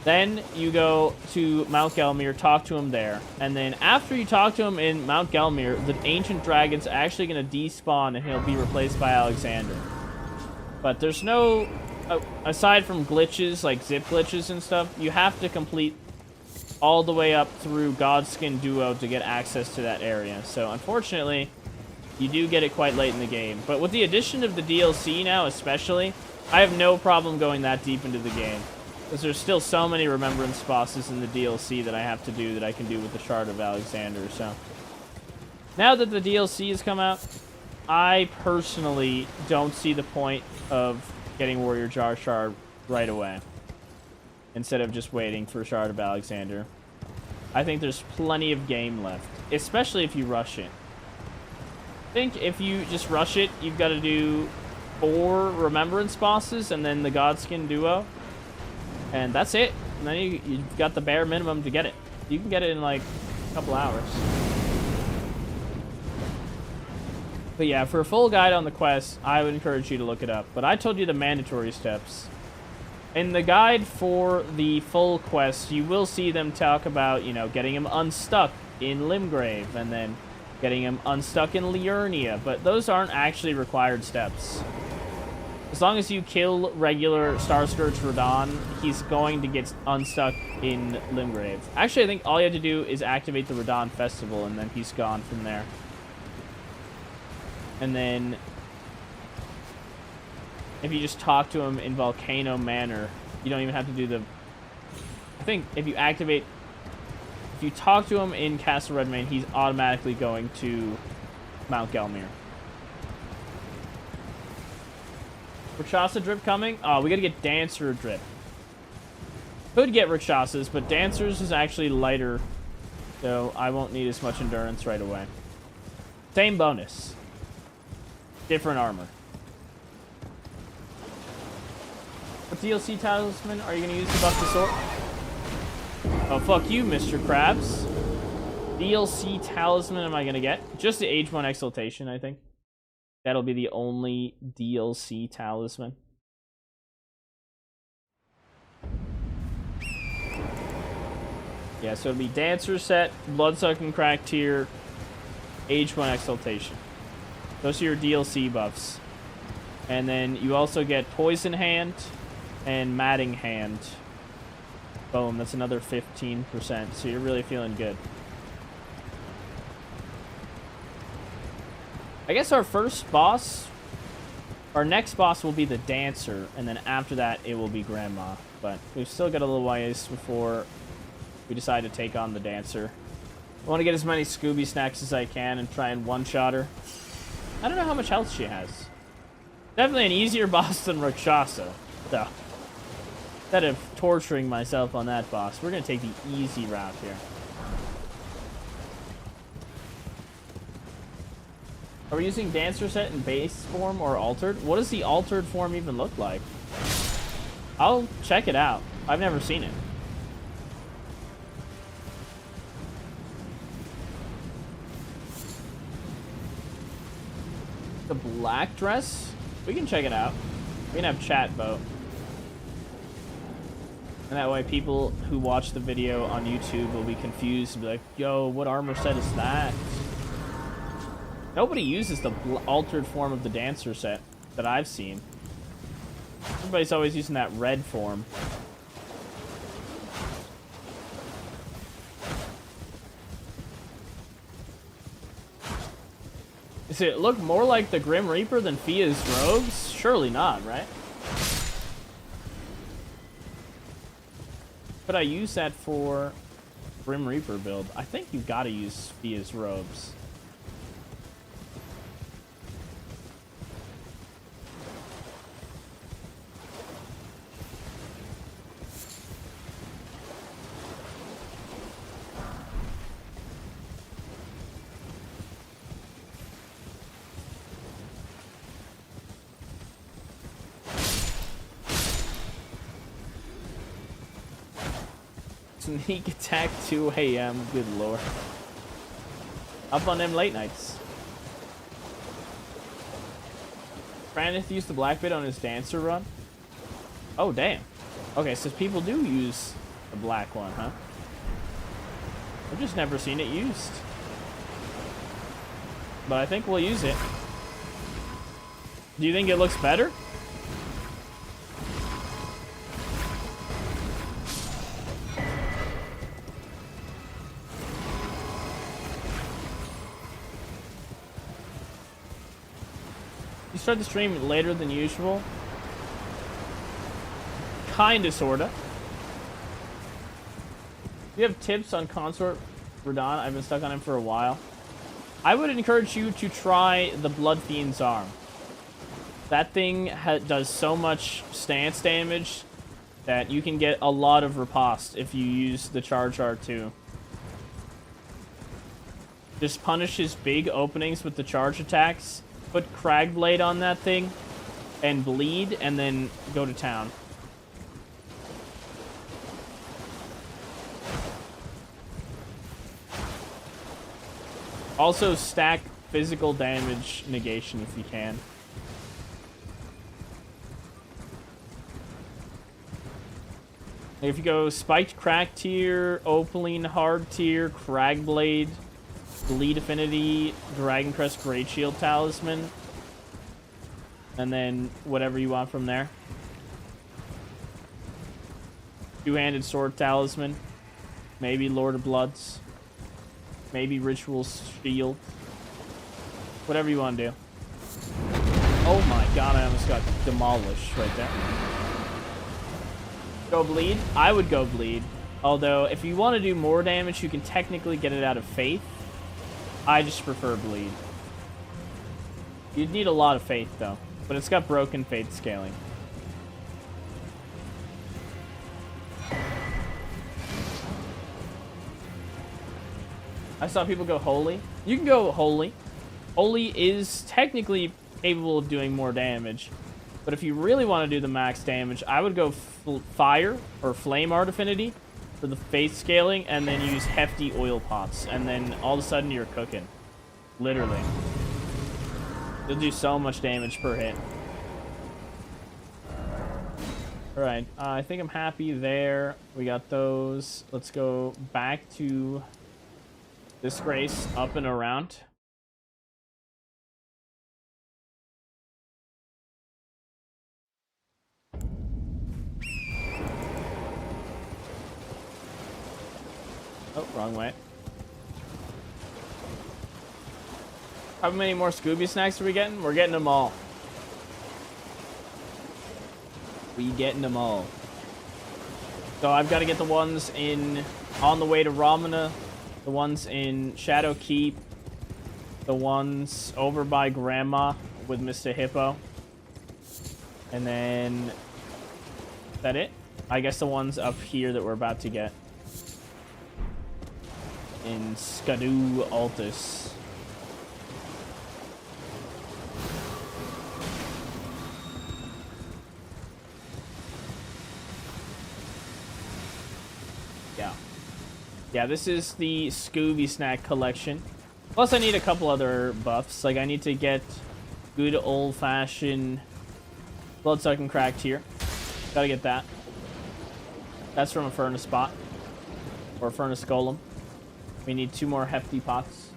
[SPEAKER 1] Then you go to Mount Gelmir, talk to him there. And then after you talk to him in Mount Gelmir, the ancient dragon's actually going to despawn and he'll be replaced by Alexander. But there's no... aside from glitches, like zip glitches and stuff, you have to complete all the way up through Godskin Duo to get access to that area. So unfortunately, you do get it quite late in the game. But with the addition of the DLC now especially, I have no problem going that deep into the game. Because there's still so many remembrance bosses in the DLC that I have to do that I can do with the Shard of Alexander, so. Now that the DLC has come out, I personally don't see the point of getting Warrior Jar Shard right away. Instead of just waiting for Shard of Alexander. I think there's plenty of game left, especially if you rush it. I think if you just rush it, you've got to do 4 remembrance bosses and then the Godskin duo. And that's it. And then you've got the bare minimum to get it. You can get it in like a couple hours. But yeah, for a full guide on the quest, I would encourage you to look it up. But I told you the mandatory steps. In the guide for the full quest, you will see them talk about, you know, getting him unstuck in Limgrave and then getting him unstuck in Liurnia, but those aren't actually required steps. As long as you kill regular Star Scourge Radahn, he's going to get unstuck in Limgrave. Actually, I think all you have to do is activate the Radahn Festival, and then he's gone from there. And then, if you just talk to him in Volcano Manor, you don't even have to do the... I think if you activate... If you talk to him in Castle Redmane, he's automatically going to Mount Gelmir. Rakshasa drip coming? Oh, we gotta get Dancer drip. Could get Rakshasas, but Dancer's is actually lighter, so I won't need as much endurance right away. Same bonus. Different armor. What DLC talisman are you gonna use to buff the sword? Oh, fuck you, Mr. Krabs. DLC talisman am I gonna get? Just the Age 1 Exaltation, I think. That'll be the only DLC talisman. Yeah, so it'll be Dancer set, Bloodsucking Crack tier, Age 1 Exaltation. Those are your DLC buffs. And then you also get Poison Hand and Matting Hand. Boom, that's another 15%, so you're really feeling good. I guess our first boss, our next boss will be the Dancer, and then after that it will be Grandma. But we've still got a little ways before we decide to take on the Dancer. I want to get as many Scooby snacks as I can and try and one-shot her. I don't know how much health she has. Definitely an easier boss than Rakshasa, though. Instead of torturing myself on that boss, we're going to take the easy route here. Are we using Dancer set in base form or altered? What does the altered form even look like? I'll check it out. I've never seen it. The black dress? We can check it out. We can have chat vote. And that way people who watch the video on YouTube will be confused and be like, yo, what armor set is that? Nobody uses the altered form of the Dancer set that I've seen. Everybody's always using that red form. Does it look more like the Grim Reaper than Fia's robes? Surely not, right? Could I use that for Grim Reaper build? I think you've got to use Fia's robes. Sneak attack 2 a.m. Good lord. Up on them late nights. Brandith used the black bit on his Dancer run. Oh, damn. Okay, so people do use the black one, huh? I've just never seen it used. But I think we'll use it. Do you think it looks better? You start the stream later than usual? Kinda, sorta. If you have tips on Consort Radon, I've been stuck on him for a while. I would encourage you to try the Blood Fiend's Arm. That thing does so much stance damage that you can get a lot of riposte if you use the Charge R2. Just punish his big openings with the charge attacks. Put Cragblade on that thing and bleed, and then go to town. Also stack physical damage negation if you can. If you go Spiked Crack tier, Opaline Hard tier, Cragblade, Bleed Affinity, Dragon Crest Great Shield Talisman, and then whatever you want from there. Two-Handed Sword Talisman, maybe Lord of Bloods, maybe Ritual Shield, whatever you want to do. Oh my god, I almost got demolished right there. Go Bleed? I would go Bleed. Although, if you want to do more damage, you can technically get it out of Faith. I just prefer Bleed. You'd need a lot of Faith, though. But it's got broken Faith scaling. I saw people go Holy. You can go Holy. Holy is technically capable of doing more damage. But if you really want to do the max damage, I would go Fire or Flame Art Affinity for the Faith scaling, and then use Hefty Oil Pots, and then all of a sudden you're cooking. Literally. You'll do so much damage per hit. Alright, I think I'm happy there. We got those. Let's go back to Disgrace, up and around. Oh, wrong way. How many more Scooby snacks are we getting? We're getting them all. We getting them all. So I've got to get the ones in On the Way to Ramana, the ones in Shadow Keep, the ones over by Grandma with Mr. Hippo, and then is that it? I guess the ones up here that we're about to get in Skadoo Altus. Yeah, this is the Scooby Snack collection. Plus, I need a couple other buffs. Like, I need to get good old-fashioned Bloodsucking Crack tier. Gotta get that. That's from a Furnace Spot. Or a Furnace Golem. We need 2 more Hefty Pots.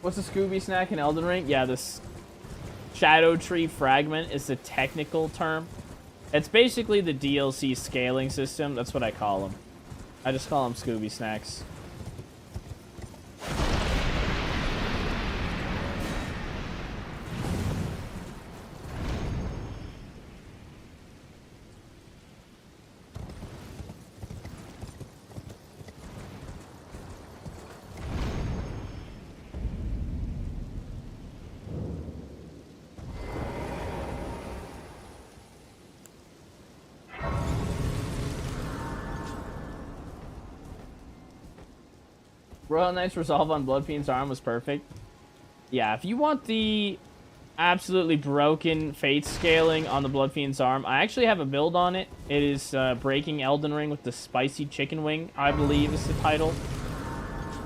[SPEAKER 1] What's a Scooby Snack in Elden Ring? Yeah, this Shadow Tree Fragment is the technical term. It's basically the DLC scaling system. That's what I call them. I just call them Scooby Snacks. Royal Knight's Resolve on Bloodfiend's Arm was perfect. Yeah, if you want the absolutely broken Fate scaling on the Bloodfiend's Arm, I actually have a build on it. It is Breaking Elden Ring with the Spicy Chicken Wing, I believe is the title.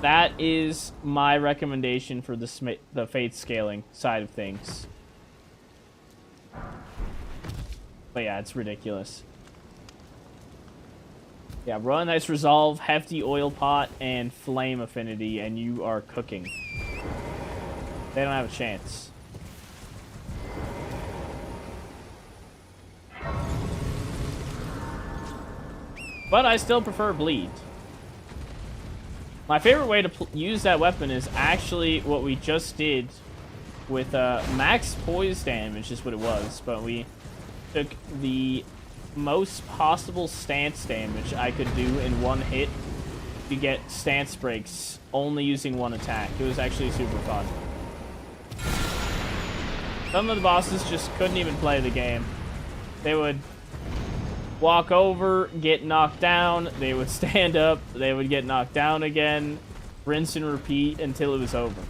[SPEAKER 1] That is my recommendation for the Fate scaling side of things. But yeah, it's ridiculous. Yeah, Royal Knight's Resolve, Hefty Oil Pot, and Flame Affinity, and you are cooking. They don't have a chance. But I still prefer Bleed. My favorite way to use that weapon is actually what we just did with max poise damage is what it was, but we took the most possible stance damage I could do in one hit to get stance breaks only using one attack. It was actually super fun. Some of the bosses just couldn't even play the game. They would walk over, get knocked down, they would stand up, they would get knocked down again, rinse and repeat until it was over.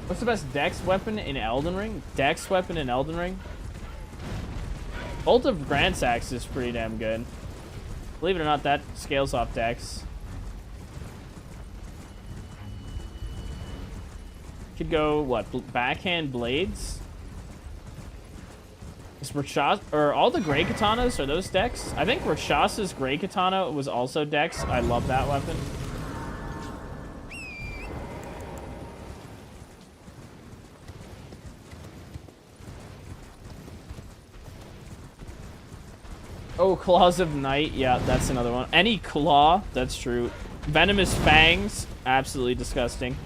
[SPEAKER 1] What's the best dex weapon in Elden Ring? Dex weapon in Elden Ring? Bolt of Grandsax is pretty damn good. Believe it or not, that scales off dex. Could go, what, backhand blades? Is Rakshas, or all the Grey Katanas, are those dex? I think Rakshas's Grey Katana was also dex. I love that weapon. Oh, Claws of Night. Yeah, that's another one. Any claw, that's true. Venomous Fangs, absolutely disgusting.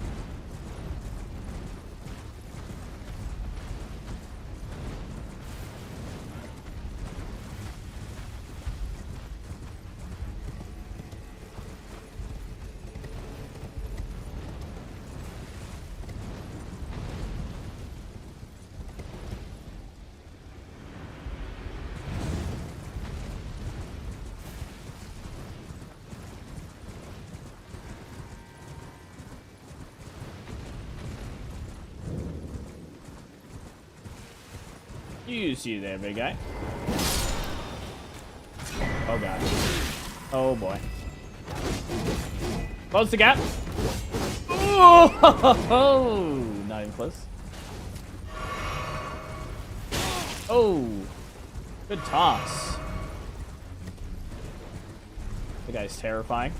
[SPEAKER 1] You see there, big guy. Oh god. Oh boy. Close the gap. Oh, not even close. Oh, good toss. The guy's terrifying.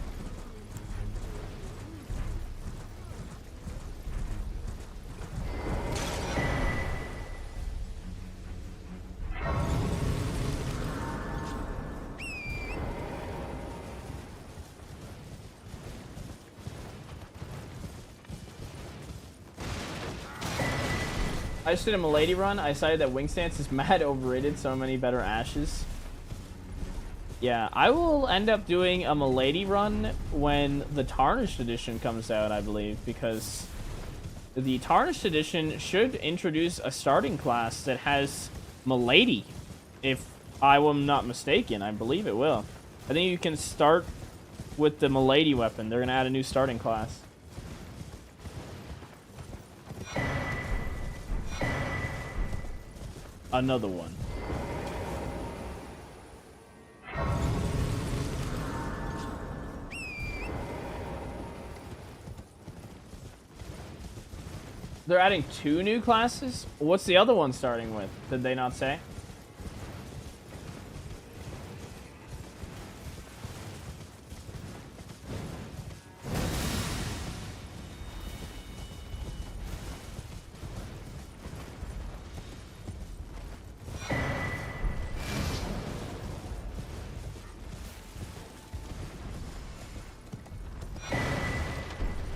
[SPEAKER 1] I just did a Milady run. I decided that Wing Stance is mad overrated. So many better Ashes. Yeah, I will end up doing a Milady run when the Tarnished Edition comes out, I believe, because the Tarnished Edition should introduce a starting class that has Milady, if I am not mistaken. I believe it will. I think you can start with the Milady weapon. They're going to add a new starting class. Another one. They're adding 2 new classes? What's the other one starting with? Did they not say?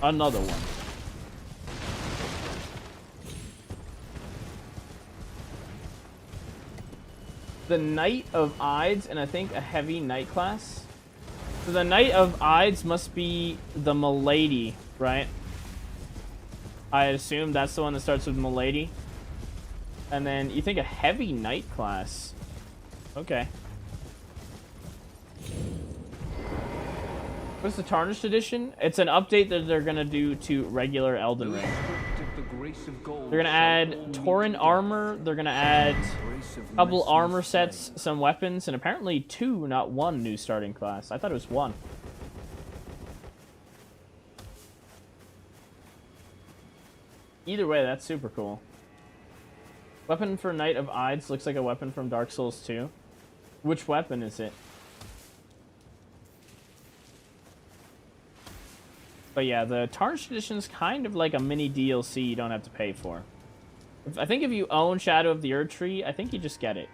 [SPEAKER 1] Another one. The Knight of Ides, and I think a heavy knight class. So the Knight of Ides must be the Milady, right? I assume that's the one that starts with Milady. And then you think a heavy knight class. Okay. What's the Tarnished Edition? It's an update that they're gonna do to regular Elden Ring. They're gonna add Torrent armor, they're gonna add a couple armor sets, some weapons, and apparently 2, not 1 new starting class. I thought it was 1. Either way, that's super cool. Weapon for Knight of Ides looks like a weapon from Dark Souls 2. Which weapon is it? But yeah, the Tarnished Edition is kind of like a mini DLC you don't have to pay for. I think if you own Shadow of the Erdtree, I think you just get it.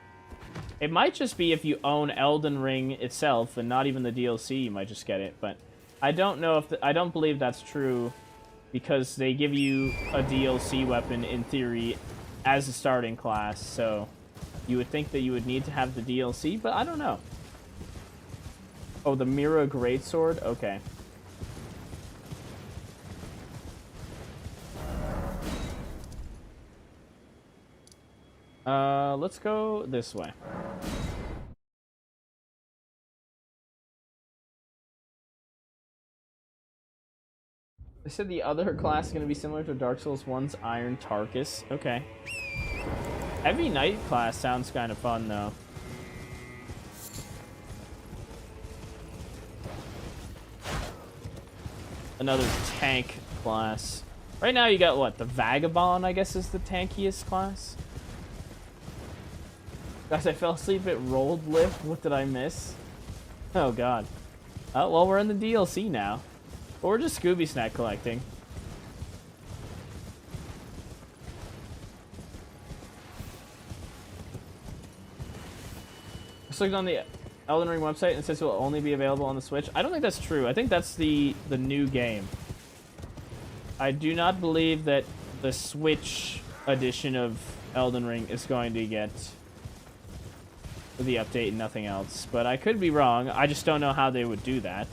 [SPEAKER 1] It might just be if you own Elden Ring itself and not even the DLC, you might just get it. But I don't know if I don't believe that's true, because they give you a DLC weapon in theory as a starting class, so you would think that you would need to have the DLC, but I don't know. Oh, the Mira Greatsword? Okay. Let's go this way. They said the other class is going to be similar to Dark Souls 1's Iron Tarkus. Okay. Heavy Knight class sounds kind of fun, though. Another tank class. Right now you got, what, the Vagabond, I guess, is the tankiest class? Guys, I fell asleep at Rolled Lift. What did I miss? Oh, God. Oh, well, we're in the DLC now. But we're just Scooby Snack collecting. Just looked on the Elden Ring website and it says it will only be available on the Switch. I don't think that's true. I think that's the new game. I do not believe that the Switch edition of Elden Ring is going to get the update and nothing else. But I could be wrong. I just don't know how they would do that.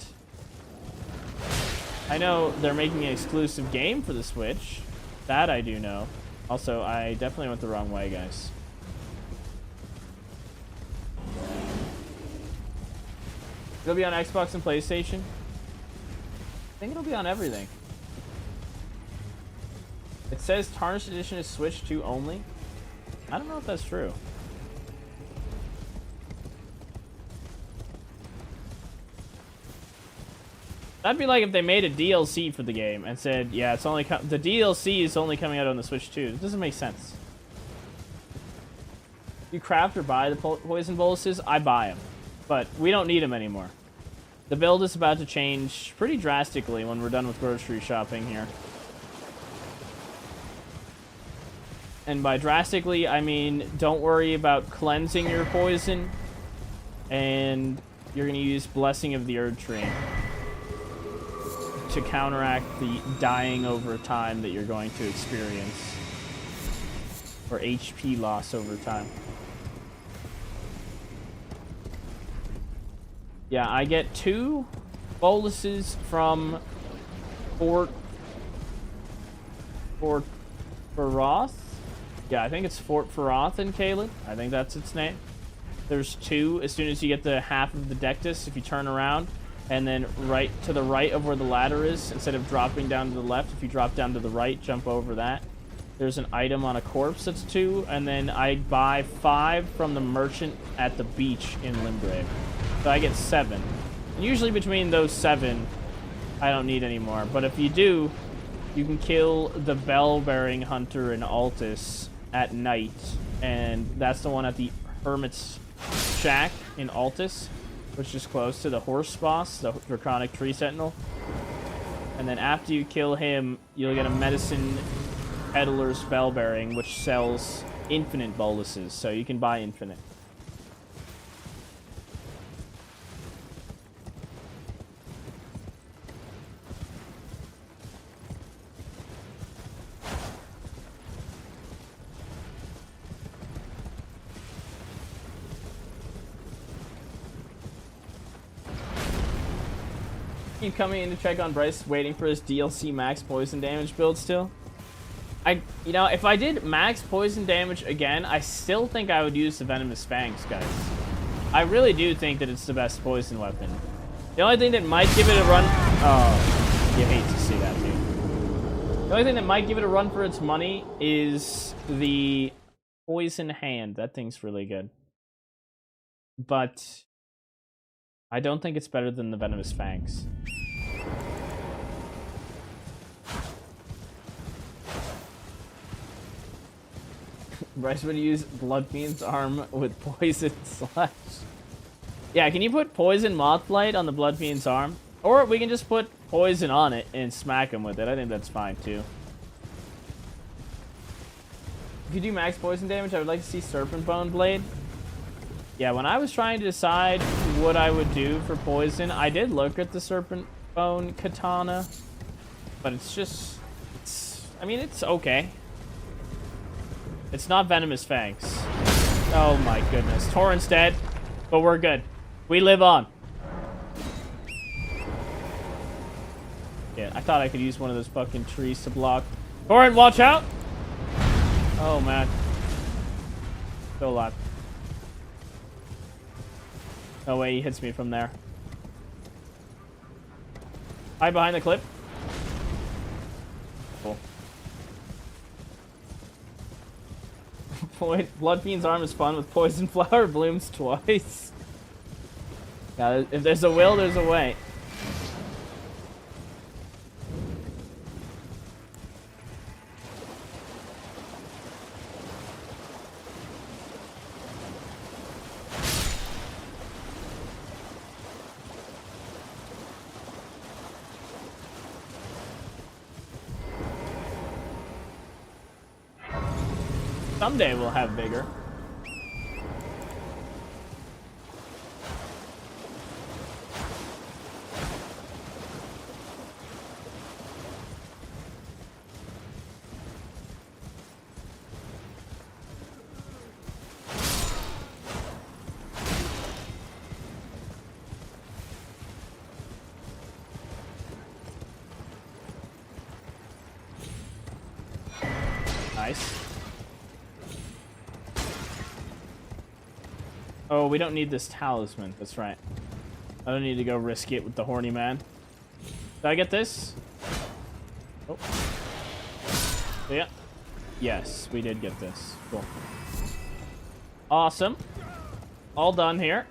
[SPEAKER 1] I know they're making an exclusive game for the Switch. That I do know. Also, I definitely went the wrong way, guys. It'll be on Xbox and PlayStation. I think it'll be on everything. It says Tarnished Edition is Switch 2 only. I don't know if that's true. That'd be like if they made a DLC for the game and said, yeah, it's only the DLC is only coming out on the Switch 2. It doesn't make sense. You craft or buy the poison boluses? I buy them. But we don't need them anymore. The build is about to change pretty drastically when we're done with grocery shopping here. And by drastically, I mean don't worry about cleansing your poison. And you're going to use Blessing of the Erdtree to counteract the dying over time that you're going to experience. Or HP loss over time. Yeah, I get 2 boluses from Fort Feroth. Yeah, I think it's Fort Feroth in Caelid. I think that's its name. There's 2 as soon as you get the half of the Dectus, if you turn around. And then right to the right of where the ladder is, instead of dropping down to the left, if you drop down to the right, jump over that. There's an item on a corpse that's 2, and then I buy 5 from the merchant at the beach in Limgrave. So I get 7. And usually between those 7, I don't need any more. But if you do, you can kill the bell-bearing hunter in Altus at night. And that's the one at the Hermit's Shack in Altus, which is close to the horse boss, the Draconic Tree Sentinel. And then after you kill him, you'll get a Medicine Peddler's Bellbearing, which sells infinite boluses, so you can buy infinite. Keep coming in to check on Bryce, waiting for his DLC max poison damage build still. You know, if I did max poison damage again, I still think I would use the Venomous Fangs, guys. I really do think that it's the best poison weapon. The only thing that might give it a run... Oh, you hate to see that, dude. The only thing that might give it a run for its money is the Poison Hand. That thing's really good. But I don't think it's better than the Venomous Fangs. Bryce would use Bloodfiend's arm with poison slash. Yeah, can you put poison Mothblight on the Bloodfiend's arm? Or we can just put poison on it and smack him with it. I think that's fine too. If you do max poison damage, I would like to see Serpent Bone Blade. Yeah, when I was trying to decide what I would do for poison, I did look at the Serpent bone katana, but it's just, I mean, it's okay. It's not venomous fangs. Oh my goodness. Torrent's dead, but we're good. We live on. Yeah, I thought I could use one of those fucking trees to block. Torrent, watch out! Oh man. Still alive. No way he hits me from there. Hide behind the clip. Cool. Bloodfiend's arm is fun with poison flower blooms twice. Yeah, if there's a will, there's a way. Someday we'll have bigger. Nice. Oh, we don't need this talisman. That's right. I don't need to go risk it with the horny man. Did I get this? Oh. Yeah. Yes, we did get this. Cool. Awesome. All done here.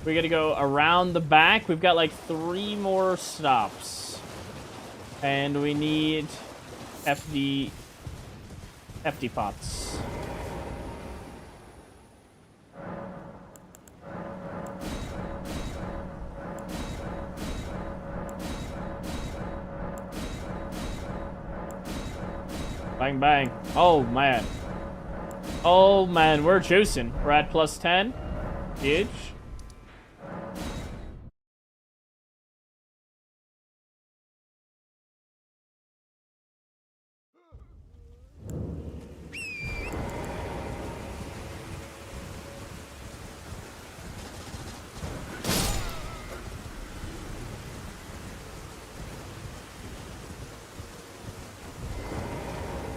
[SPEAKER 1] We gotta go around the back. We've got like 3 more stops. And we need hefty pots. Bang, bang. Oh, man. Oh, man. We're juicing. We're at plus 10. Huge.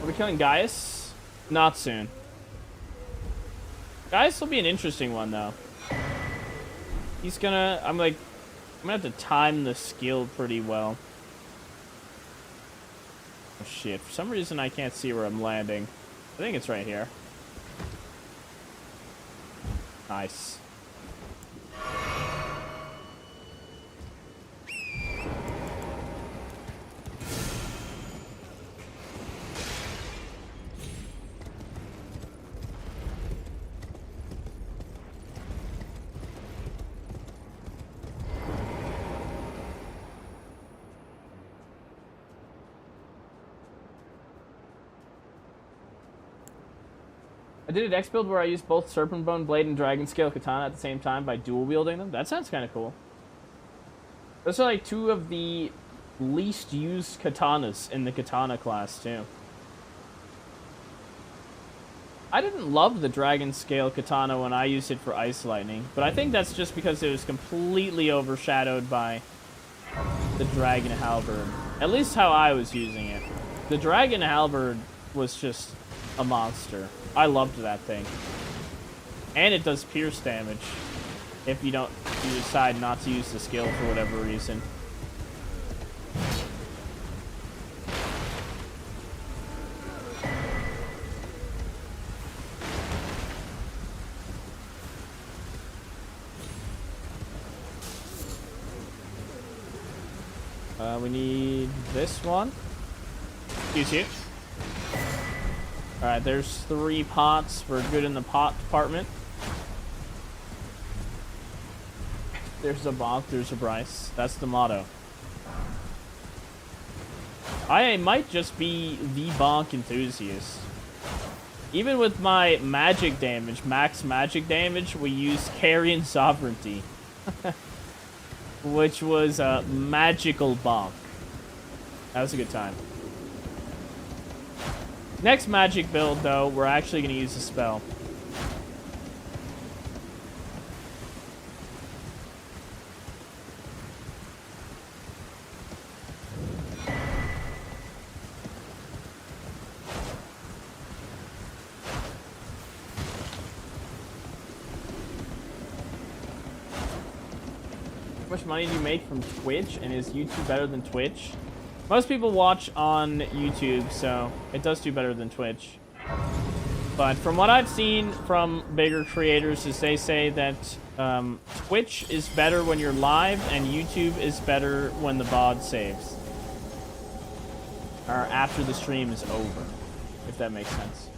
[SPEAKER 1] Are we killing Gaius? Not soon. Gaius will be an interesting one, though. He's gonna... I'm gonna have to time the skill pretty well. Oh, shit. For some reason, I can't see where I'm landing. I think it's right here. Nice. I did an X build where I used both Serpent Bone Blade and Dragon Scale Katana at the same time by dual wielding them. That sounds kind of cool. Those are like 2 of the least used katanas in the katana class too. I didn't love the Dragon Scale Katana when I used it for Ice Lightning, but I think that's just because it was completely overshadowed by the Dragon Halberd. At least how I was using it. The Dragon Halberd was just a monster. I loved that thing. And it does pierce damage if you decide not to use the skill for whatever reason. We need this one. Excuse you. Alright, there's 3 pots. We're good in the pot department. There's a Bonk, there's a Bryce. That's the motto. I might just be the Bonk enthusiast. Even with my magic damage, max magic damage, we use Carrion Sovereignty. which was a magical bonk. That was a good time. Next magic build, though, we're actually going to use a spell. How much money do you make from Twitch, and is YouTube better than Twitch? Most people watch on YouTube, so it does do better than Twitch. But from what I've seen from bigger creators is they say that Twitch is better when you're live, and YouTube is better when the VOD saves. Or after the stream is over, if that makes sense.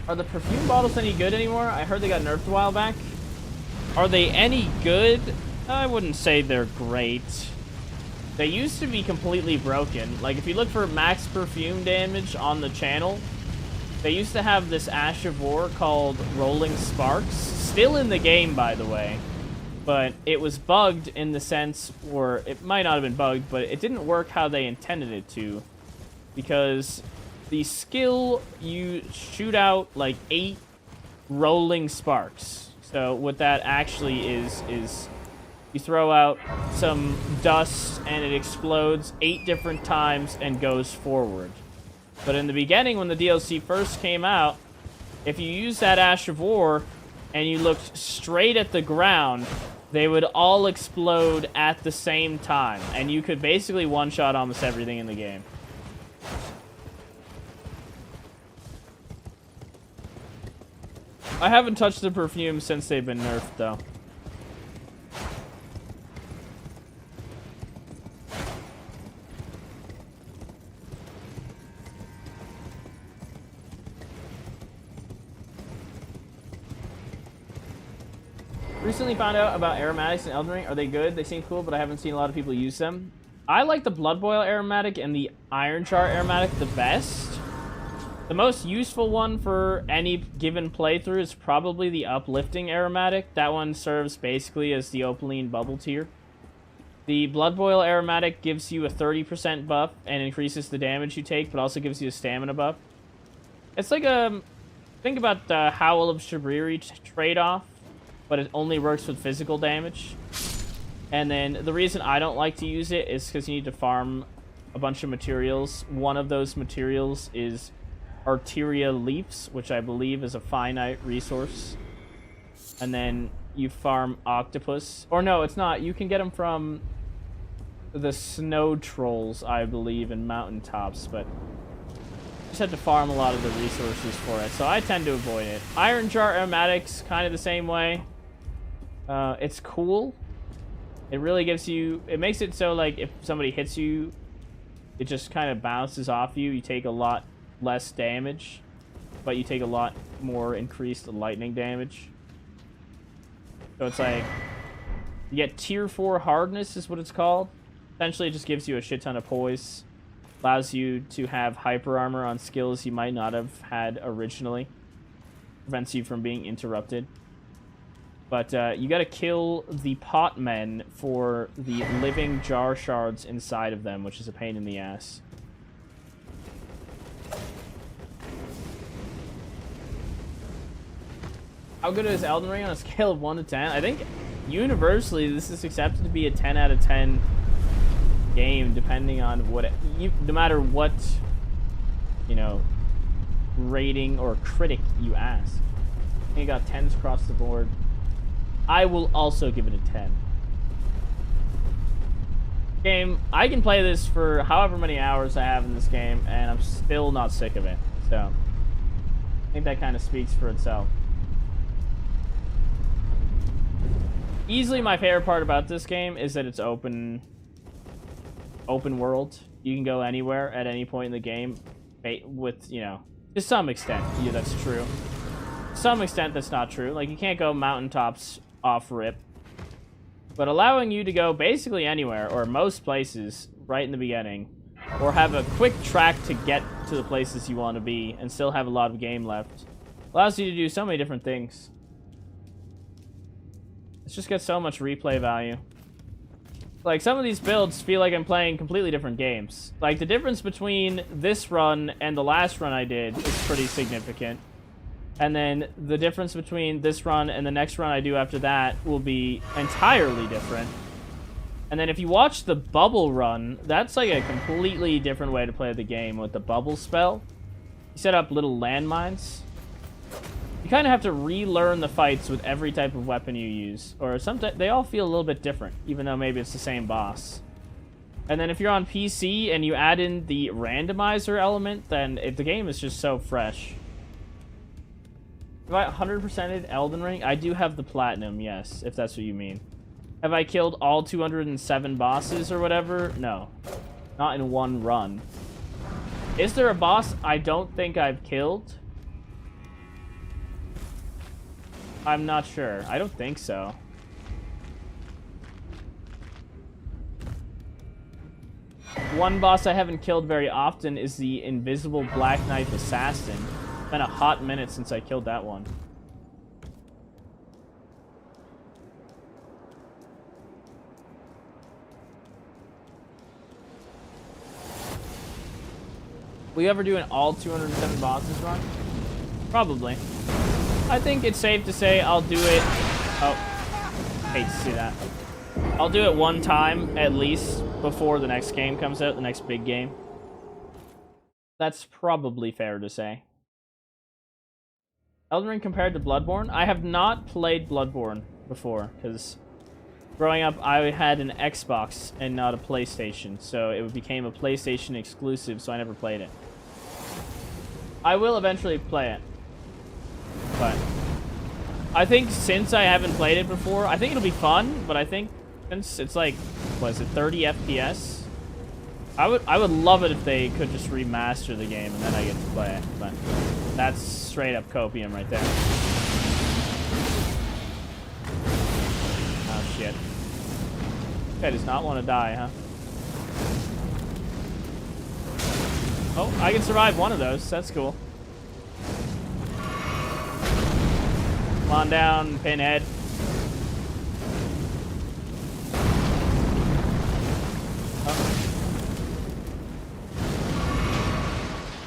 [SPEAKER 1] Are the perfume bottles any good anymore? I heard they got nerfed a while back. Are they any good? I wouldn't say they're great. They used to be completely broken. Like, if you look for max perfume damage on the channel, they used to have this Ash of War called Rolling Sparks. Still in the game, by the way. But it was bugged in the sense, or it might not have been bugged, but it didn't work how they intended it to. Because the skill, you shoot out like 8 rolling sparks. So what that actually is you throw out some dust and it explodes 8 different times and goes forward. But in the beginning, when the DLC first came out, if you use that Ash of War and you looked straight at the ground, they would all explode at the same time. And you could basically one-shot almost everything in the game. I haven't touched the perfume since they've been nerfed, though. Recently found out about aromatics in Elden Ring. Are they good? They seem cool, but I haven't seen a lot of people use them. I like the Blood Boil aromatic and the Iron Jar aromatic the best. The most useful one for any given playthrough is probably the Uplifting aromatic. That one serves basically as the Opaline bubble tier. The Blood Boil aromatic gives you a 30% buff and increases the damage you take, but also gives you a stamina buff. It's like a... Think about the Howl of Shabriri trade-off, but it only works with physical damage. And then the reason I don't like to use it is because you need to farm a bunch of materials. One of those materials is Arteria Leaps, which I believe is a finite resource. And then you farm Octopus. Or no, it's not. You can get them from the Snow Trolls, I believe, in mountaintops, but you just have to farm a lot of the resources for it. So I tend to avoid it. Iron Jar Aromatic's kind of the same way. It's cool. It really gives you... It makes it so, like, if somebody hits you, it just kind of bounces off you. You take a lot less damage, but you take a lot more increased lightning damage. So it's like... You get tier 4 hardness is what it's called. Essentially, it just gives you a shit ton of poise. Allows you to have hyper armor on skills you might not have had originally. Prevents you from being interrupted. But you gotta kill the potmen for the living jar shards inside of them, which is a pain in the ass. How good is Elden Ring on a scale of 1 to 10? I think universally this is accepted to be a 10 out of 10 game, depending on what no matter what, you know, rating or critic you ask. I think you got 10s across the board. I will also give it a 10. Game, I can play this for however many hours I have in this game, and I'm still not sick of it. So, I think that kind of speaks for itself. Easily my favorite part about this game is that it's open world. You can go anywhere at any point in the game with, you know, to some extent. Yeah, that's true. To some extent, that's not true. Like, you can't go mountaintops off rip. but allowing you to go basically anywhere, or most places, right in the beginning, or have a quick track to get to the places you want to be and still have a lot of game left. Allows you to do so many different things. It's just got so much replay value. Like, some of these builds feel like I'm playing completely different games. Like, the difference between this run and the last run I did is pretty significant. And then the difference between this run and the next run I do after that will be entirely different. And then if you watch the bubble run, that's like a completely different way to play the game with the bubble spell. You set up little landmines. You kind of have to relearn the fights with every type of weapon you use. Or sometimes they all feel a little bit different, even though maybe it's the same boss. And then if you're on PC and you add in the randomizer element, then the game is just so fresh. Have I 100%ed Elden Ring? I do have the platinum, yes, if that's what you mean. Have I killed all 207 bosses or whatever? No. Not in one run. Is there a boss I don't think I've killed? I'm not sure. I don't think so. One boss I haven't killed very often is the Invisible Black Knife Assassin. It's been a hot minute since I killed that one. Will you ever do an all 207 bosses run? Probably. I think it's safe to say I'll do it... Oh. Hate to see that. I'll do it one time, at least, before the next game comes out, the next big game. That's probably fair to say. Elden Ring compared to Bloodborne? I have not played Bloodborne before, because growing up, I had an Xbox and not a PlayStation, so it became a PlayStation exclusive, so I never played it. I will eventually play it, but I think since I haven't played it before, I think it'll be fun, but I think since it's like, what is it, 30 FPS? I would love it if they could just remaster the game and then I get to play it, but that's straight up copium right there. Oh shit. Guy does not want to die, huh? Oh, I can survive one of those. That's cool. Come on down, Pinhead.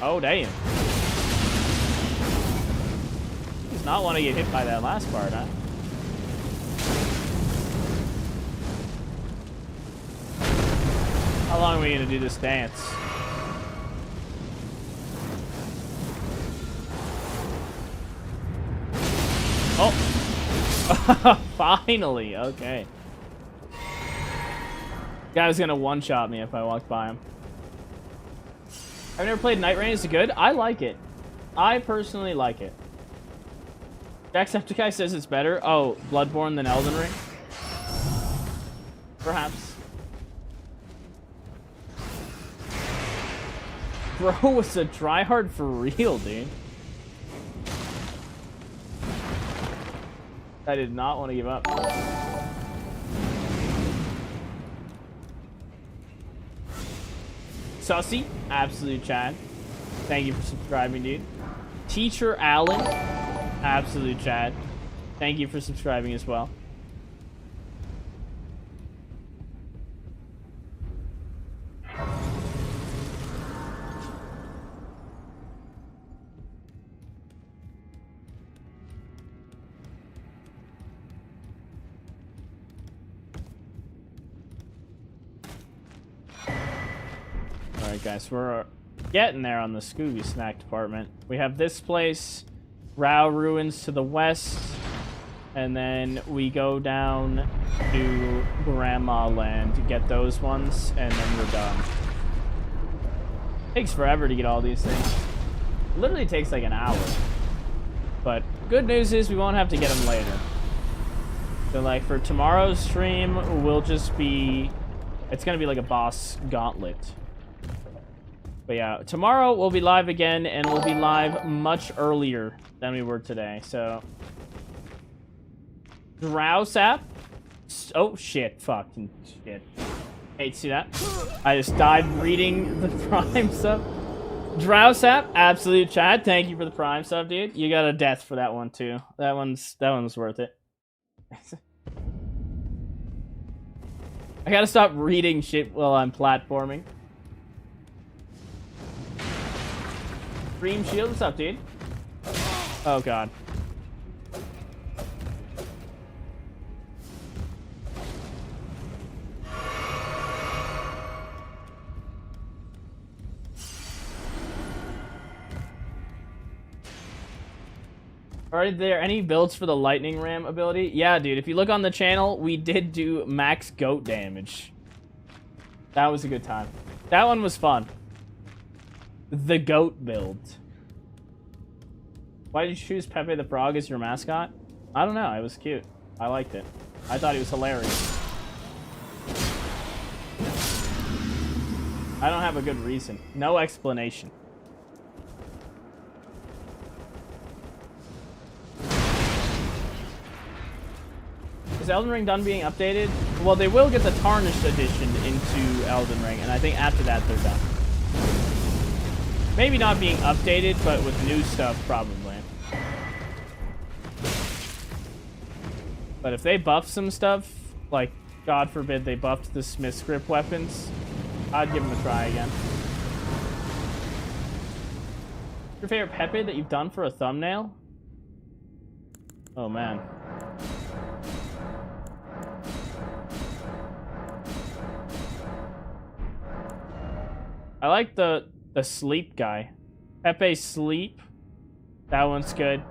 [SPEAKER 1] Oh, damn. He does not want to get hit by that last part, huh? How long are we going to do this dance? Oh! Finally! Okay. Guy was going to one-shot me if I walked by him. I've never played Night Rain. Is it good? I like it. I personally like it. Jacksepticeye says it's better. Oh, Bloodborne than Elden Ring? Perhaps. Bro was a tryhard for real, dude. I did not want to give up. Sussy, absolute Chad. Thank you for subscribing, dude. Teacher Allen, absolute Chad. Thank you for subscribing as well. Alright guys, we're getting there on the Scooby Snack department. We have this place, Rao Ruins to the west, and then we go down to Grandma Land to get those ones, and then we're done. Takes forever to get all these things. It literally takes like an hour. But good news is we won't have to get them later. So like for tomorrow's stream, we'll just be... It's gonna be like a boss gauntlet. But yeah, tomorrow we'll be live again, and we'll be live much earlier than we were today, so... Drow Sap, Oh, shit. Fucking shit. Hate to see that. I just died reading the Prime sub. Drowsap, absolute chat. Thank you for the Prime sub, dude. You got a death for that one, too. That one's worth it. I gotta stop reading shit while I'm platforming. Dream Shield, what's up, dude? Oh, God. Are there any builds for the lightning ram ability? Yeah, dude, if you look on the channel, we did do max goat damage. That was a good time. That one was fun. The goat build. Why did you choose Pepe the Frog as your mascot? I don't know, it was cute. I liked it. I thought he was hilarious. I don't have a good reason. No explanation. Is Elden Ring done being updated? Well, they will get the Tarnished edition into Elden Ring, and I think after that they're done. Maybe not being updated, but with new stuff, probably. But if they buff some stuff, like, God forbid they buffed the Smith's Grip weapons, I'd give them a try again. Your favorite Pepe that you've done for a thumbnail? Oh, man. I like the sleep guy. Pepe Sleep. That one's good.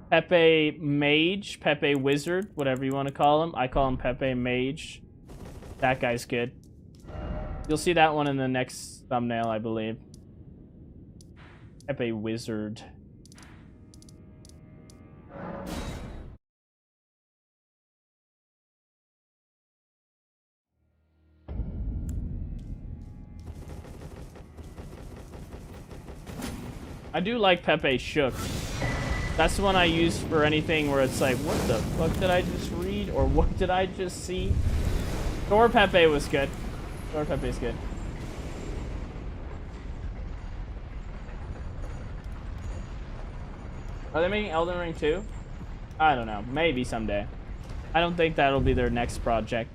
[SPEAKER 1] Pepe Mage, Pepe Wizard, whatever you want to call him. I call him Pepe Mage. That guy's good. You'll see that one in the next thumbnail, I believe. Pepe Wizard. I do like Pepe Shook. That's the one I use for anything where it's like, what the fuck did I just read? Or what did I just see? Thor Pepe was good. Thor Pepe's good. Are they making Elden Ring 2? I don't know. Maybe someday. I don't think that'll be their next project.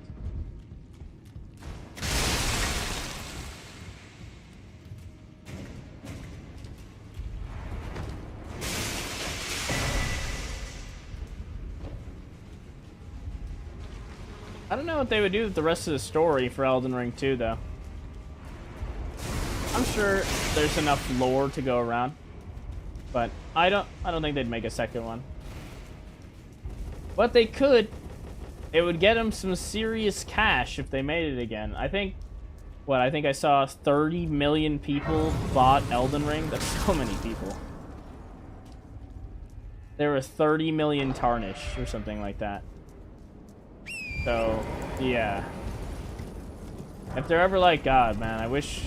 [SPEAKER 1] I don't know what they would do with the rest of the story for Elden Ring 2, though. I'm sure there's enough lore to go around, but I don't think they'd make a second one. But they could. It would get them some serious cash if they made it again. I think I saw 30 million people bought Elden Ring. That's so many people. There were 30 million Tarnished or something like that. So, yeah. If they're ever like, God, man, I wish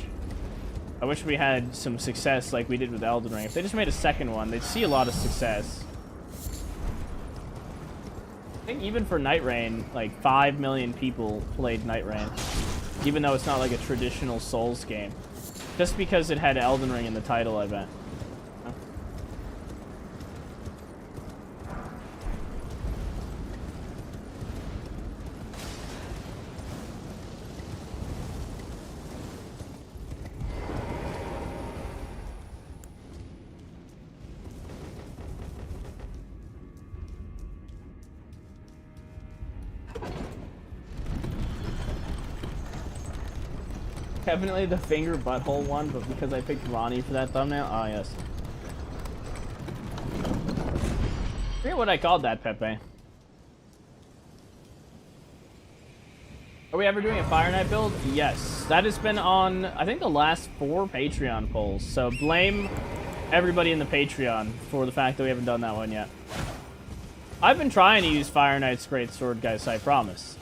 [SPEAKER 1] we had some success like we did with Elden Ring. If they just made a second one, they'd see a lot of success. I think even for Night Rain, like 5 million people played Night Rain. Even though it's not like a traditional Souls game. Just because it had Elden Ring in the title, I bet. Definitely the finger butthole one, but because I picked Ronnie for that thumbnail, oh yes. I forget what I called that, Pepe. Are we ever doing a Fire Knight build? Yes. That has been on, I think, the last 4 Patreon polls, so blame everybody in the Patreon for the fact that we haven't done that one yet. I've been trying to use Fire Knight's Greatsword, guys, I promise.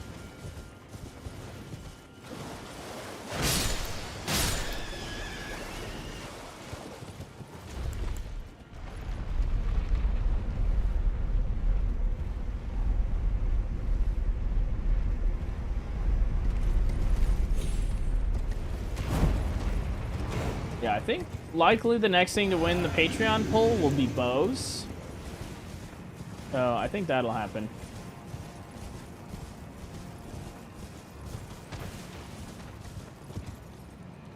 [SPEAKER 1] Yeah, I think likely the next thing to win the Patreon poll will be bows. So I think that'll happen.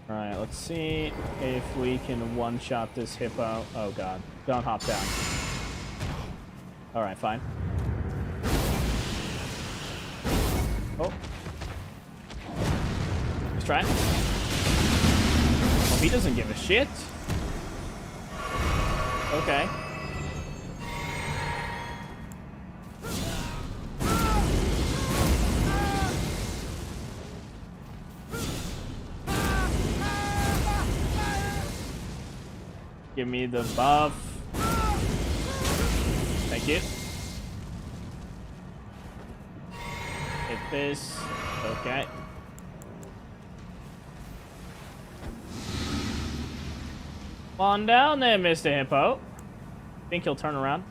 [SPEAKER 1] Alright, let's see if we can one-shot this hippo. Oh god. Don't hop down. Alright, fine. Oh. Let's try it. Oh, he doesn't give a shit. Okay. Give me the buff. Thank you. Hit this. Okay. Come on down there, Mr. Hippo. Think he'll turn around?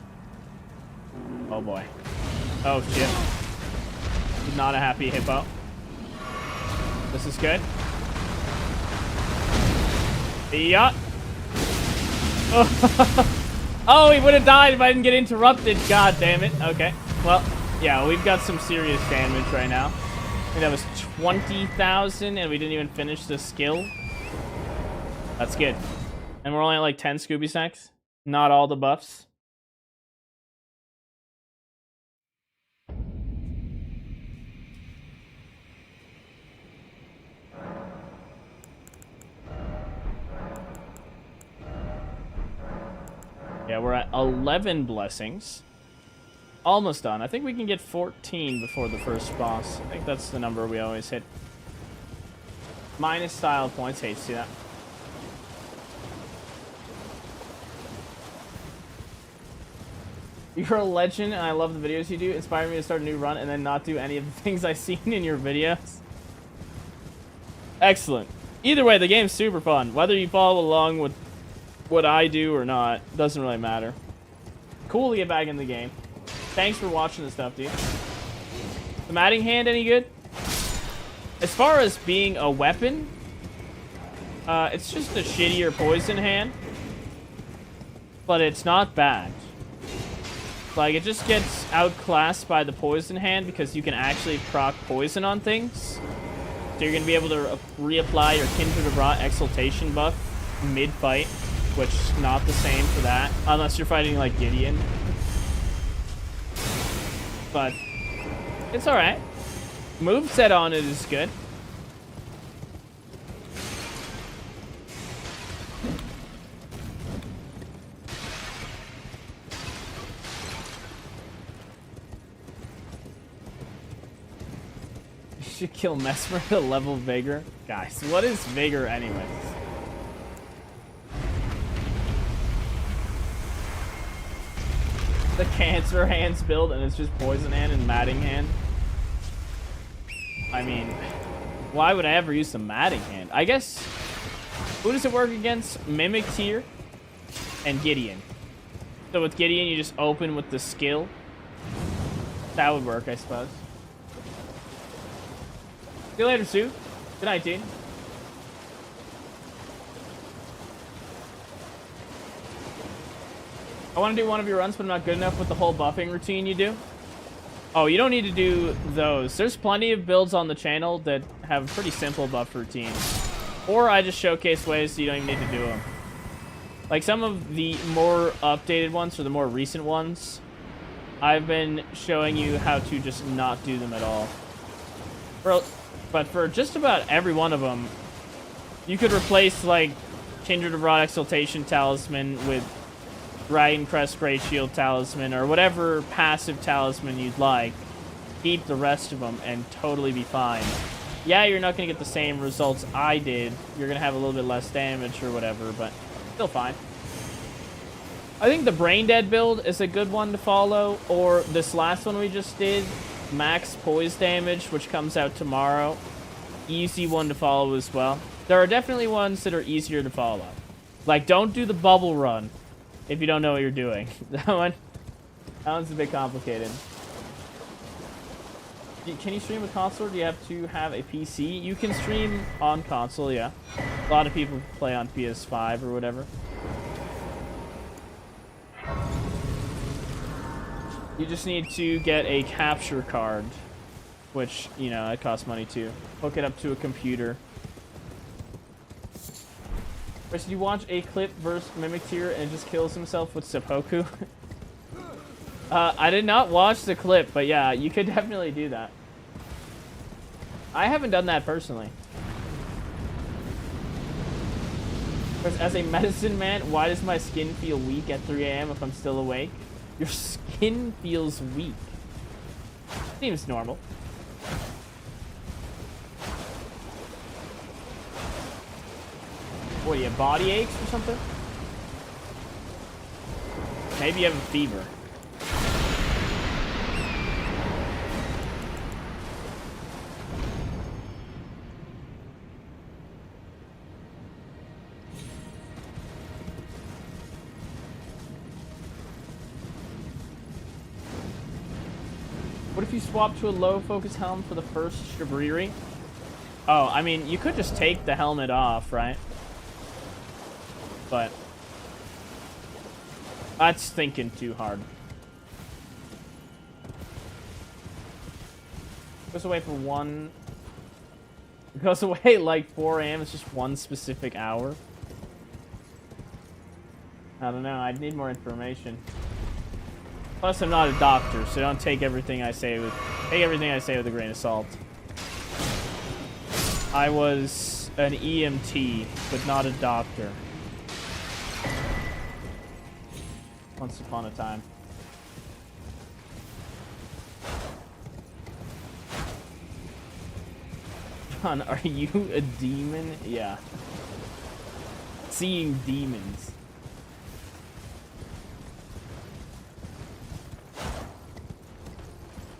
[SPEAKER 1] Oh boy. Oh shit. He's not a happy hippo. This is good. Yeah. Oh, he would have died if I didn't get interrupted. God damn it. Okay. Well, yeah, we've got some serious damage right now. I think that was 20,000 and we didn't even finish the skill. That's good. And we're only at like 10 Scooby Snacks. Not all the buffs. Yeah, we're at 11 blessings. Almost done. I think we can get 14 before the first boss. I think that's the number we always hit. Minus style points. Hate to see that. You're a legend, and I love the videos you do. Inspire me to start a new run and then not do any of the things I've seen in your videos. Excellent. Either way, the game's super fun. Whether you follow along with what I do or not, doesn't really matter. Cool to get back in the game. Thanks for watching this stuff, dude. The matting hand any good? As far as being a weapon, it's just a shittier poison hand. But it's not bad. Like, it just gets outclassed by the poison hand because you can actually proc poison on things. So you're going to be able to reapply your Kindred of Rot Exaltation buff mid-fight, which is not the same for that, unless you're fighting, like, Gideon. But it's alright. Moveset on it is good. You should kill Mesmer to level Vigor. Guys, what is Vigor anyways? The Cancer Hands build and it's just Poison Hand and Matting Hand. I mean, why would I ever use the Matting Hand? I guess, who does it work against? Mimic Tier and Gideon. So with Gideon, you just open with the skill. That would work, I suppose. See you later, Sue. Good night, dude. I want to do one of your runs, but I'm not good enough with the whole buffing routine you do. Oh, you don't need to do those. There's plenty of builds on the channel that have pretty simple buff routines. Or I just showcase ways so you don't even need to do them. Like some of the more updated ones, or the more recent ones, I've been showing you how to just not do them at all. But for just about every one of them, you could replace, like, Kindred of Rot Exaltation Talisman with Dragon Crest Great Shield Talisman, or whatever passive talisman you'd like. Keep the rest of them and totally be fine. Yeah, you're not going to get the same results I did. You're going to have a little bit less damage or whatever, but still fine. I think the Brain Dead build is a good one to follow, or this last one we just did, Max Poise Damage, which comes out tomorrow. Easy one to follow as well. There are definitely ones that are easier to follow. Like, don't do the bubble run if you don't know what you're doing. That one's a bit complicated. Can you stream with console, or do you have to have a PC? You can stream on console, yeah. A lot of people play on PS5 or whatever. You just need to get a capture card, which, you know, it costs money too. Hook it up to a computer. Chris, did you watch a clip versus Mimic Tier and just kills himself with seppuku? I did not watch the clip, but yeah, you could definitely do that. I haven't done that personally. Because as a medicine man, why does my skin feel weak at 3 a.m. if I'm still awake? Your skin feels weak. Seems normal. What, you have body aches or something? Maybe you have a fever. What if you swap to a low focus helm for the first Shibriri? Oh, I mean, you could just take the helmet off, right? But that's thinking too hard. Goes away for one. It goes away like 4 a.m. It's just one specific hour. I don't know. I'd need more information. Plus, I'm not a doctor, so don't take everything I say with a grain of salt. I was an EMT, but not a doctor. Once upon a time. John, are you a demon? Yeah. Seeing demons.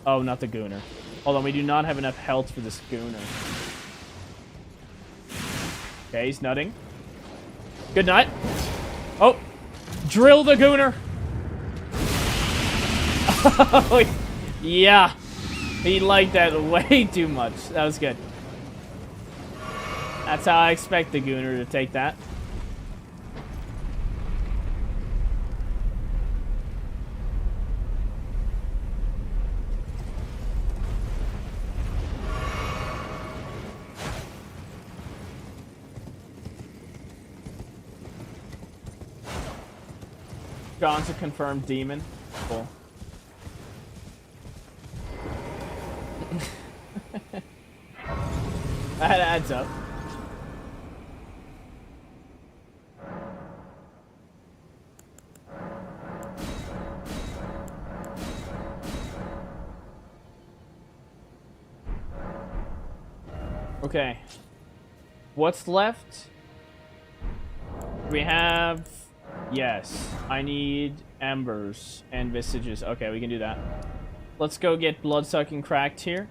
[SPEAKER 1] Oh, not the Gooner. Hold on, we do not have enough health for this Gooner. Okay, he's nutting. Good nut. Oh! Drill the Gooner! Oh, yeah. He liked that way too much. That was good. That's how I expect the Gooner to take that. John's a confirmed demon. Cool. That adds up. Okay. What's left? We have... Yes. I need embers and visages. Okay, we can do that. Let's go get bloodsucking cracked here.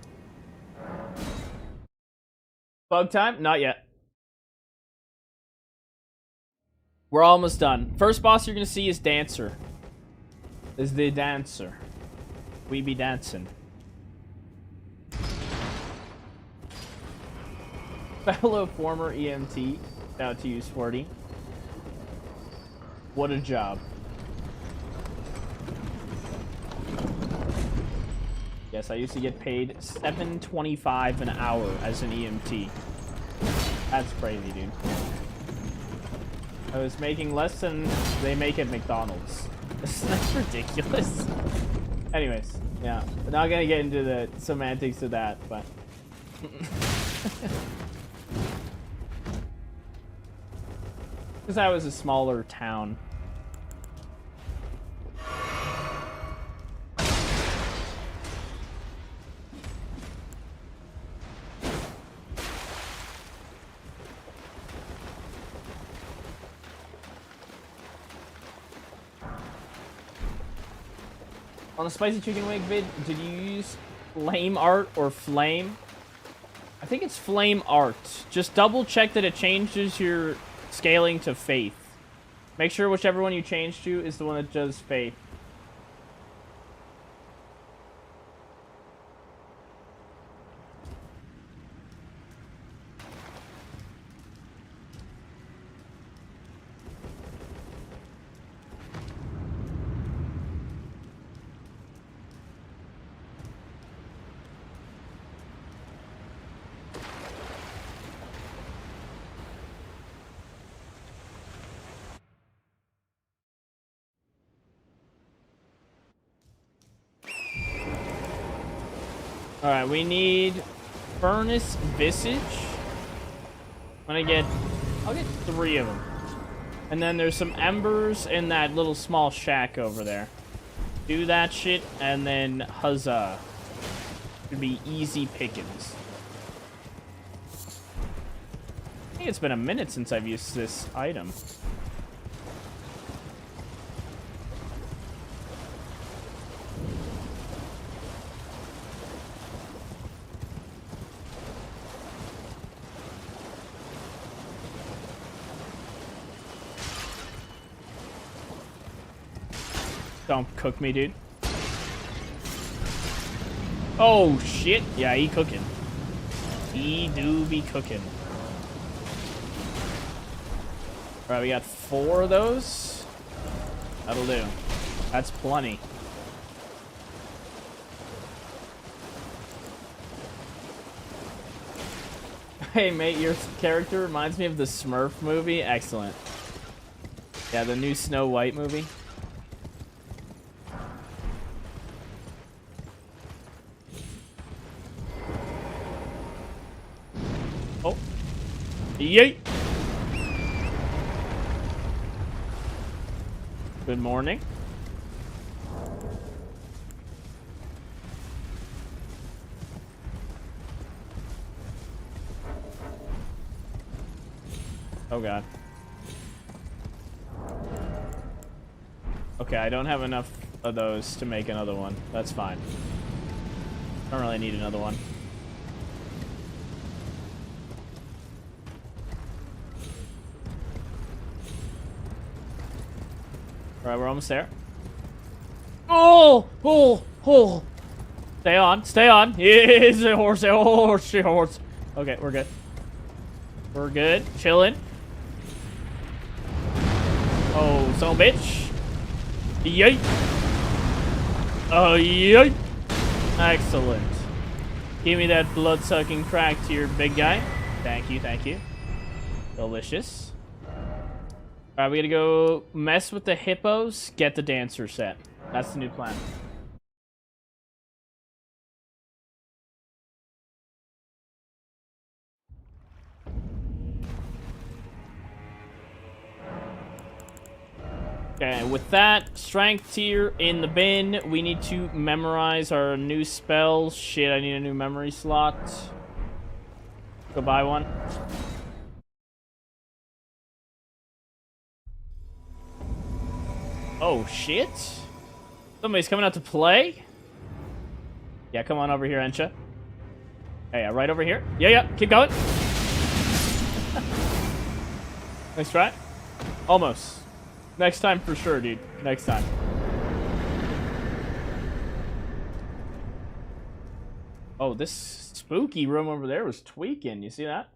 [SPEAKER 1] Bug time? Not yet. We're almost done. First boss you're gonna see is Dancer. Is the Dancer. We be dancing. Fellow former EMT. Shout out to you, Sporty. What a job. Yes, I used to get paid $7.25 an hour as an EMT. That's crazy, dude. I was making less than they make at McDonald's. That's ridiculous. Anyways, yeah. We're not gonna get into the semantics of that, but... Because I was a smaller town. On the spicy chicken wing vid, did you use flame art or flame? I think it's flame art. Just double check that it changes your scaling to faith. Make sure whichever one you change to is the one that does faith. Alright, we need Furnace Visage. I'll get 3 of them. And then there's some embers in that little small shack over there. Do that shit, and then huzzah. Should be easy pickings. I think it's been a minute since I've used this item. Don't cook me, dude. Oh, shit. Yeah, he cooking. He do be cooking. Alright, we got 4 of those. That'll do. That's plenty. Hey, mate, your character reminds me of the Smurf movie. Excellent. Yeah, the new Snow White movie. Oh. Yeet. Good morning. Oh god. Okay, I don't have enough of those to make another one. That's fine. Don't really need another one. Alright, we're almost there. Oh! Oh! Oh! Stay on, stay on. Yes, a horse, a horse, a horse. Okay, we're good. We're good. Chilling. Oh, son of a bitch. Yeet. Oh, yeet. Excellent. Give me that blood-sucking crack to your big guy. Thank you, thank you. Delicious. Alright, we gotta go mess with the hippos, get the dancer set. That's the new plan. Okay, with that strength tier in the bin, we need to memorize our new spells. Shit, I need a new memory slot. Go buy one. Oh, shit. Somebody's coming out to play? Yeah, come on over here, Ensha. Hey, right over here. Yeah, keep going. Nice try. Almost. Next time for sure, dude. Next time. Oh, this spooky room over there was tweaking. You see that?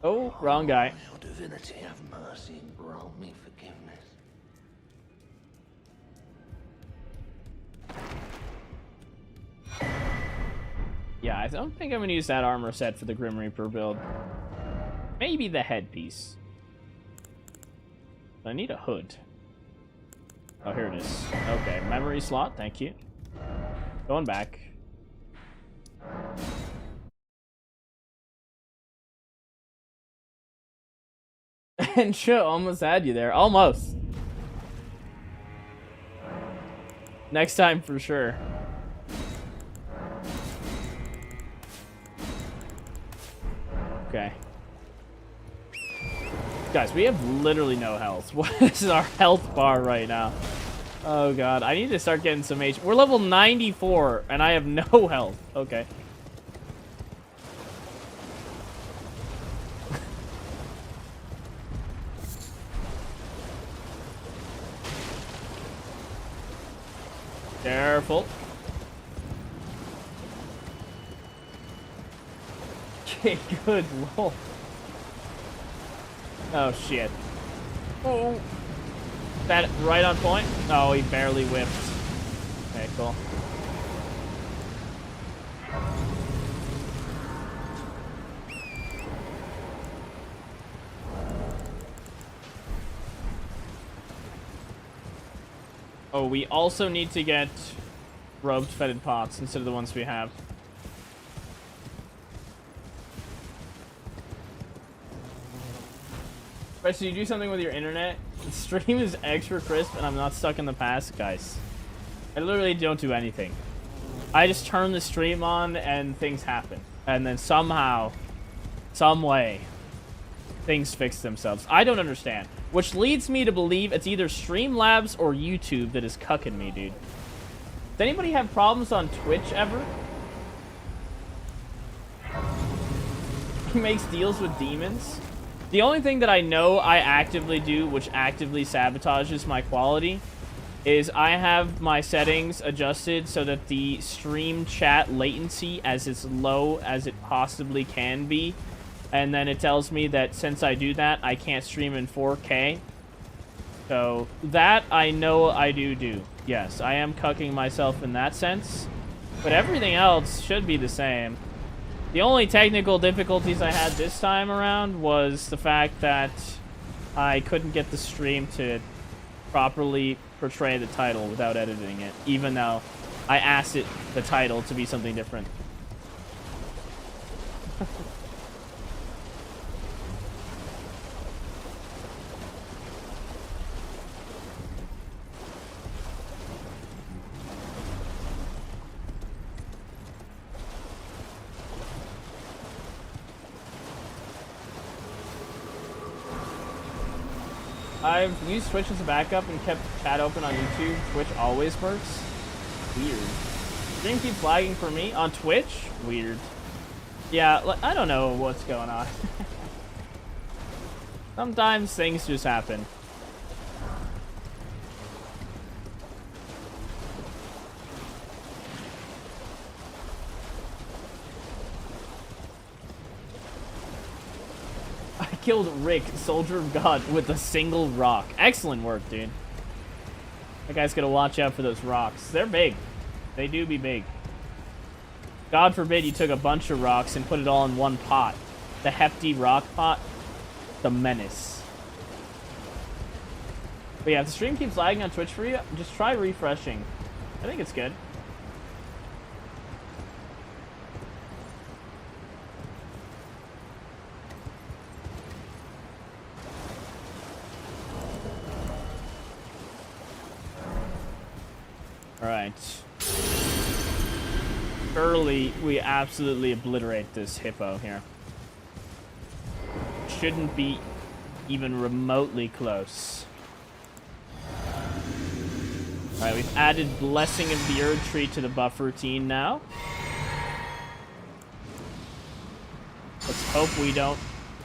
[SPEAKER 1] Oh, wrong guy.
[SPEAKER 5] Your divinity, have mercy and grant me forgiveness.
[SPEAKER 1] Yeah, I don't think I'm gonna use that armor set for the Grim Reaper build. Maybe the headpiece. I need a hood. Oh, here it is. Okay, memory slot, thank you. Going back. And sure, almost had you there. Almost. Next time for sure. Okay. Guys, we have literally no health. What is our health bar right now? Oh god, I need to start getting some HP. We're level 94 and I have no health. Okay. Careful. Okay, good lord. Oh shit. Oh. That right on point? Oh, he barely whipped. Okay, cool. Oh, we also need to get robed fetid pots instead of the ones we have. Right, so you do something with your internet, the stream is extra crisp and I'm not stuck in the past, guys. I literally don't do anything. I just turn the stream on and things happen. And then somehow, some way, things fix themselves. I don't understand. Which leads me to believe it's either Streamlabs or YouTube that is cucking me, dude. Does anybody have problems on Twitch ever? He makes deals with demons? The only thing that I know I actively do, which actively sabotages my quality, is I have my settings adjusted so that the stream chat latency is low as it possibly can be. And then it tells me that since I do that, I can't stream in 4K. So that I know I do. Yes, I am cucking myself in that sense. But everything else should be the same. The only technical difficulties I had this time around was the fact that I couldn't get the stream to properly portray the title without editing it, even though I asked it, the title, to be something different. I've used Twitch as a backup and kept chat open on YouTube. Twitch always works. Weird. Stream keeps lagging for me on Twitch. Weird. Yeah, I don't know what's going on. Sometimes things just happen. Killed Rick, Soldier of God, with a single rock. Excellent work, dude. That guy's gonna watch out for those rocks. They're big. They do be big. God forbid you took a bunch of rocks and put it all in one pot. The hefty rock pot. The menace. But yeah, if the stream keeps lagging on Twitch for you, just try refreshing. I think it's good. Alright. Early, we absolutely obliterate this hippo here. Shouldn't be even remotely close. Alright, we've added Blessing of the Erd Tree to the buff routine now. Let's hope we don't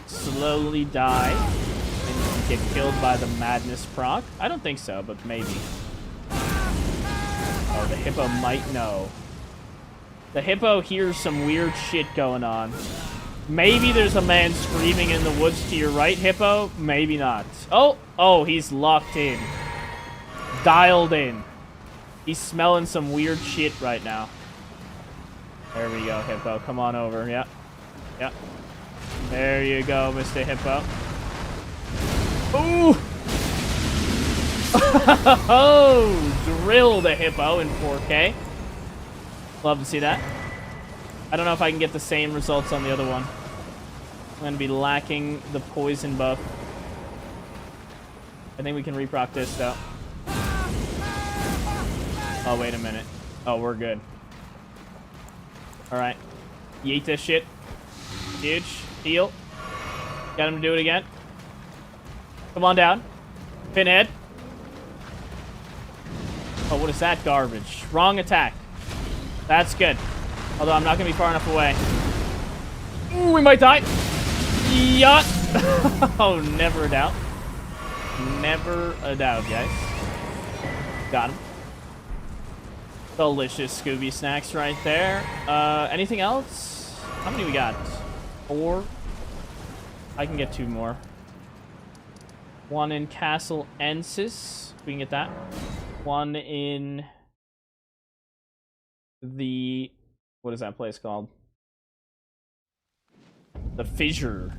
[SPEAKER 1] slowly die and get killed by the madness proc. I don't think so, but maybe. Oh, the hippo might know. The hippo hears some weird shit going on. Maybe there's a man screaming in the woods to your right, hippo. Maybe not. Oh, he's locked in. Dialed in. He's smelling some weird shit right now. There we go, hippo. Come on over. Yep. Yep. There you go, Mr. Hippo. Ooh! Oh, drill the hippo in 4K. Love to see that. I don't know if I can get the same results on the other one. I'm going to be lacking the poison buff. I think we can reproc this, though. Oh, wait a minute. Oh, we're good. Alright. Yeet this shit. Huge. Heal. Got him to do it again. Come on down. Pinhead. Oh, what is that garbage? Wrong attack. That's good. Although I'm not going to be far enough away. Ooh, we might die. Yacht. Oh, never a doubt. Never a doubt, guys. Got him. Delicious Scooby snacks right there. Anything else? How many we got? 4? I can get 2 more. 1 in Castle Ensis. We can get that. 1 in the... What is that place called? The Fissure.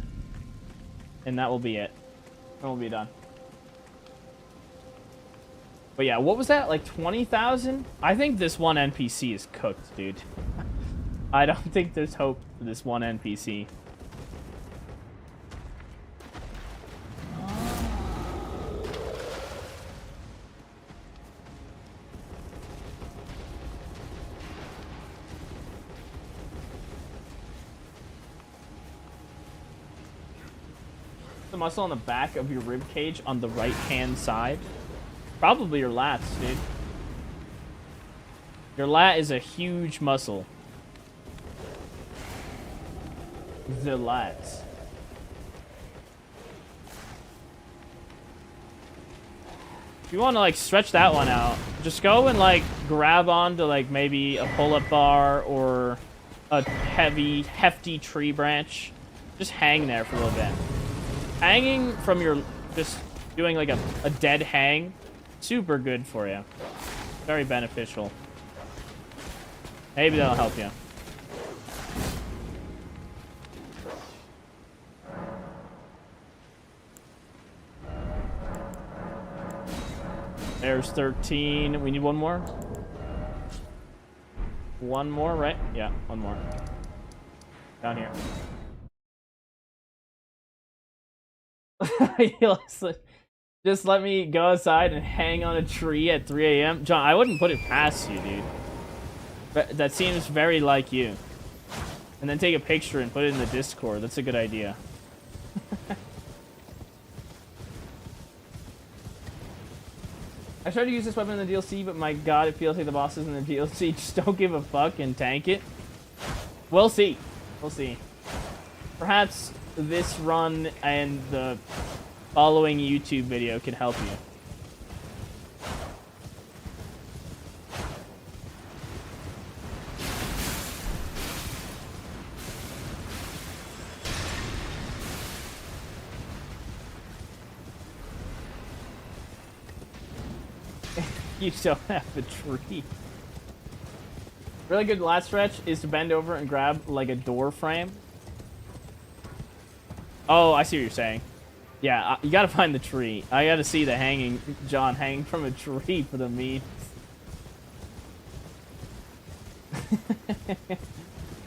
[SPEAKER 1] And that will be it. And we'll be done. But yeah, what was that? Like 20,000? I think this one NPC is cooked, dude. I don't think there's hope for this one NPC. The muscle on the back of your rib cage on the right hand side. Probably your lats, dude. Your lat is a huge muscle. The lats. If you want to like stretch that one out, just go and like grab onto like maybe a pull-up bar or a hefty tree branch. Just hang there for a little bit. Hanging from your, just doing like a dead hang, super good for you. Very beneficial. Maybe that'll help you. There's 13. We need one more. One more, right? Yeah, one more. Down here. Just let me go outside and hang on a tree at 3 a.m. John, I wouldn't put it past you, dude. But that seems very like you. And then take a picture and put it in the Discord. That's a good idea. I tried to use this weapon in the DLC, but my god, it feels like the bosses in the DLC just don't give a fuck and tank it. We'll see. We'll see. Perhaps this run and the following YouTube video can help you. You don't have a tree. Really good lat stretch is to bend over and grab like a door frame. Oh, I see what you're saying. Yeah, you gotta find the tree. I gotta see the hanging, John hanging from a tree for the memes.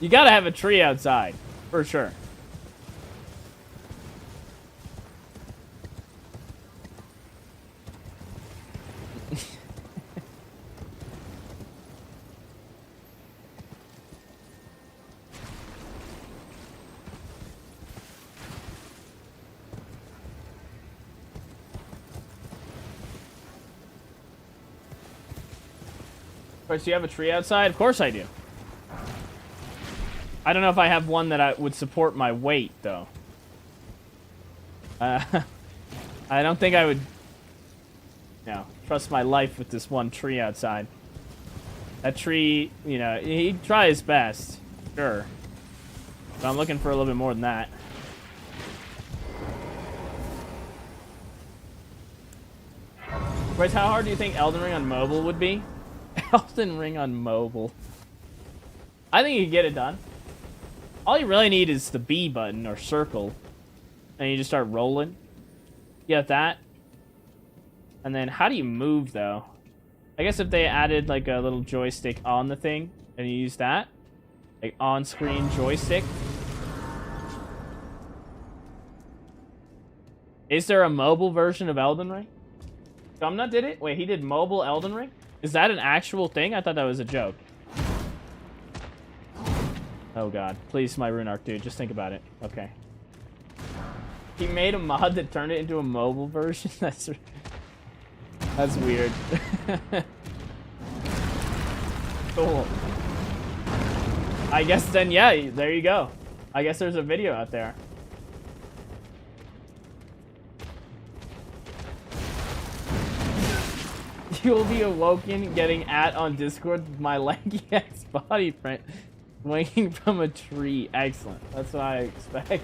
[SPEAKER 1] You gotta have a tree outside, for sure. Do you have a tree outside? Of course I do. I don't know if I have one that I would support my weight, though. I don't think I would, trust my life with this one tree outside. That tree, he'd try his best, sure. But I'm looking for a little bit more than that. Bryce, how hard do you think Elden Ring on mobile would be? Elden Ring on mobile. I think you can get it done. All you really need is the B button or circle. And you just start rolling. You have that. And then how do you move, though? I guess if they added like a little joystick on the thing and you use that. Like on-screen joystick. Is there a mobile version of Elden Ring? Gumnut did it? Wait, he did mobile Elden Ring? Is that an actual thing? I thought that was a joke. Oh god. Please, my rune arc, dude. Just think about it. Okay. He made a mod that turned it into a mobile version? That's weird. Cool. I guess then, yeah, there you go. I guess there's a video out there. You will be awoken getting on Discord with my lanky ass body print swinging from a tree. Excellent. That's what I expect.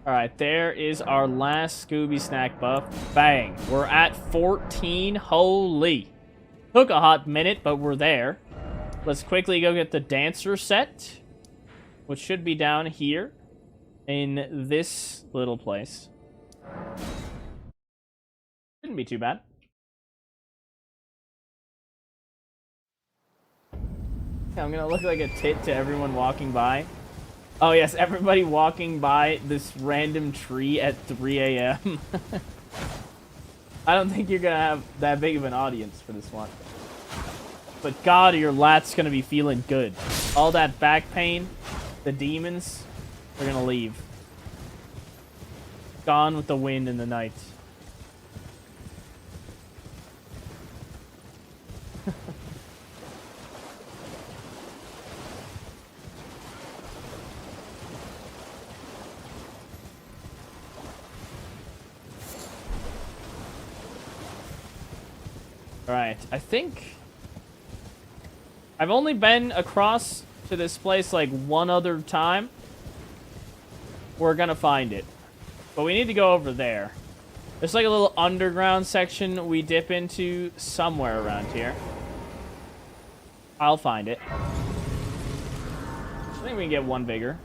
[SPEAKER 1] Alright, there is our last Scooby Snack buff. Bang. We're at 14. Holy. Took a hot minute, but we're there. let's quickly go get the dancer set, which should be down here in this little place. Shouldn't be too bad. I'm gonna look like a tit to everyone walking by. Oh yes, everybody walking by this random tree at 3 a.m. I don't think you're gonna have that big of an audience for this one. But God, your lat's gonna be feeling good. All that back pain, the demons, they're gonna leave. Gone with the wind in the night. Alright, I think I've only been across to this place like one other time. We're gonna find it. But we need to go over there. There's like a little underground section we dip into somewhere around here. I'll find it. I think we can get one bigger.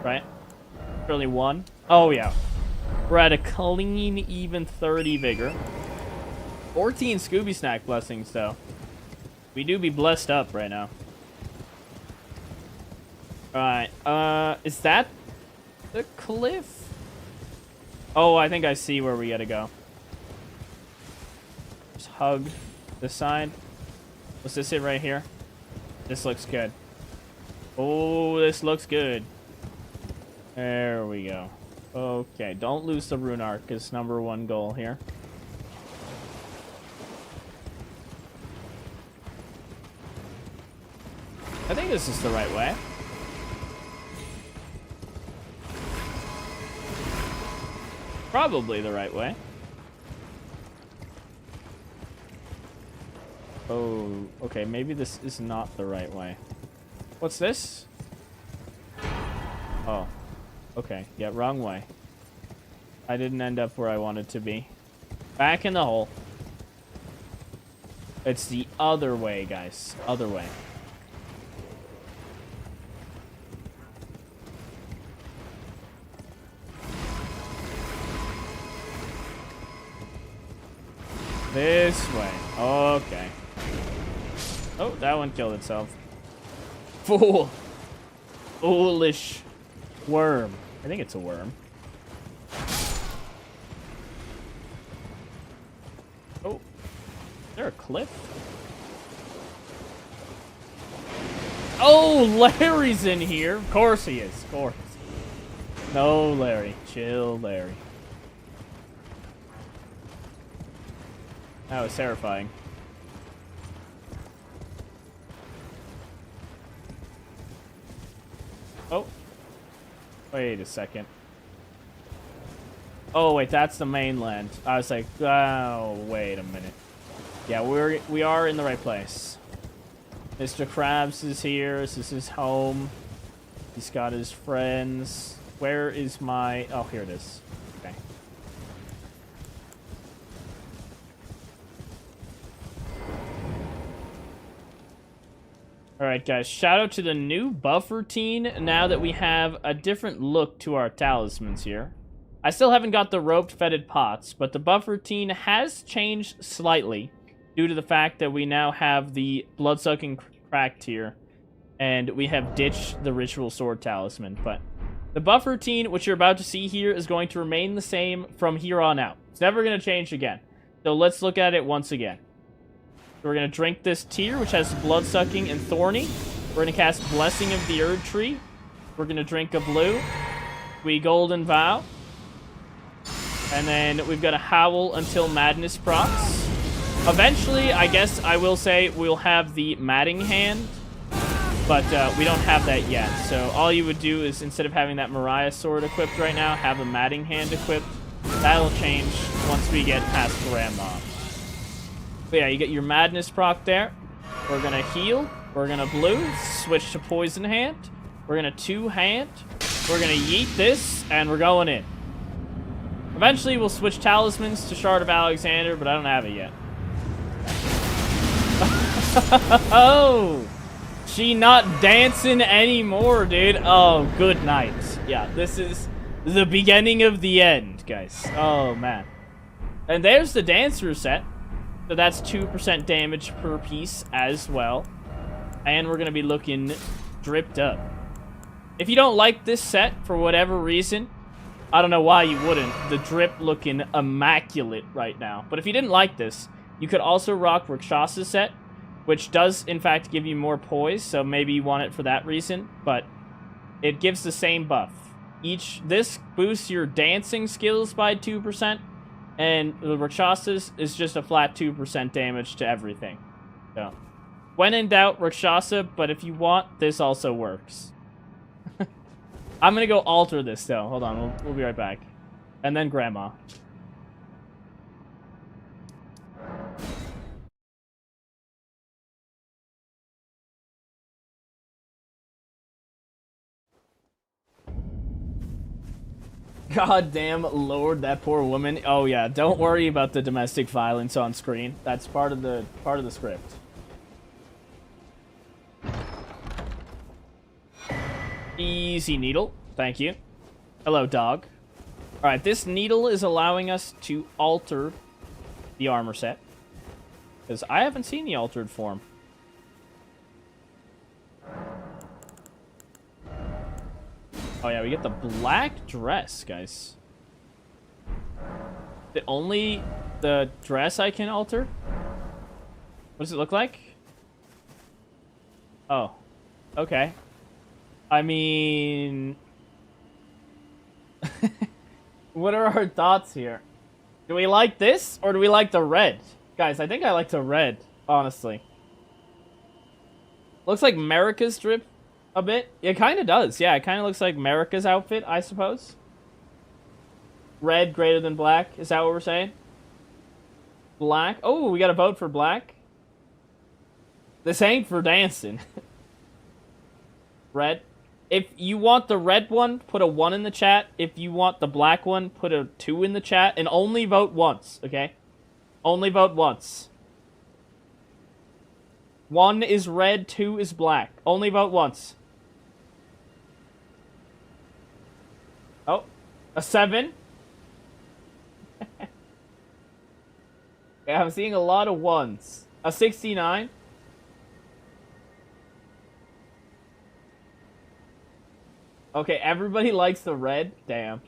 [SPEAKER 1] Right? Only one? Oh yeah. We're at a clean, even 30 vigor. 14 Scooby Snack blessings, though. We do be blessed up right now. Alright, is that the cliff? Oh, I think I see where we gotta go. Just hug the side. What's this it right here? This looks good. Oh, this looks good. There we go. Okay, don't lose the rune arc is #1 goal here. I think this is the right way. Probably the right way. Oh, okay, maybe this is not the right way. What's this? Oh, okay, yeah, wrong way. I didn't end up where I wanted to be. Back in the hole. It's the other way, guys. Other way. This way. Okay. Oh, that one killed itself. Fool. Foolish worm. I think it's a worm. Oh. Is there a cliff? Oh, Larry's in here. Of course he is. Of course. No, Larry. Chill, Larry. That was terrifying. Oh. Wait a second. Oh, wait, that's the mainland. I was like, oh, wait a minute. Yeah, we are in the right place. Mr. Krabs is here. This is his home. He's got his friends. Where is my... Oh, here it is. Okay. Alright guys, shout out to the new buff routine now that we have a different look to our talismans here. I still haven't got the roped fetid pots, but the buff routine has changed slightly due to the fact that we now have the blood-sucking cracked here and we have ditched the ritual sword talisman. But the buff routine, which you're about to see here, is going to remain the same from here on out. It's never going to change again. So let's look at it once again. We're going to drink this tear, which has blood-sucking and thorny. We're going to cast Blessing of the Erd Tree. We're going to drink a blue. We golden vow. And then we've got to howl until madness procs. Eventually, I guess I will say we'll have the matting hand. But we don't have that yet. So all you would do is, instead of having that Marais sword equipped right now, have a matting hand equipped. That'll change once we get past Grandma. But yeah, you get your madness proc there. We're gonna heal. We're gonna blue. Switch to poison hand. We're gonna two hand. We're gonna yeet this, and we're going in. Eventually, we'll switch talismans to Shard of Alexander, but I don't have it yet. Oh! She not dancing anymore, dude. Oh, good night. Yeah, this is the beginning of the end, guys. Oh, man. And there's the dancer set. So that's 2% damage per piece as well. And we're going to be looking dripped up. If you don't like this set for whatever reason, I don't know why you wouldn't. The drip looking immaculate right now. But if you didn't like this, you could also rock Rakshasa's set, which does, in fact, give you more poise, so maybe you want it for that reason, but it gives the same buff. This boosts your dancing skills by 2%, and the Rakshasa's is just a flat 2% damage to everything. So, when in doubt, Rakshasa, but if you want, this also works. I'm gonna go alter this, though. Hold on, we'll be right back. And then Grandma. God damn Lord, that poor woman. Oh yeah, don't worry about the domestic violence on screen. That's part of the script. Easy needle. Thank you. Hello, dog. Alright, this needle is allowing us to alter the armor set. Because I haven't seen the altered form. Oh yeah, we get the black dress, guys. Only the dress I can alter? What does it look like? Oh. Okay. I mean... what are our thoughts here? Do we like this, or do we like the red? Guys, I think I like the red, honestly. Looks like Marika's drip a bit. It kind of does. Yeah, it kind of looks like Marika's outfit, I suppose. Red greater than black. Is that what we're saying? Black. Oh, we got a vote for black. This ain't for dancing. Red. If you want the red one, put a 1 in the chat. If you want the black one, put a 2 in the chat. And only vote once, okay? Only vote once. 1 is red, 2 is black. Only vote once. Oh, a 7. Yeah, I'm seeing a lot of 1s. A 69. Okay, everybody likes the red. Damn.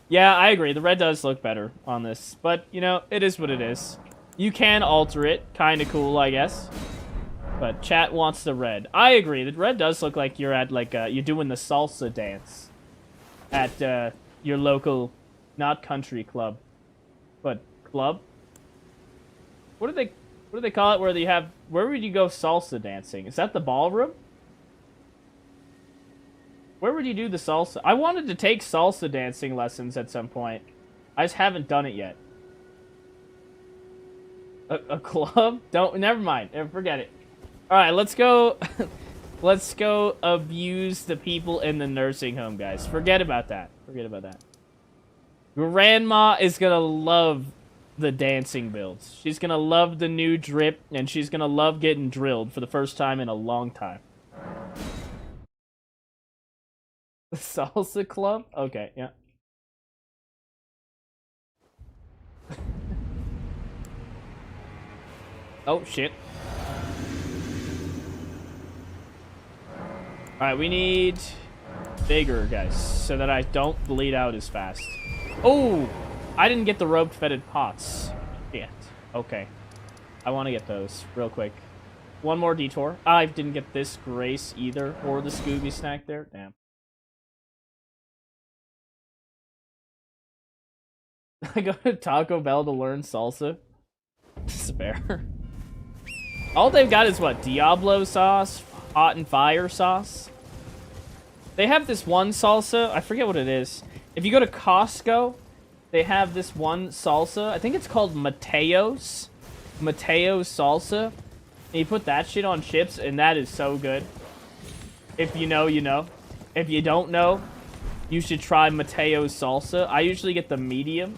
[SPEAKER 1] Yeah, I agree. The red does look better on this. But, you know, it is what it is. You can alter it. Kind of cool, I guess. But chat wants the red. I agree. The red does look like you're at, like, you're doing the salsa dance. At, your local, not country club, but club? What do they call it where they have... Where would you go salsa dancing? Is that the ballroom? Where would you do the salsa? I wanted to take salsa dancing lessons at some point. I just haven't done it yet. A club? Never mind. Forget it. Alright, let's go... let's go abuse the people in the nursing home, guys. Forget about that. Forget about that. Grandma is gonna love the dancing builds. She's gonna love the new drip, and she's gonna love getting drilled for the first time in a long time. The salsa club? Okay, yeah. Oh, shit. Alright, we need bigger, guys, so that I don't bleed out as fast. Oh! I didn't get the rope-fetid pots yet. Okay. I want to get those real quick. One more detour. I didn't get this Grace either, or the Scooby snack there. Damn. I go to Taco Bell to learn salsa. Despair. All they've got is what? Diablo sauce? Hot and fire sauce? They have this one salsa. I forget what it is. If you go to Costco, they have this one salsa. I think it's called Mateo's. Mateo's salsa. And you put that shit on chips, and that is so good. If you know, you know. If you don't know, you should try Mateo's salsa. I usually get the medium.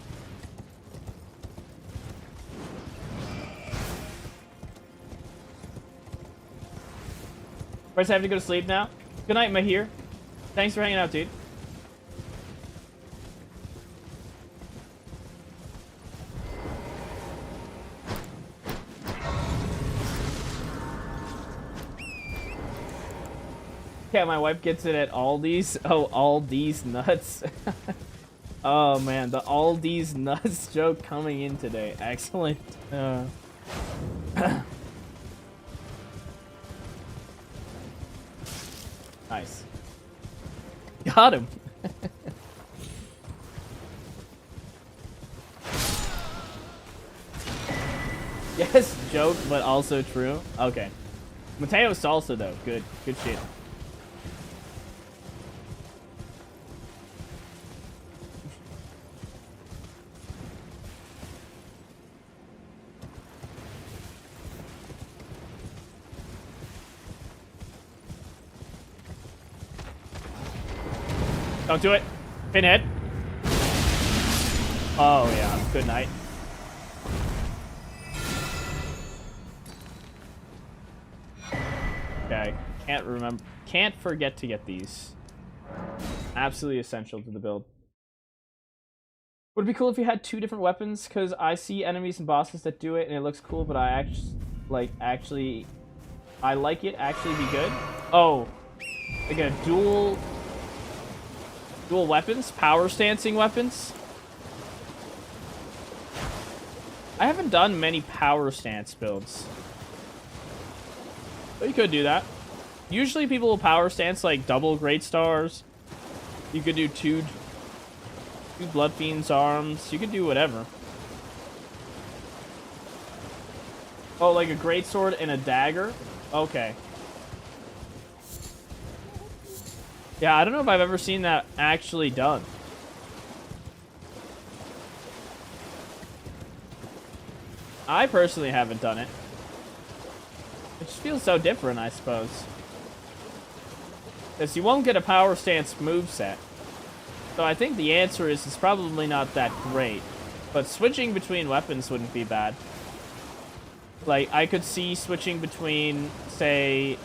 [SPEAKER 1] Bryce, I have to go to sleep now. Good night, Mahir. Thanks for hanging out, dude. Yeah, my wife gets it at Aldi's. Oh, Aldi's nuts. Oh man, the Aldi's nuts joke coming in today. Excellent. Nice. Got him. Yes, joke, but also true. Okay. Mateo salsa though. Good. Good shit. Don't do it. Pinhead. Oh, yeah. Good night. Okay. Can't remember. Can't forget to get these. Absolutely essential to the build. Would it be cool if you had 2 different weapons? Because I see enemies and bosses that do it and it looks cool, but I actually I like it actually be good. Oh. Like a dual weapons? Power stancing weapons? I haven't done many power stance builds. But you could do that. Usually people will power stance like double Great Stars. You could do two Blood Fiend's arms. You could do whatever. Oh, like a Great Sword and a dagger? Okay. Yeah, I don't know if I've ever seen that actually done. I personally haven't done it. It just feels so different, I suppose. Because you won't get a power stance moveset. So I think the answer is it's probably not that great. But switching between weapons wouldn't be bad. Like, I could see switching between, say,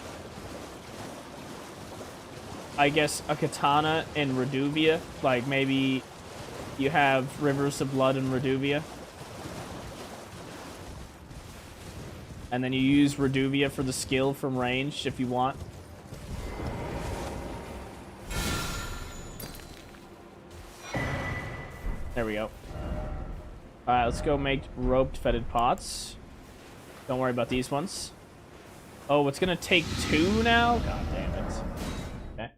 [SPEAKER 1] I guess a katana and Reduvia. Like maybe you have Rivers of Blood and Reduvia. And then you use Reduvia for the skill from range if you want. There we go. Alright, let's go make roped fetid pots. Don't worry about these ones. Oh, it's gonna take 2 now? God damn it. Okay.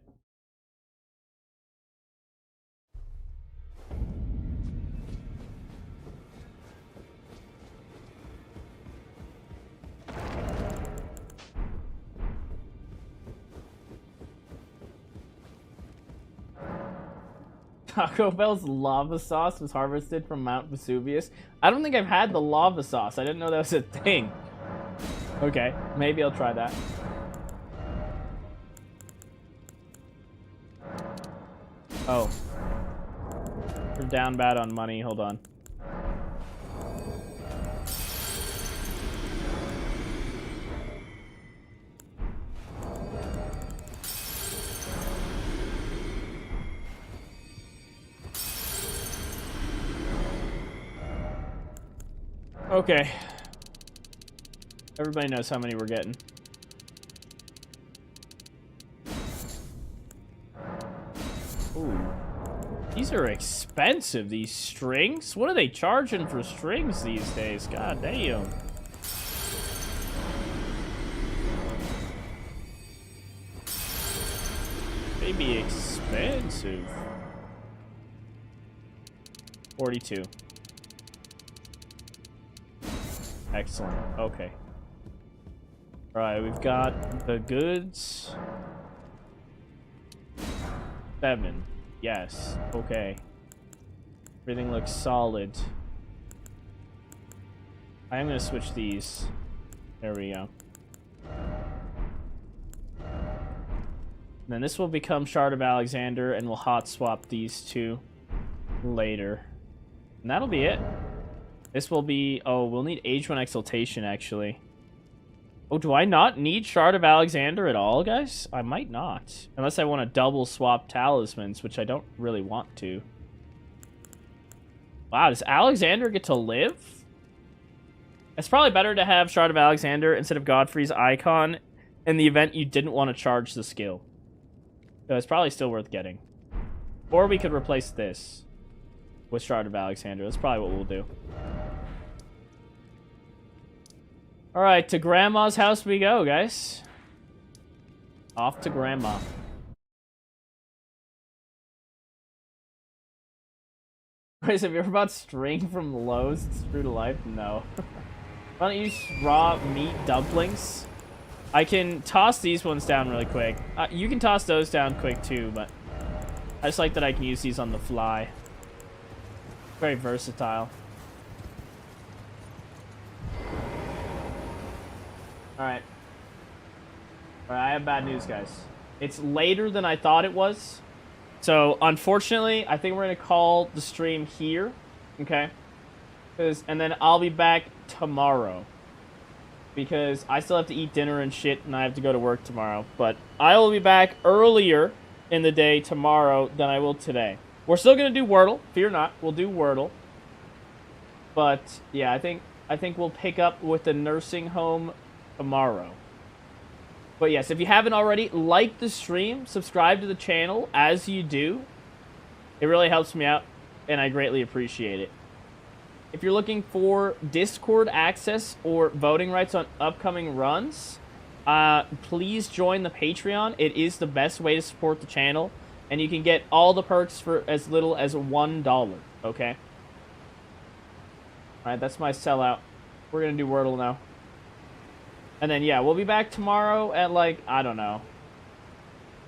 [SPEAKER 1] Taco Bell's lava sauce was harvested from Mount Vesuvius. I don't think I've had the lava sauce. I didn't know that was a thing. Okay, maybe I'll try that. Oh. We're down bad on money. Hold on. Okay. Everybody knows how many we're getting. Ooh. These are expensive, these strings. What are they charging for strings these days? God damn. They be expensive. 42. Excellent. Okay. Alright, we've got the goods. 7. Yes. Okay. Everything looks solid. I am going to switch these. There we go. And then this will become Shard of Alexander, and we'll hot swap these 2 later. And that'll be it. This will be... Oh, we'll need Age 1 Exaltation, actually. Oh, do I not need Shard of Alexander at all, guys? I might not. Unless I want to double swap talismans, which I don't really want to. Wow, does Alexander get to live? It's probably better to have Shard of Alexander instead of Godfrey's icon in the event you didn't want to charge the skill. So it's probably still worth getting. Or we could replace this with Shard of Alexander. That's probably what we'll do. Alright, to Grandma's house we go, guys. Off to Grandma. Chris, have you ever bought string from Lowe's? It's true to life? No. Why don't you use raw meat dumplings? I can toss these ones down really quick. You can toss those down quick too, but I just like that I can use these on the fly. Very versatile. Alright. Alright, I have bad news, guys. It's later than I thought it was. So, unfortunately, I think we're going to call the stream here. Okay? And then I'll be back tomorrow. Because I still have to eat dinner and shit, and I have to go to work tomorrow. But I will be back earlier in the day tomorrow than I will today. We're still going to do Wordle. Fear not. We'll do Wordle. But, yeah, I think we'll pick up with the nursing home tomorrow. But yes, if you haven't already, like the stream, subscribe to the channel as you do. It really helps me out, and I greatly appreciate it. If you're looking for Discord access or voting rights on upcoming runs, please join the Patreon. It is the best way to support the channel, and you can get all the perks for as little as $1, okay? Alright, that's my sellout. We're gonna do Wordle now. And then, yeah, we'll be back tomorrow at, like, I don't know,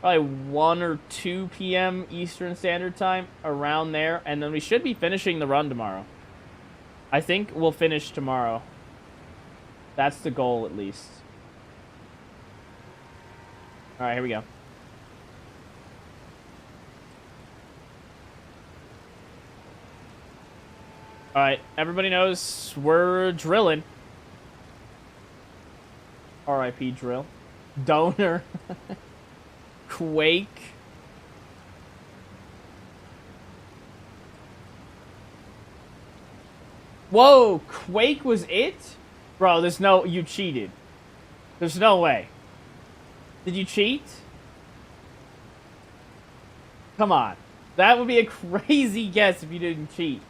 [SPEAKER 1] probably 1 or 2 p.m. Eastern Standard Time, around there. And then we should be finishing the run tomorrow. I think we'll finish tomorrow. That's the goal, at least. Alright, here we go. Alright, everybody knows we're drilling. R.I.P. drill. Donor. Quake. Whoa, Quake was it? Bro, there's no... You cheated. There's no way. Did you cheat? Come on. That would be a crazy guess if you didn't cheat.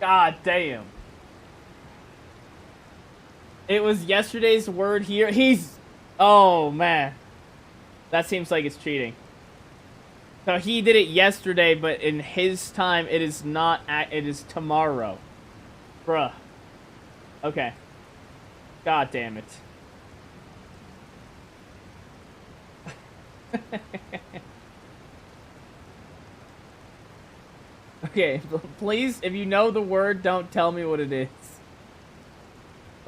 [SPEAKER 1] God damn. It was yesterday's word here. He's... Oh, man. That seems like it's cheating. So he did it yesterday, but in his time, it is not... It is tomorrow. Bruh. Okay. God damn it. Okay, please, if you know the word, don't tell me what it is.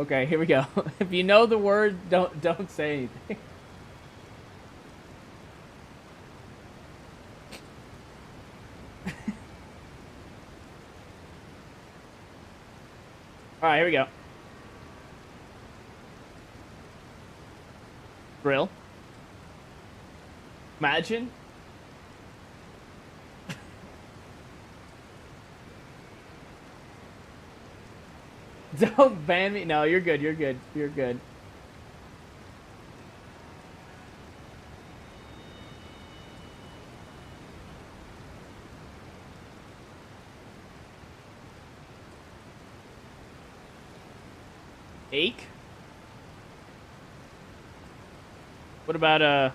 [SPEAKER 1] Okay, here we go. If you know the word, don't say anything. Alright, here we go. Drill. Imagine. Don't ban me. No, you're good. You're good. You're good. Ache? What about,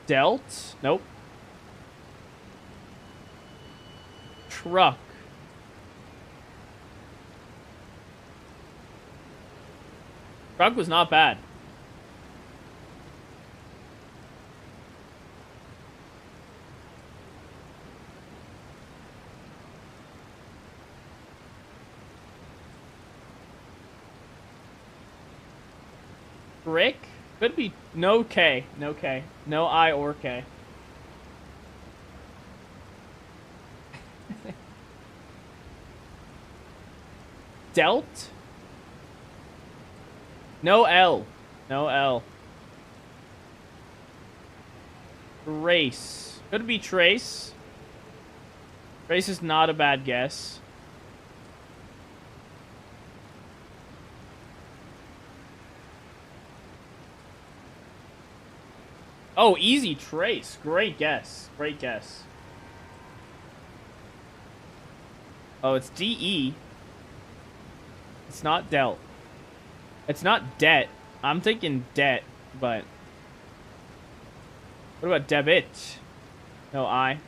[SPEAKER 1] Dealt? Nope. Truck. Truck was not bad. Brick? Could be no K. No K. No I or K. Delt? No L. No L. Trace. Could be Trace. Trace is not a bad guess. Oh, easy Trace. Great guess. Great guess. Oh, it's DE. It's not Delt. It's not debt. I'm thinking debt, but... What about debit? No, I.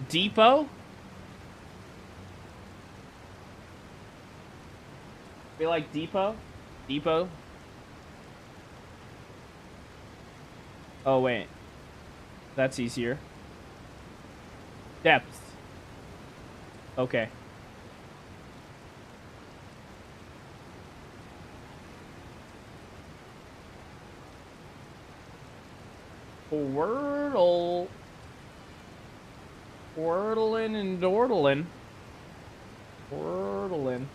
[SPEAKER 1] Depot? We like Depot? Depot? Oh, wait. That's easier. Depth. Okay. Wordle. Wordling and dordling. Wordling.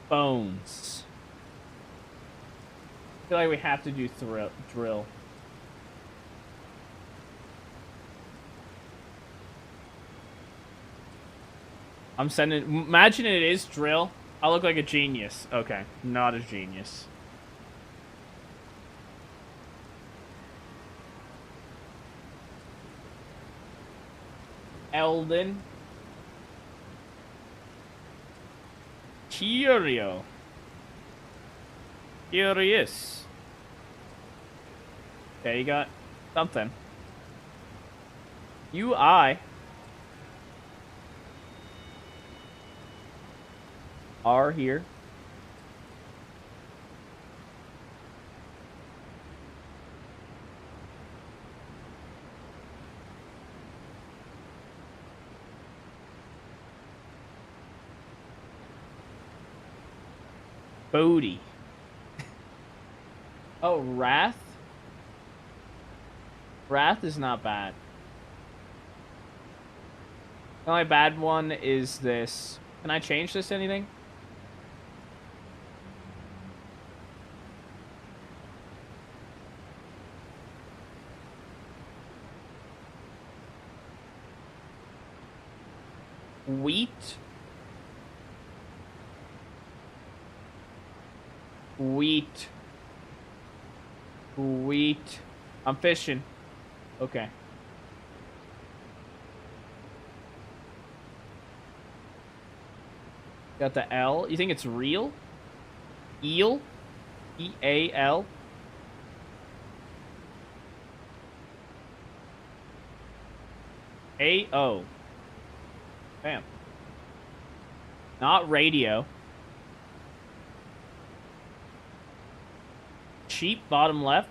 [SPEAKER 1] Bones. I feel like we have to do drill. I'm sending... Imagine it is drill. I'll look like a genius. Okay, not a genius. Elden. Curio. Curious. Okay, you got something. UI. R here. Bodhi. Oh, Wrath? Wrath is not bad. The only bad one is this. Can I change this to anything? Wheat. Wheat. Wheat. I'm fishing. Okay. Got the L. You think it's real? Eel? E-A-L? A-O. Bam. Not radio. Cheap, bottom left.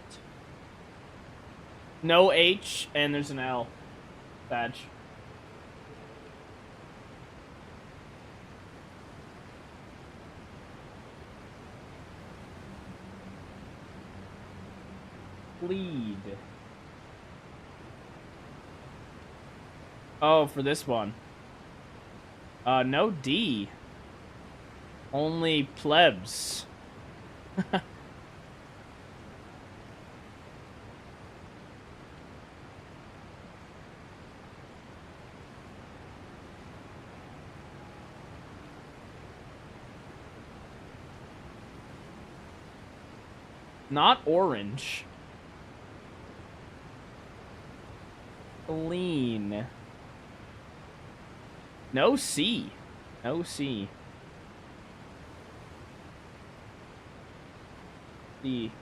[SPEAKER 1] No H, and there's an L. Badge. Lead. Oh, for this one. No D. Only plebs. Not orange. Lean. No C. No C. C.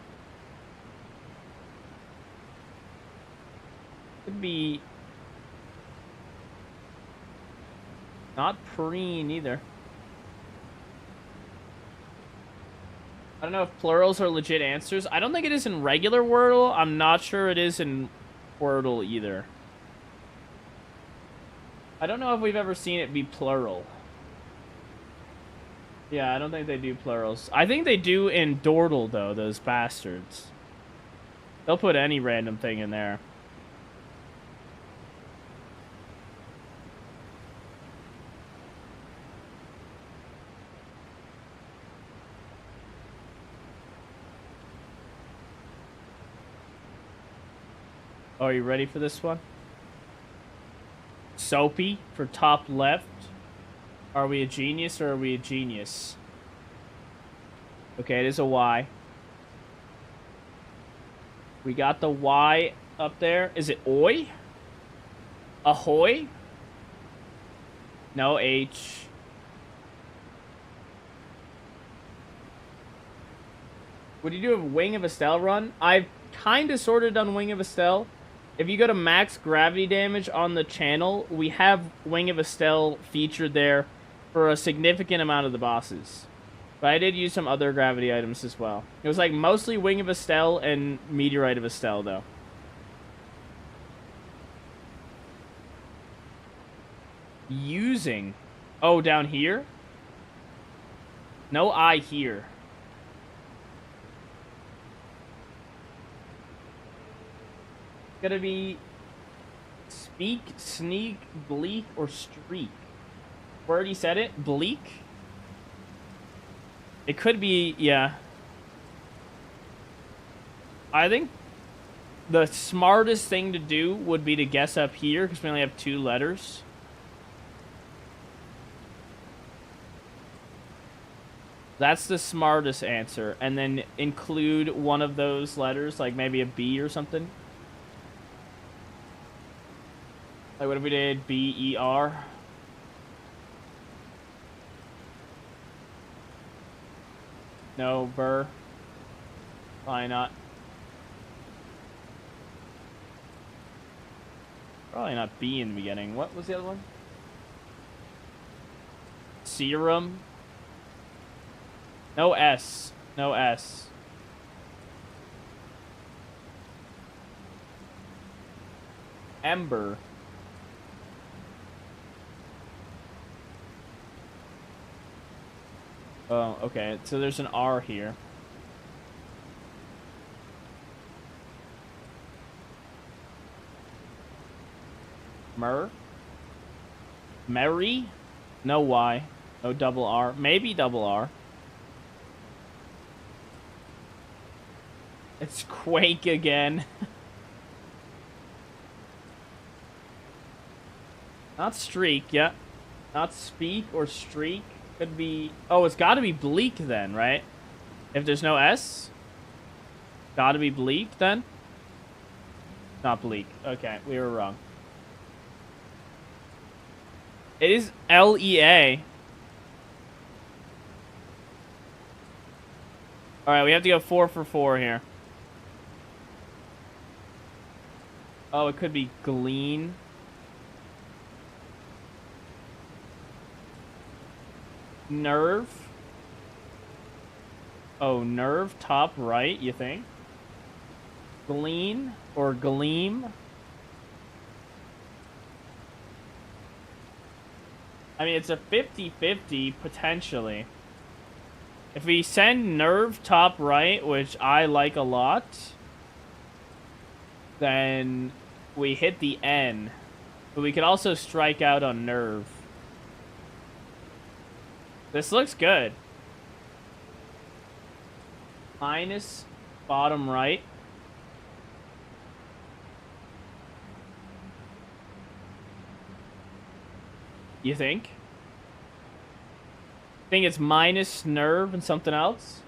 [SPEAKER 1] Could be not preen either. I don't know if plurals are legit answers. I don't think it is in regular Wordle. I'm not sure it is in Wordle either. I don't know if we've ever seen it be plural. Yeah, I don't think they do plurals. I think they do in Wordle, though, those bastards. They'll put any random thing in there. Oh, are you ready for this one? Soapy for top left. Are we a genius or are we a genius? Okay, it is a Y. We got the Y up there. Is it oi? Ahoy? No H. Would you do a Wing of Estelle run? I've kind of sort of done Wing of Estelle. If you go to max gravity damage on the channel, we have Wing of Estelle featured there for a significant amount of the bosses. But I did use some other gravity items as well. It was like mostly Wing of Estelle and Meteorite of Estelle, though. Using. Oh, down here? No I here. Gonna be speak, sneak, bleak, or streak. We already said it. Bleak. It could be, yeah. I think the smartest thing to do would be to guess up here because we only have 2 letters. That's the smartest answer, and then include one of those letters, like maybe a B or something. Like what if we did B-E-R? No, Burr. Probably not. Probably not B in the beginning. What was the other one? Serum. No S. No S. Ember. Oh, okay. So there's an R here. Mur? Mary? No Y. No double R. Maybe double R. It's Quake again. Not streak, yeah. Not speak or streak. Could be... Oh, it's got to be bleak then, right? If there's no S? Got to be bleak then? Not bleak. Okay, we were wrong. It is L-E-A. Alright, we have to go 4 for 4 here. Oh, it could be glean. Nerve. Oh, nerve, top right, you think? Glean or gleam? I mean, it's a 50-50, potentially. If we send nerve top right, which I like a lot, then we hit the N. But we could also strike out on nerve. This looks good. Minus bottom right. You think? Think it's minus nerve and something else?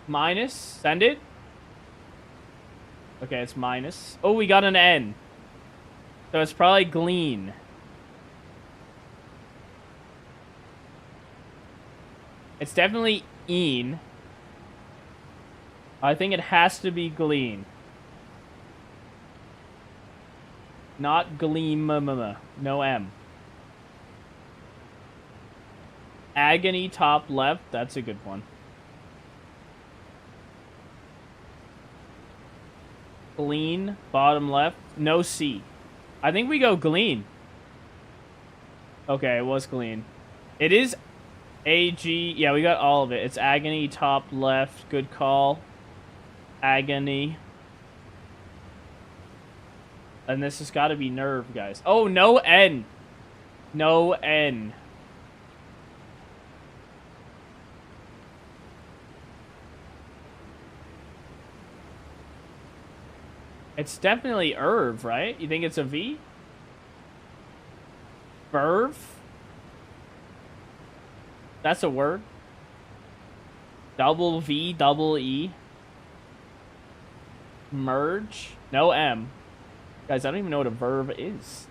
[SPEAKER 1] Minus? Send it? Okay, it's minus. Oh, we got an N. So it's probably glean. It's definitely een. I think it has to be glean. Not gleam. No M. Agony top left. That's a good one. Glean bottom left. No C. I think we go glean. Okay, it was glean. It is... AG. Yeah, we got all of it. It's agony, top left. Good call. Agony. And this has got to be nerve, guys. Oh, no N. No N. It's definitely Irv, right? You think it's a V? Verve? That's a word. Double V, double E. Merge? No M. Guys, I don't even know what a verb is.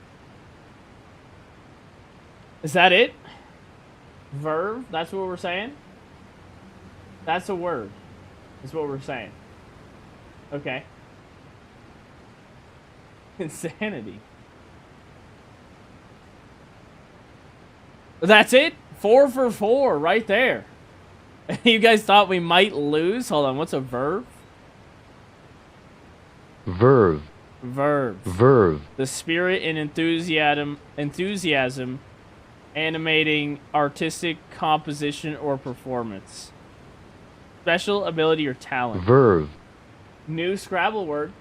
[SPEAKER 1] Is that it? Verb? That's what we're saying? That's a word. That's what we're saying. Okay. Insanity. That's it? 4 for 4 right there. You guys thought we might lose? Hold on, what's a verb?
[SPEAKER 7] Verve.
[SPEAKER 1] Verb.
[SPEAKER 7] Verve.
[SPEAKER 1] The spirit and enthusiasm animating artistic composition or performance. Special ability or talent.
[SPEAKER 7] Verve.
[SPEAKER 1] New Scrabble word.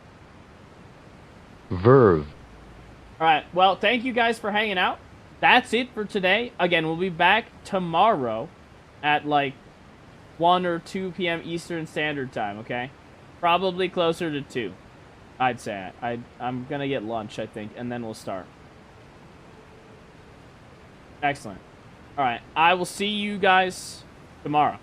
[SPEAKER 7] Verve.
[SPEAKER 1] Alright, well, thank you guys for hanging out. That's it for today. Again, we'll be back tomorrow at like 1 or 2 p.m. Eastern Standard Time, okay? Probably closer to 2, I'd say. I'm gonna get lunch, I think, and then we'll start. Excellent. Alright, I will see you guys tomorrow.